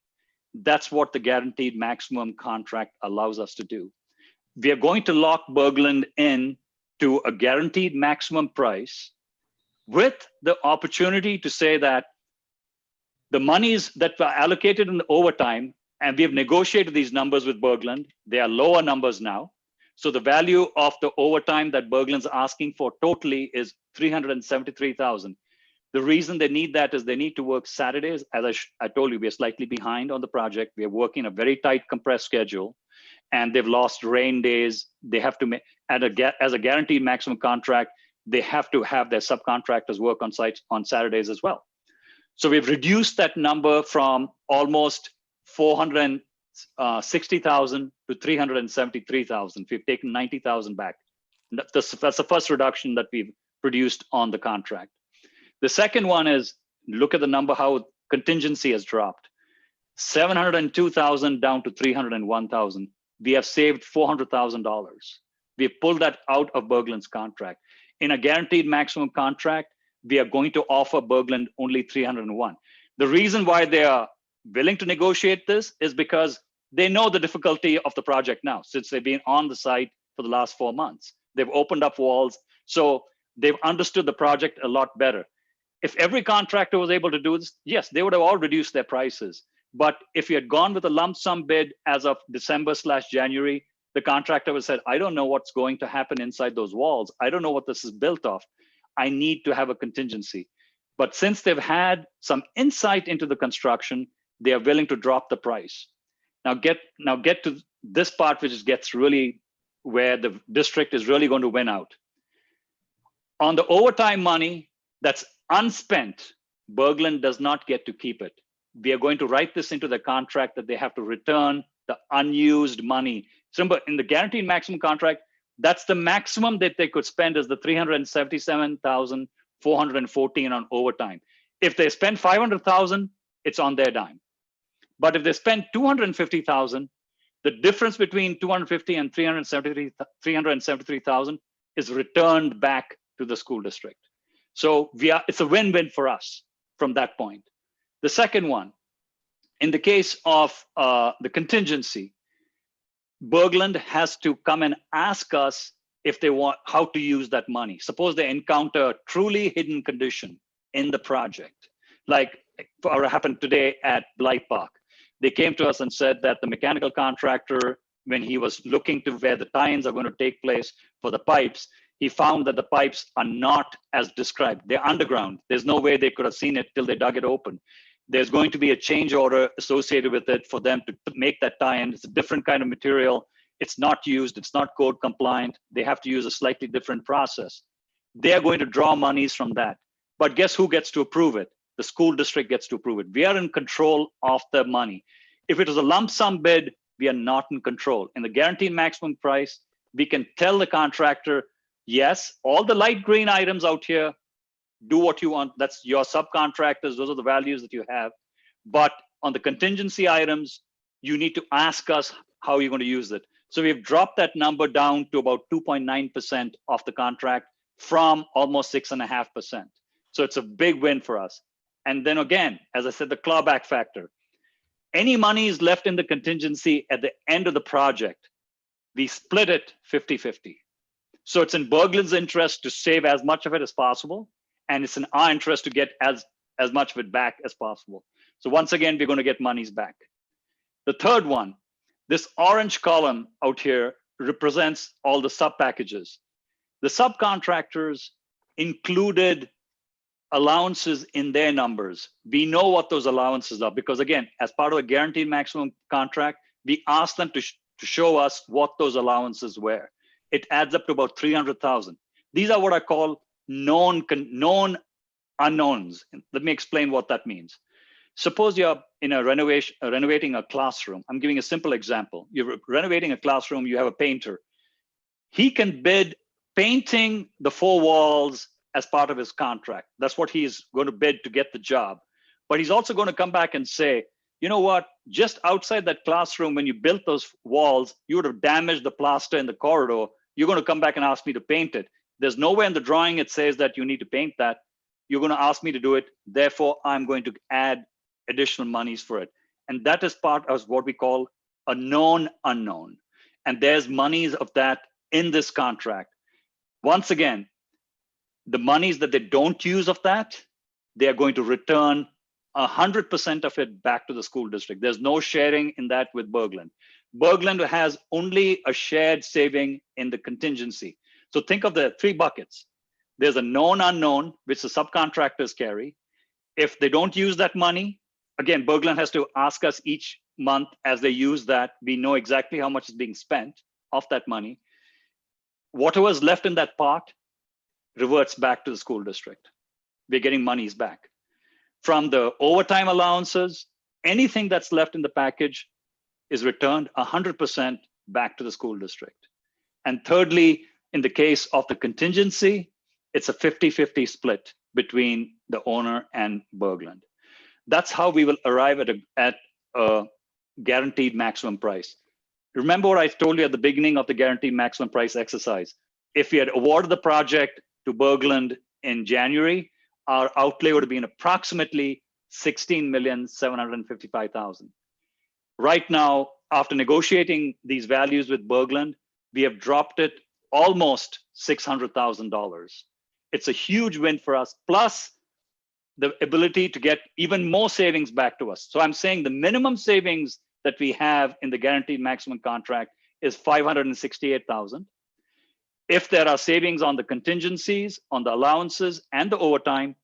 That's what the guaranteed maximum contract allows us to do. We are going to lock Berglund in to a guaranteed maximum price with the opportunity to say that the monies that were allocated in the overtime, and we have negotiated these numbers with Berglund, they are lower numbers now. So the value of the overtime that Berglund's asking for totally is $373,000. The reason they need that is they need to work Saturdays. As I told you, we are slightly behind on the project. We are working a very tight compressed schedule, and they've lost rain days. They have to make, as a guaranteed maximum contract, they have to have their subcontractors work on sites on Saturdays as well. So we've reduced that number from almost $460,000 to $373,000. We've taken $90,000 back. That's the first reduction that we've produced on the contract. The second one is, look at the number, how contingency has dropped. $702,000 down to $301,000. We have saved $400,000. We have pulled that out of Berglund's contract. In a guaranteed maximum contract, we are going to offer Berglund only $301,000. The reason why they are willing to negotiate this is because they know the difficulty of the project now, since they've been on the site for the last 4 months. They've opened up walls, so they've understood the project a lot better. If every contractor was able to do this, yes, they would have all reduced their prices. But if you had gone with a lump sum bid as of December/January, the contractor would have said, I don't know what's going to happen inside those walls. I don't know what this is built of. I need to have a contingency. But since they've had some insight into the construction, they are willing to drop the price. Now get to this part, which gets really where the district is really going to win out. On the overtime money that's unspent, Berglund does not get to keep it. We are going to write this into the contract that they have to return the unused money. So remember, in the guaranteed maximum contract, that's the maximum that they could spend is the $377,414 on overtime. If they spend $500,000, it's on their dime. But if they spend $250,000, the difference between $250,000 and $373,000 is returned back to the school district. So it's a win-win for us from that point. The second one, in the case of the contingency, Berglund has to come and ask us if they want how to use that money. Suppose they encounter a truly hidden condition in the project, like what happened today at Blythe Park. They came to us and said that the mechanical contractor, when he was looking to where the tie-ins are going to take place for the pipes, he found that the pipes are not as described. They're underground. There's no way they could have seen it till they dug it open. There's going to be a change order associated with it for them to make that tie-in. It's a different kind of material. It's not used. It's not code compliant. They have to use a slightly different process. They're going to draw monies from that. But guess who gets to approve it? The school district gets to approve it. We are in control of the money. If it was a lump sum bid, we are not in control. In the guaranteed maximum price, we can tell the contractor, yes, all the light green items out here, do what you want. That's your subcontractors. Those are the values that you have. But on the contingency items, you need to ask us how you're going to use it. So we've dropped that number down to about 2.9% of the contract from almost 6.5%. So it's a big win for us. And then again, as I said, the clawback factor. Any money is left in the contingency at the end of the project, we split it 50-50. So it's in Berglund's interest to save as much of it as possible. And it's in our interest to get as much of it back as possible. So once again, we're going to get monies back. The third one, this orange column out here represents all the sub packages. The subcontractors included allowances in their numbers. We know what those allowances are because again, as part of a guaranteed maximum contract, we asked them to show us what those allowances were. It adds up to about 300,000. These are what I call known unknowns. Let me explain what that means. Suppose you're in a renovating a classroom. I'm giving a simple example. You're renovating a classroom, you have a painter. He can bid painting the 4 walls as part of his contract. That's what he's going to bid to get the job. But he's also going to come back and say, you know what, just outside that classroom, when you built those walls, you would have damaged the plaster in the corridor. You're going to come back and ask me to paint it. There's nowhere in the drawing it says that you need to paint that. You're going to ask me to do it. Therefore, I'm going to add additional monies for it. And that is part of what we call a known unknown. And there's monies of that in this contract. Once again, the monies that they don't use of that, they are going to return 100% of it back to the school district. There's no sharing in that with Berglund. Berglund has only a shared saving in the contingency. So think of the 3 buckets. There's a known unknown, which the subcontractors carry. If they don't use that money, again, Berglund has to ask us each month as they use that. We know exactly how much is being spent of that money. Whatever is left in that pot reverts back to the school district. We're getting monies back. From the overtime allowances, anything that's left in the package is returned 100% back to the school district. And thirdly, in the case of the contingency, it's a 50-50 split between the owner and Berglund. That's how we will arrive at a guaranteed maximum price. Remember what I told you at the beginning of the guaranteed maximum price exercise. If we had awarded the project to Berglund in January, our outlay would have been approximately $16,755,000. Right now, after negotiating these values with Berglund, we have dropped it almost $600,000. It's a huge win for us, plus the ability to get even more savings back to us. So I'm saying the minimum savings that we have in the guaranteed maximum contract is $568,000. If there are savings on the contingencies, on the allowances, and the overtime,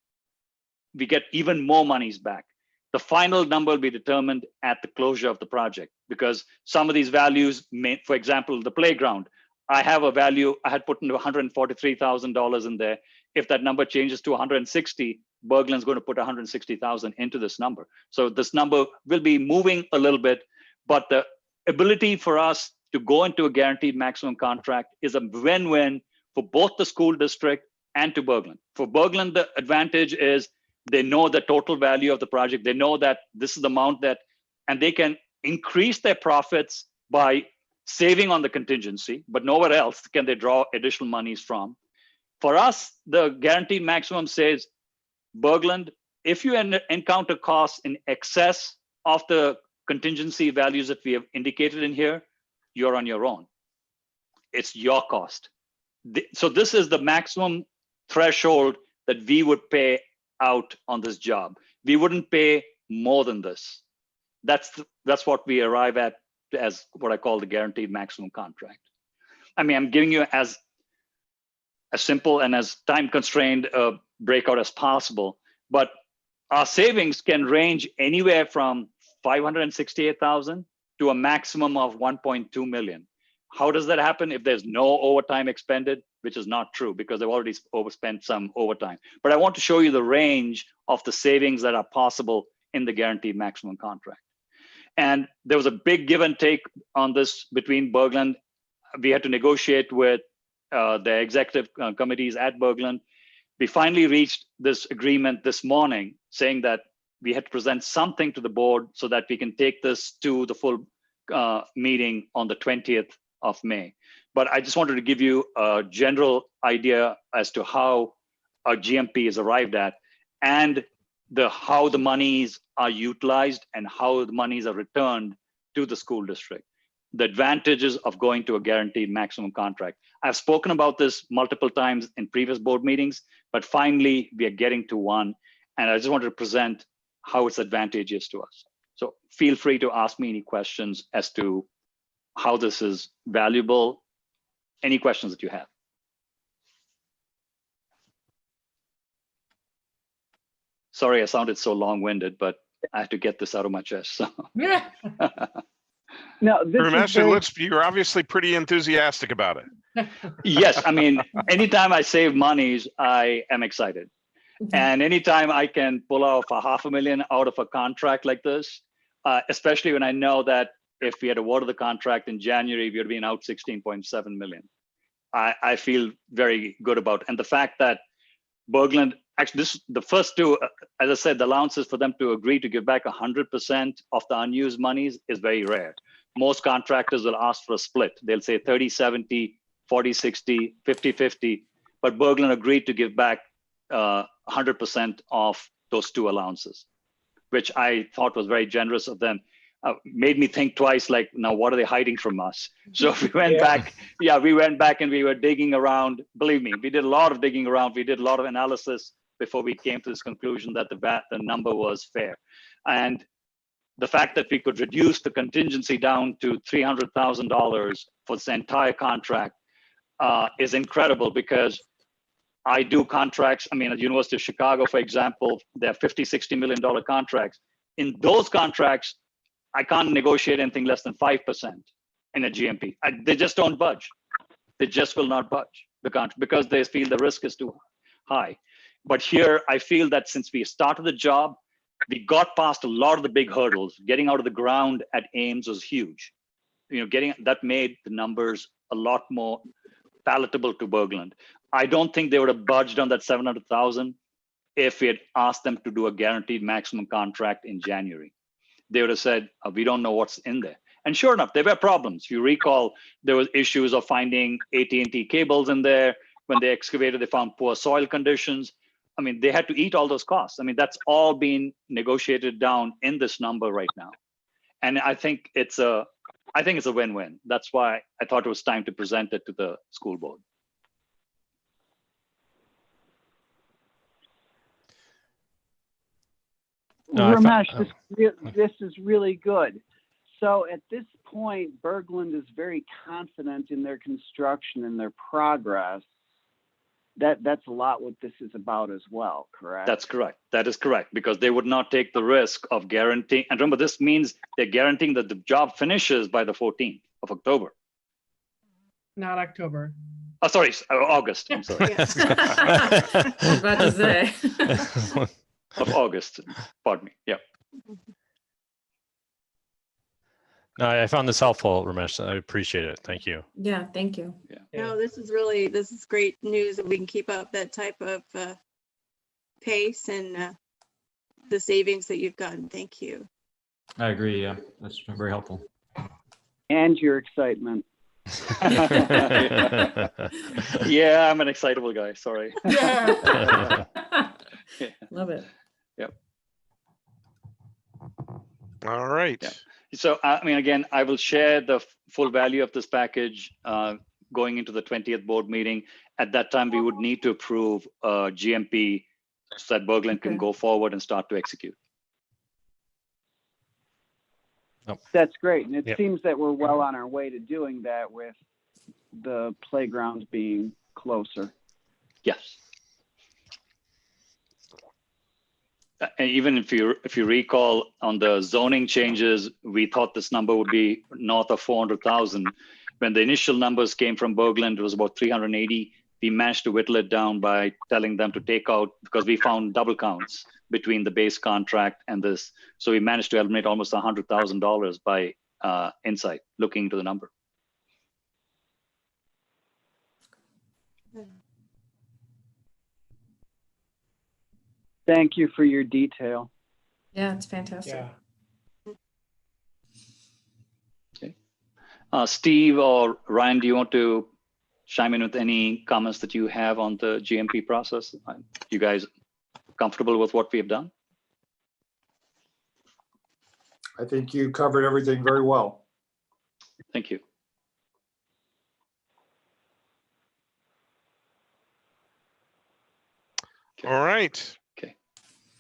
we get even more monies back. The final number will be determined at the closure of the project because some of these values, for example, the playground, I have a value, I had put into $143,000 in there. If that number changes to 160, Berglund's going to put 160,000 into this number. So this number will be moving a little bit, but the ability for us to go into a guaranteed maximum contract is a win-win for both the school district and to Berglund. For Berglund, the advantage is they know the total value of the project. They know that this is the amount that, and they can increase their profits by saving on the contingency, but nowhere else can they draw additional monies from. For us, the guaranteed maximum says, Berglund, if you encounter costs in excess of the contingency values that we have indicated in here, you're on your own. It's your cost. So this is the maximum threshold that we would pay out on this job. We wouldn't pay more than this. that's what we arrive at as what I call the guaranteed maximum contract. I mean, I'm giving you as simple and as time constrained breakout as possible, but our savings can range anywhere from 568,000 to a maximum of 1.2 million. How does that happen if there's no overtime expended, which is not true because they've already overspent some overtime. But I want to show you the range of the savings that are possible in the guaranteed maximum contract. And there was a big give and take on this between Berglund. We had to negotiate with the executive committees at Berglund. We finally reached this agreement this morning saying that we had to present something to the board so that we can take this to the full meeting on the 20th of May. But I just wanted to give you a general idea as to how a GMP is arrived at and how the monies are utilized and how the monies are returned to the school district. The advantages of going to a guaranteed maximum contract. I've spoken about this multiple times in previous board meetings, but finally we are getting to one. And I just wanted to present how it's advantageous to us. So feel free to ask me any questions as to how this is valuable. Any questions that you have. Sorry, I sounded so long-winded, but I had to get this out of my chest. So. Yeah. No, this Ramesh, you're obviously pretty enthusiastic about it. Yes, I mean, anytime I save monies, I am excited. And anytime I can pull off $500,000 out of a contract like this, especially when I know that if we had awarded the contract in January, we would have been out $16.7 million. I feel very good about it. And the fact that Berglund, actually, the first two, as I said, the allowances for them to agree to give back 100% of the unused monies is very rare. Most contractors will ask for a split. They'll say 30-70, 40-60, 50-50, but Berglund agreed to give back 100% of those two allowances, which I thought was very generous of them. Made me think twice, like, now what are they hiding from us? So we went back. Yeah, we went back and we were digging around. Believe me, we did a lot of digging around. We did a lot of analysis before we came to this conclusion that the number was fair. And the fact that we could reduce the contingency down to $300,000 for this entire contract is incredible, because I do contracts. I mean, at the University of Chicago, for example, there are $50-60 million contracts. In those contracts, I can't negotiate anything less than 5% in a GMP. They just don't budge. They just will not budge because they feel the risk is too high. But here, I feel that since we started the job, we got past a lot of the big hurdles. Getting out of the ground at Ames was huge. That made the numbers a lot more palatable to Berglund. I don't think they would have budged on that 700,000 if we had asked them to do a guaranteed maximum contract in January. They would have said, we don't know what's in there. And sure enough, there were problems. If you recall, there was issues of finding AT&T cables in there. When they excavated, they found poor soil conditions. I mean, they had to eat all those costs. I mean, that's all being negotiated down in this number right now. And I think it's a win-win. That's why I thought it was time to present it to the school board. Ramesh, this is really good. So at this point, Berglund is very confident in their construction and their progress. That's a lot what this is about as well, correct? That's correct. That is correct, because they would not take the risk of guaranteeing. And remember, this means they're guaranteeing that the job finishes by the 14th of October. Not October. Oh, sorry, August. I'm sorry. I was about to say. Of August, pardon me. Yeah. No, I found this helpful, Ramesh. I appreciate it. Thank you. Yeah, thank you. Yeah. No, this is great news that we can keep up that type of pace and the savings that you've gotten. Thank you. I agree. Yeah, that's very helpful. And your excitement. Yeah, I'm an excitable guy. Sorry. Yeah. Love it. Yep. All right. Yeah. So, I mean, again, I will share the full value of this package going into the 20th board meeting. At that time, we would need to approve GMP so that Berglund can go forward and start to execute. That's great. And it Yep. seems that we're well on our way to doing that with the playgrounds being closer. Yes. And even if you recall on the zoning changes, we thought this number would be north of 400,000. When the initial numbers came from Berglund, it was about 380. We managed to whittle it down by telling them to take out, because we found double counts between the base contract and this. So we managed to eliminate almost $100,000 by insight, looking into the number. Thank you for your detail. Yeah, it's fantastic. Yeah. Okay. Steve or Ryan, do you want to chime in with any comments that you have on the GMP process? You guys comfortable with what we have done? I think you covered everything very well. Thank you. All right. Okay.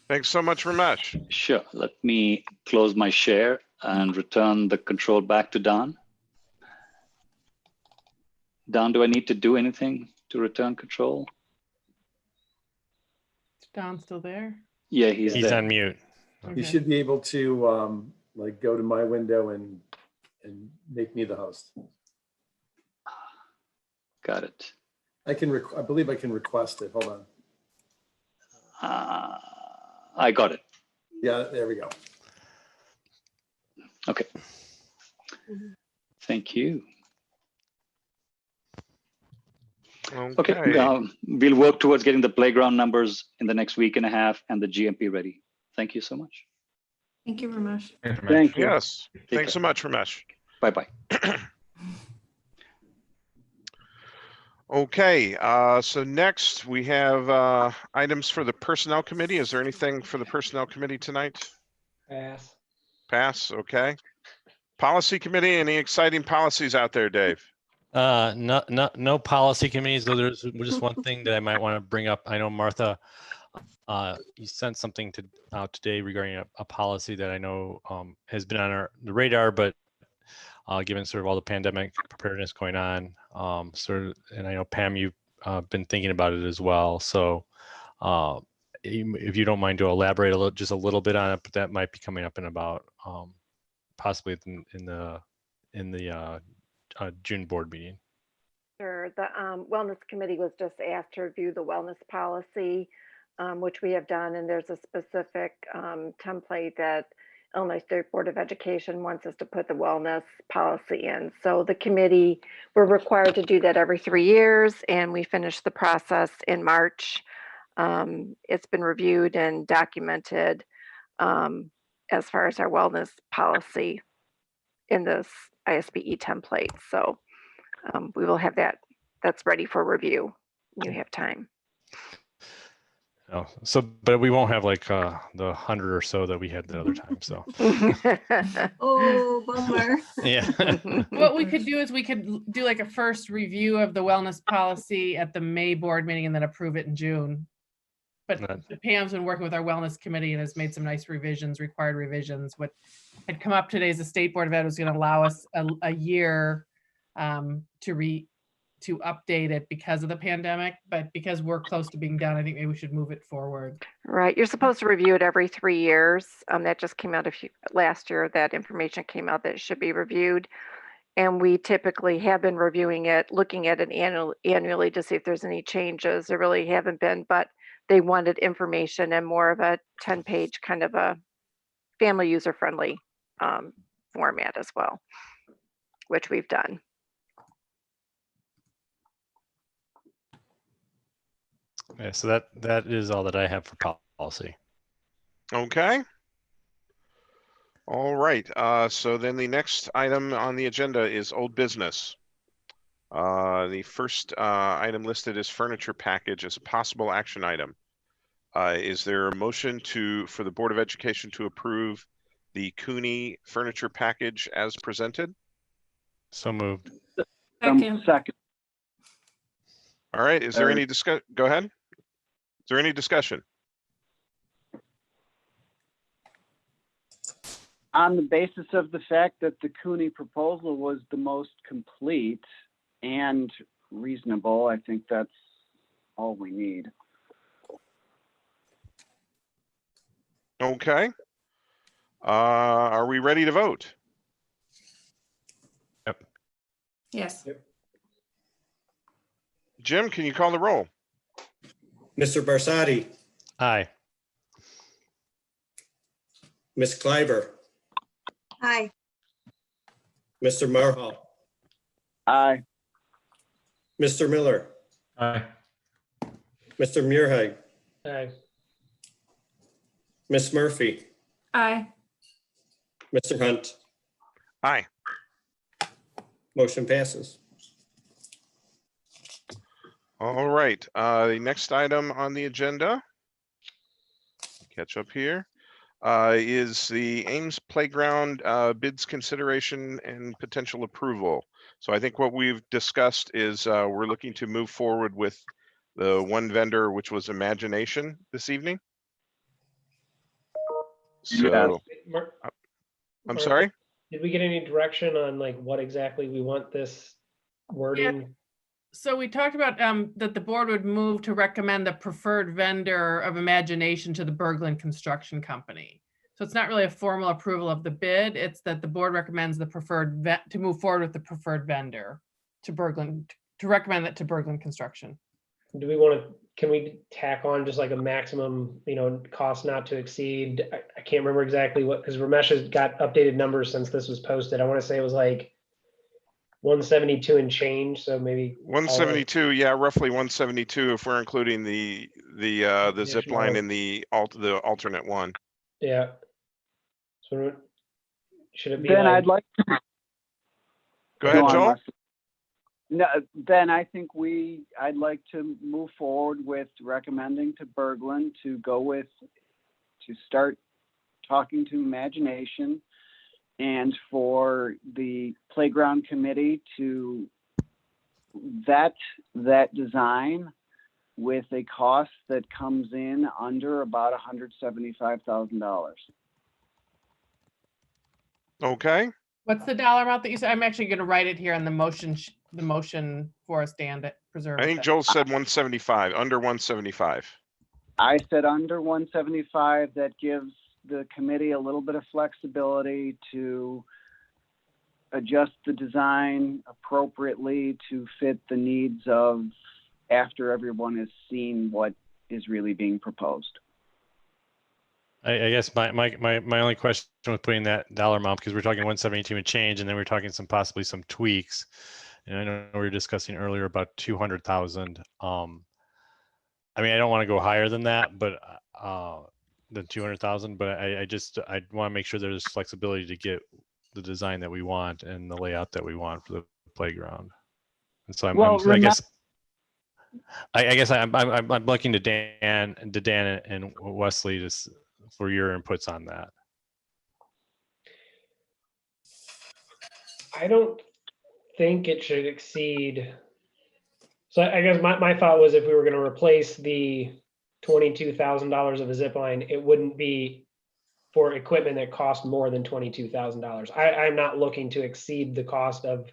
Thanks so much, Ramesh. Sure. Let me close my share and return the control back to Don. Don, do I need to do anything to return control? Is Don still there? Yeah, he's He's there. on mute. You Okay. should be able to like go to my window and make me the host. Got it. I believe I can request it. Hold on. I got it. Yeah, there we go. Okay. Thank you. Okay. We'll work towards getting the playground numbers in the next week and a half and the GMP ready. Thank you so much. Thank you, Ramesh. Thank you. Yes. Thanks so much, Ramesh. Bye-bye. Okay, so next we have items for the Personnel Committee. Is there anything for the Personnel Committee tonight? Pass. Pass, okay. Policy Committee, any exciting policies out there, Dave? No policy committees, though there's just one thing that I might want to bring up. I know Martha, you sent something out today regarding a policy that I know has been on the radar, but given sort of all the pandemic preparedness going on, and I know Pam, you've been thinking about it as well. So if you don't mind to elaborate just a little bit on it, but that might be coming up in about possibly in the June board meeting. Sure. The Wellness Committee was just asked to review the wellness policy, which we have done, and there's a specific template that Illinois State Board of Education wants us to put the wellness policy in. So the committee, we're required to do that every 3 years, and we finished the process in March. It's been reviewed and documented as far as our wellness policy in this ISBE template. So we will have that's ready for review. You have time. Oh, but we won't have like the 100 or so that we had the other time. So Oh, bummer. yeah. What we could do is we could do like a first review of the wellness policy at the May board meeting and then approve it in June. But Pam's been working with our wellness committee and has made some nice required revisions. What had come up today is the State Board of Ed was going to allow us a year to update it because of the pandemic, but because we're close to being done, I think maybe we should move it forward. Right. You're supposed to review it every 3 years. That just came out last year. That information came out that it should be reviewed. And we typically have been reviewing it, looking at it annually to see if there's any changes. There really haven't been, but they wanted information and more of a 10-page kind of a family user-friendly format as well, which we've done. Yeah, so that is all that I have for policy. Okay. All right. So then the next item on the agenda is old business. The first item listed is furniture package as a possible action item. Is there a motion for the Board of Education to approve the Cooney furniture package as presented? So moved. Second. All right. Is there any discussion? Go ahead. Is there any discussion? On the basis of the fact that the Cooney proposal was the most complete and reasonable, I think that's all we need. Okay. Are we ready to vote? Yes. Jim, can you call the roll? Mr. Barsadi, Aye. Ms. Kleiber, Aye. Mr. Marhall, Aye. Mr. Miller, Aye. Mr. Muirhead, Aye. Ms. Murphy, Aye. Mr. Hunt. Aye. Motion passes. All right. The next item on the agenda, catch up here, is the Ames Playground bids consideration and potential approval. So I think what we've discussed is we're looking to move forward with the one vendor, which was Imagination this evening. So I'm sorry? Did we get any direction on like what exactly we want this wording? So we talked about that the board would move to recommend the preferred vendor of Imagination to the Berglund Construction Company. So it's not really a formal approval of the bid. It's that the board recommends the preferred to move forward with the preferred vendor to Berglund, to recommend that to Berglund Construction. Do we want to, can we tack on just like a maximum, cost not to exceed? I can't remember exactly what, because Ramesh has got updated numbers since this was posted. I want to say it was like 172 and change, so maybe 172, yeah, roughly 172 if we're including the zip line in the alternate one. Yeah. So should it be Then like, I'd like to. Go ahead, Joel. No, then I think I'd like to move forward with recommending to Berglund to start talking to Imagination, and for the playground committee to vet that design with a cost that comes in under about $175,000. Okay. What's the dollar amount that you said? I'm actually going to write it here on the motion for us, Dan, that preserves. I think Joel said 175, under 175. I said under 175. That gives the committee a little bit of flexibility to adjust the design appropriately to fit the needs of after everyone has seen what is really being proposed. I guess my only question with putting that dollar amount, because we're talking 172 and change, and then we're talking possibly some tweaks. And I know we were discussing earlier about 200,000. I mean, I don't want to go higher than that, but than 200,000. But I want to make sure there's flexibility to get the design that we want and the layout that we want for the playground. And so I guess I'm looking to Dan and Wesley for your inputs on that. I don't think it should exceed. So I guess my thought was if we were going to replace the $22,000 of a zip line, it wouldn't be for equipment that cost more than $22,000. I'm not looking to exceed the cost of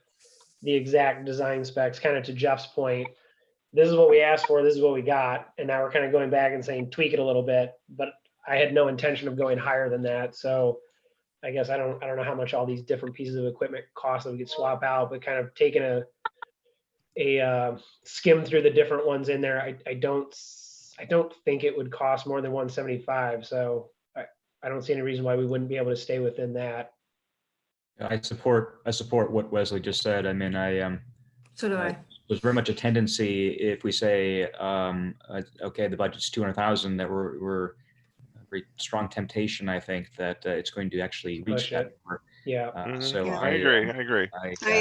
the exact design specs. Kind of to Jeff's point, this is what we asked for, this is what we got, and now we're kind of going back and saying tweak it a little bit, but I had no intention of going higher than that. So I guess I don't know how much all these different pieces of equipment cost that we could swap out, but kind of taking a skim through the different ones in there, I don't think it would cost more than 175. So I don't see any reason why we wouldn't be able to stay within that. I support what Wesley just said. I mean, So do I. There's very much a tendency if we say, okay, the budget's 200,000, that we're a very strong temptation, I think, that it's going to actually reach that number. Yeah. So I agree. I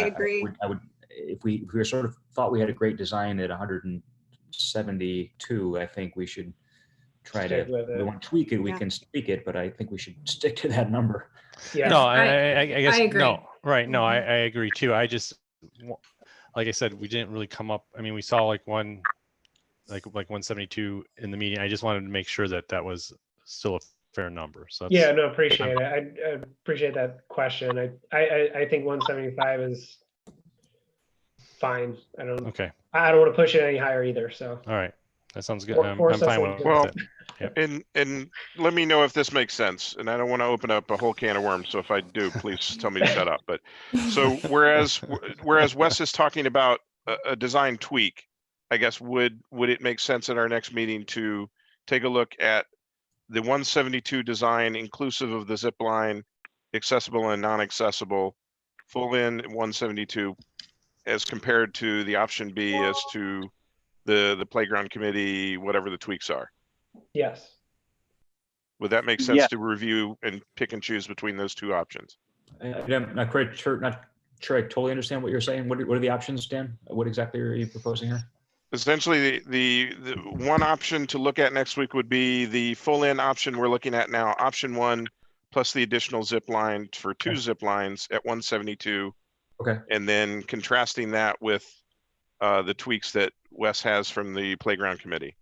agree. I would, if we sort of thought we had a great design at 172, I think we should try Stick to, with it. if we want to tweak it, we can tweak it, but I think we should stick to that number. Yeah. No, I guess I agree. no, right. No, I agree too. I just, like I said, we didn't really come up. I mean, we saw like 172 in the meeting. I just wanted to make sure that was still a fair number. So that's, Yeah, no, appreciate it. I appreciate that question. I think 175 is fine. I don't want to push it any higher either. So all right, that sounds good. I'm Force us fine with into Well, it. Yep. and let me know if this makes sense. And I don't want to open up a whole can of worms. So if I do, please tell me to shut up. But so whereas Wes is talking about a design tweak, I guess would it make sense at our next meeting to take a look at the 172 design inclusive of the zip line, accessible and non-accessible, full in 172, as compared to the option B as to the playground committee, whatever the tweaks are? yes. Would that make sense to review and pick and choose between those two options? I'm not quite sure, not sure I totally understand what you're saying. What are the options, Dan? What exactly are you proposing here? Essentially, the one option to look at next week would be the full in option we're looking at now, option 1, plus the additional zip line for 2 zip lines at 172. Okay. And then contrasting that with the tweaks that Wes has from the playground committee.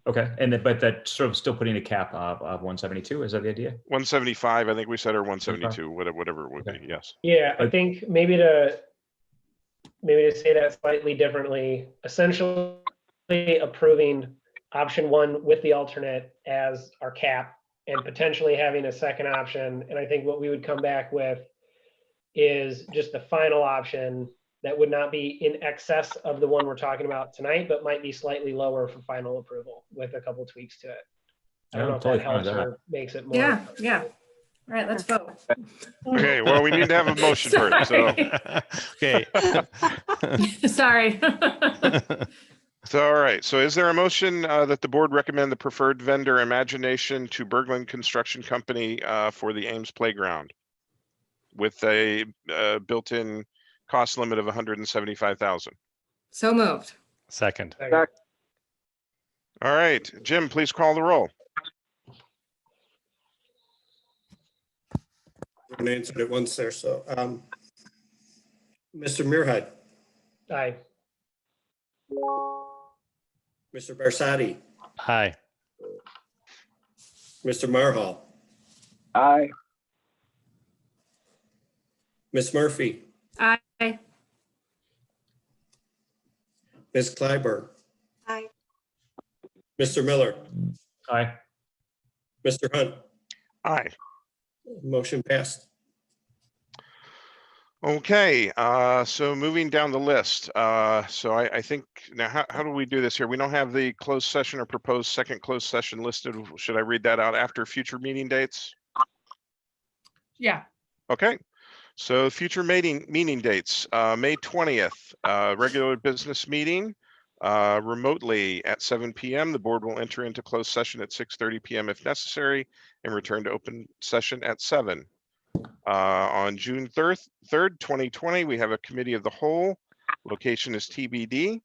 Okay, but that sort of still putting a cap of 172. Is that the idea? 175, I think we said, or 172, whatever it would be. Yes. Yeah, I think maybe to say that slightly differently, essentially approving option 1 with the alternate as our cap and potentially having a second option. And I think what we would come back with is just the final option that would not be in excess of the one we're talking about tonight, but might be slightly lower for final approval with a couple tweaks to it. I don't know if that helps or makes it more. Yeah. All right, let's vote. Okay, well, we need to have a motion first. So. Okay. Sorry. So, all right. So is there a motion that the board recommend the preferred vendor Imagination to Berglund Construction Company for the Ames Playground with a built-in cost limit of $175,000? So moved. Second. All right, Jim, please call the roll. I answered it once there. So, Mr. Muirhead. Aye. Mr. Barsati. Aye. Mr. Marhall. Aye. Ms. Murphy. Aye. Ms. Clyburn. Aye. Mr. Miller. Aye. Mr. Hunt. Aye. Motion passed. Okay, so moving down the list. So I think now, how do we do this here? We don't have the closed session or proposed second closed session listed. Should I read that out after future meeting dates? Yeah. Okay. So future meeting dates, May 20th, regular business meeting remotely at 7 p.m. The board will enter into closed session at 6:30 p.m. if necessary and return to open session at 7. On June 3rd, 2020, we have a committee of the whole. Location is TBD.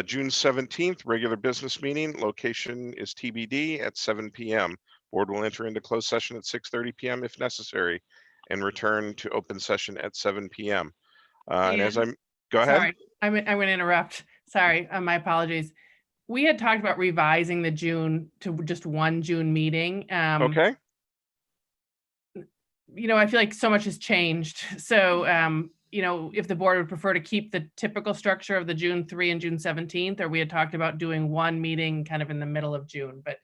June 17th, regular business meeting. Location is TBD at 7 p.m. Board will enter into closed session at 6:30 p.m. if necessary and return to open session at 7 p.m. And as I'm, go ahead. Sorry, I'm going to interrupt. Sorry, my apologies. We had talked about revising the June to just one June meeting. Okay. You know, I feel like so much has changed. So, you know, if the board would prefer to keep the typical structure of the June 3 and June 17th, or we had talked about doing one meeting kind of in the middle of June, but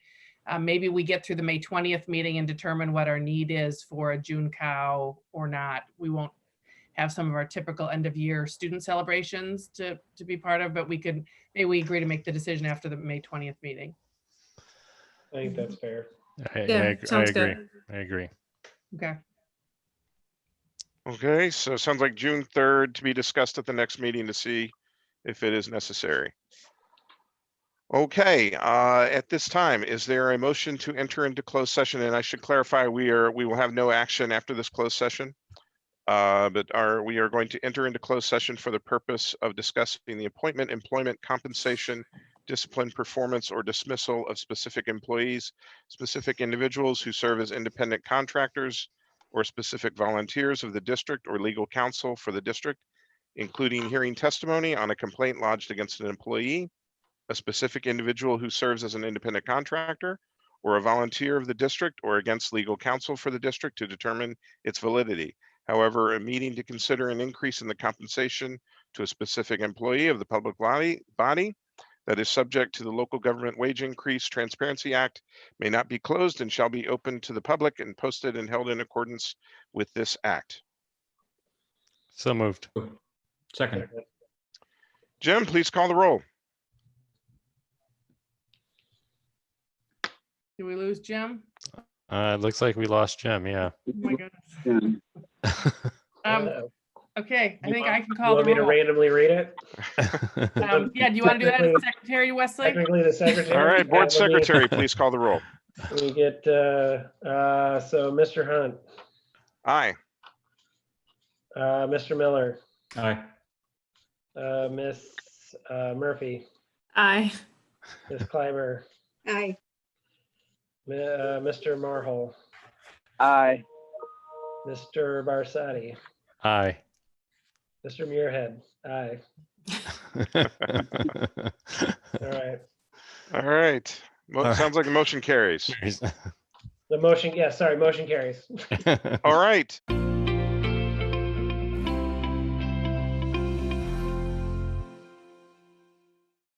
maybe we get through the May 20th meeting and determine what our need is for a June cow or not. We won't have some of our typical end of year student celebrations to be part of, but maybe we agree to make the decision after the May 20th meeting. I think that's fair. I agree. Okay. Okay, so it sounds like June 3rd to be discussed at the next meeting to see if it is necessary. Okay, at this time, is there a motion to enter into closed session? And I should clarify, we will have no action after this closed session, but we are going to enter into closed session for the purpose of discussing the appointment, employment, compensation, discipline, performance, or dismissal of specific employees, specific individuals who serve as independent contractors, or specific volunteers of the district or legal counsel for the district, including hearing testimony on a complaint lodged against an employee, a specific individual who serves as an independent contractor, or a volunteer of the district or against legal counsel for the district to determine its validity. However, a meeting to consider an increase in the compensation to a specific employee of the public body that is subject to the Local Government Wage Increase Transparency Act may not be closed and shall be open to the public and posted and held in accordance with this act. So moved. Second. Jim, please call the roll. Do we lose Jim? It looks like we lost Jim. Yeah. Oh my goodness. Uh, Okay, I think I can you call want the me to roll. randomly read it? Yeah, do you want to do that as secretary, Wesley? Technically, the secretary. All right, board Yeah, let me- secretary, please call the roll. We get, so Mr. Hunt, Aye. Mr. Miller, Aye. Miss Murphy, Aye. Miss Kleiber, Aye. Mr. Marhol, Aye. Mr. Barsadi, Aye. Mr. Muirhead. Aye. All right. All right. Sounds like the motion carries. The motion, yeah, sorry, motion carries. All right.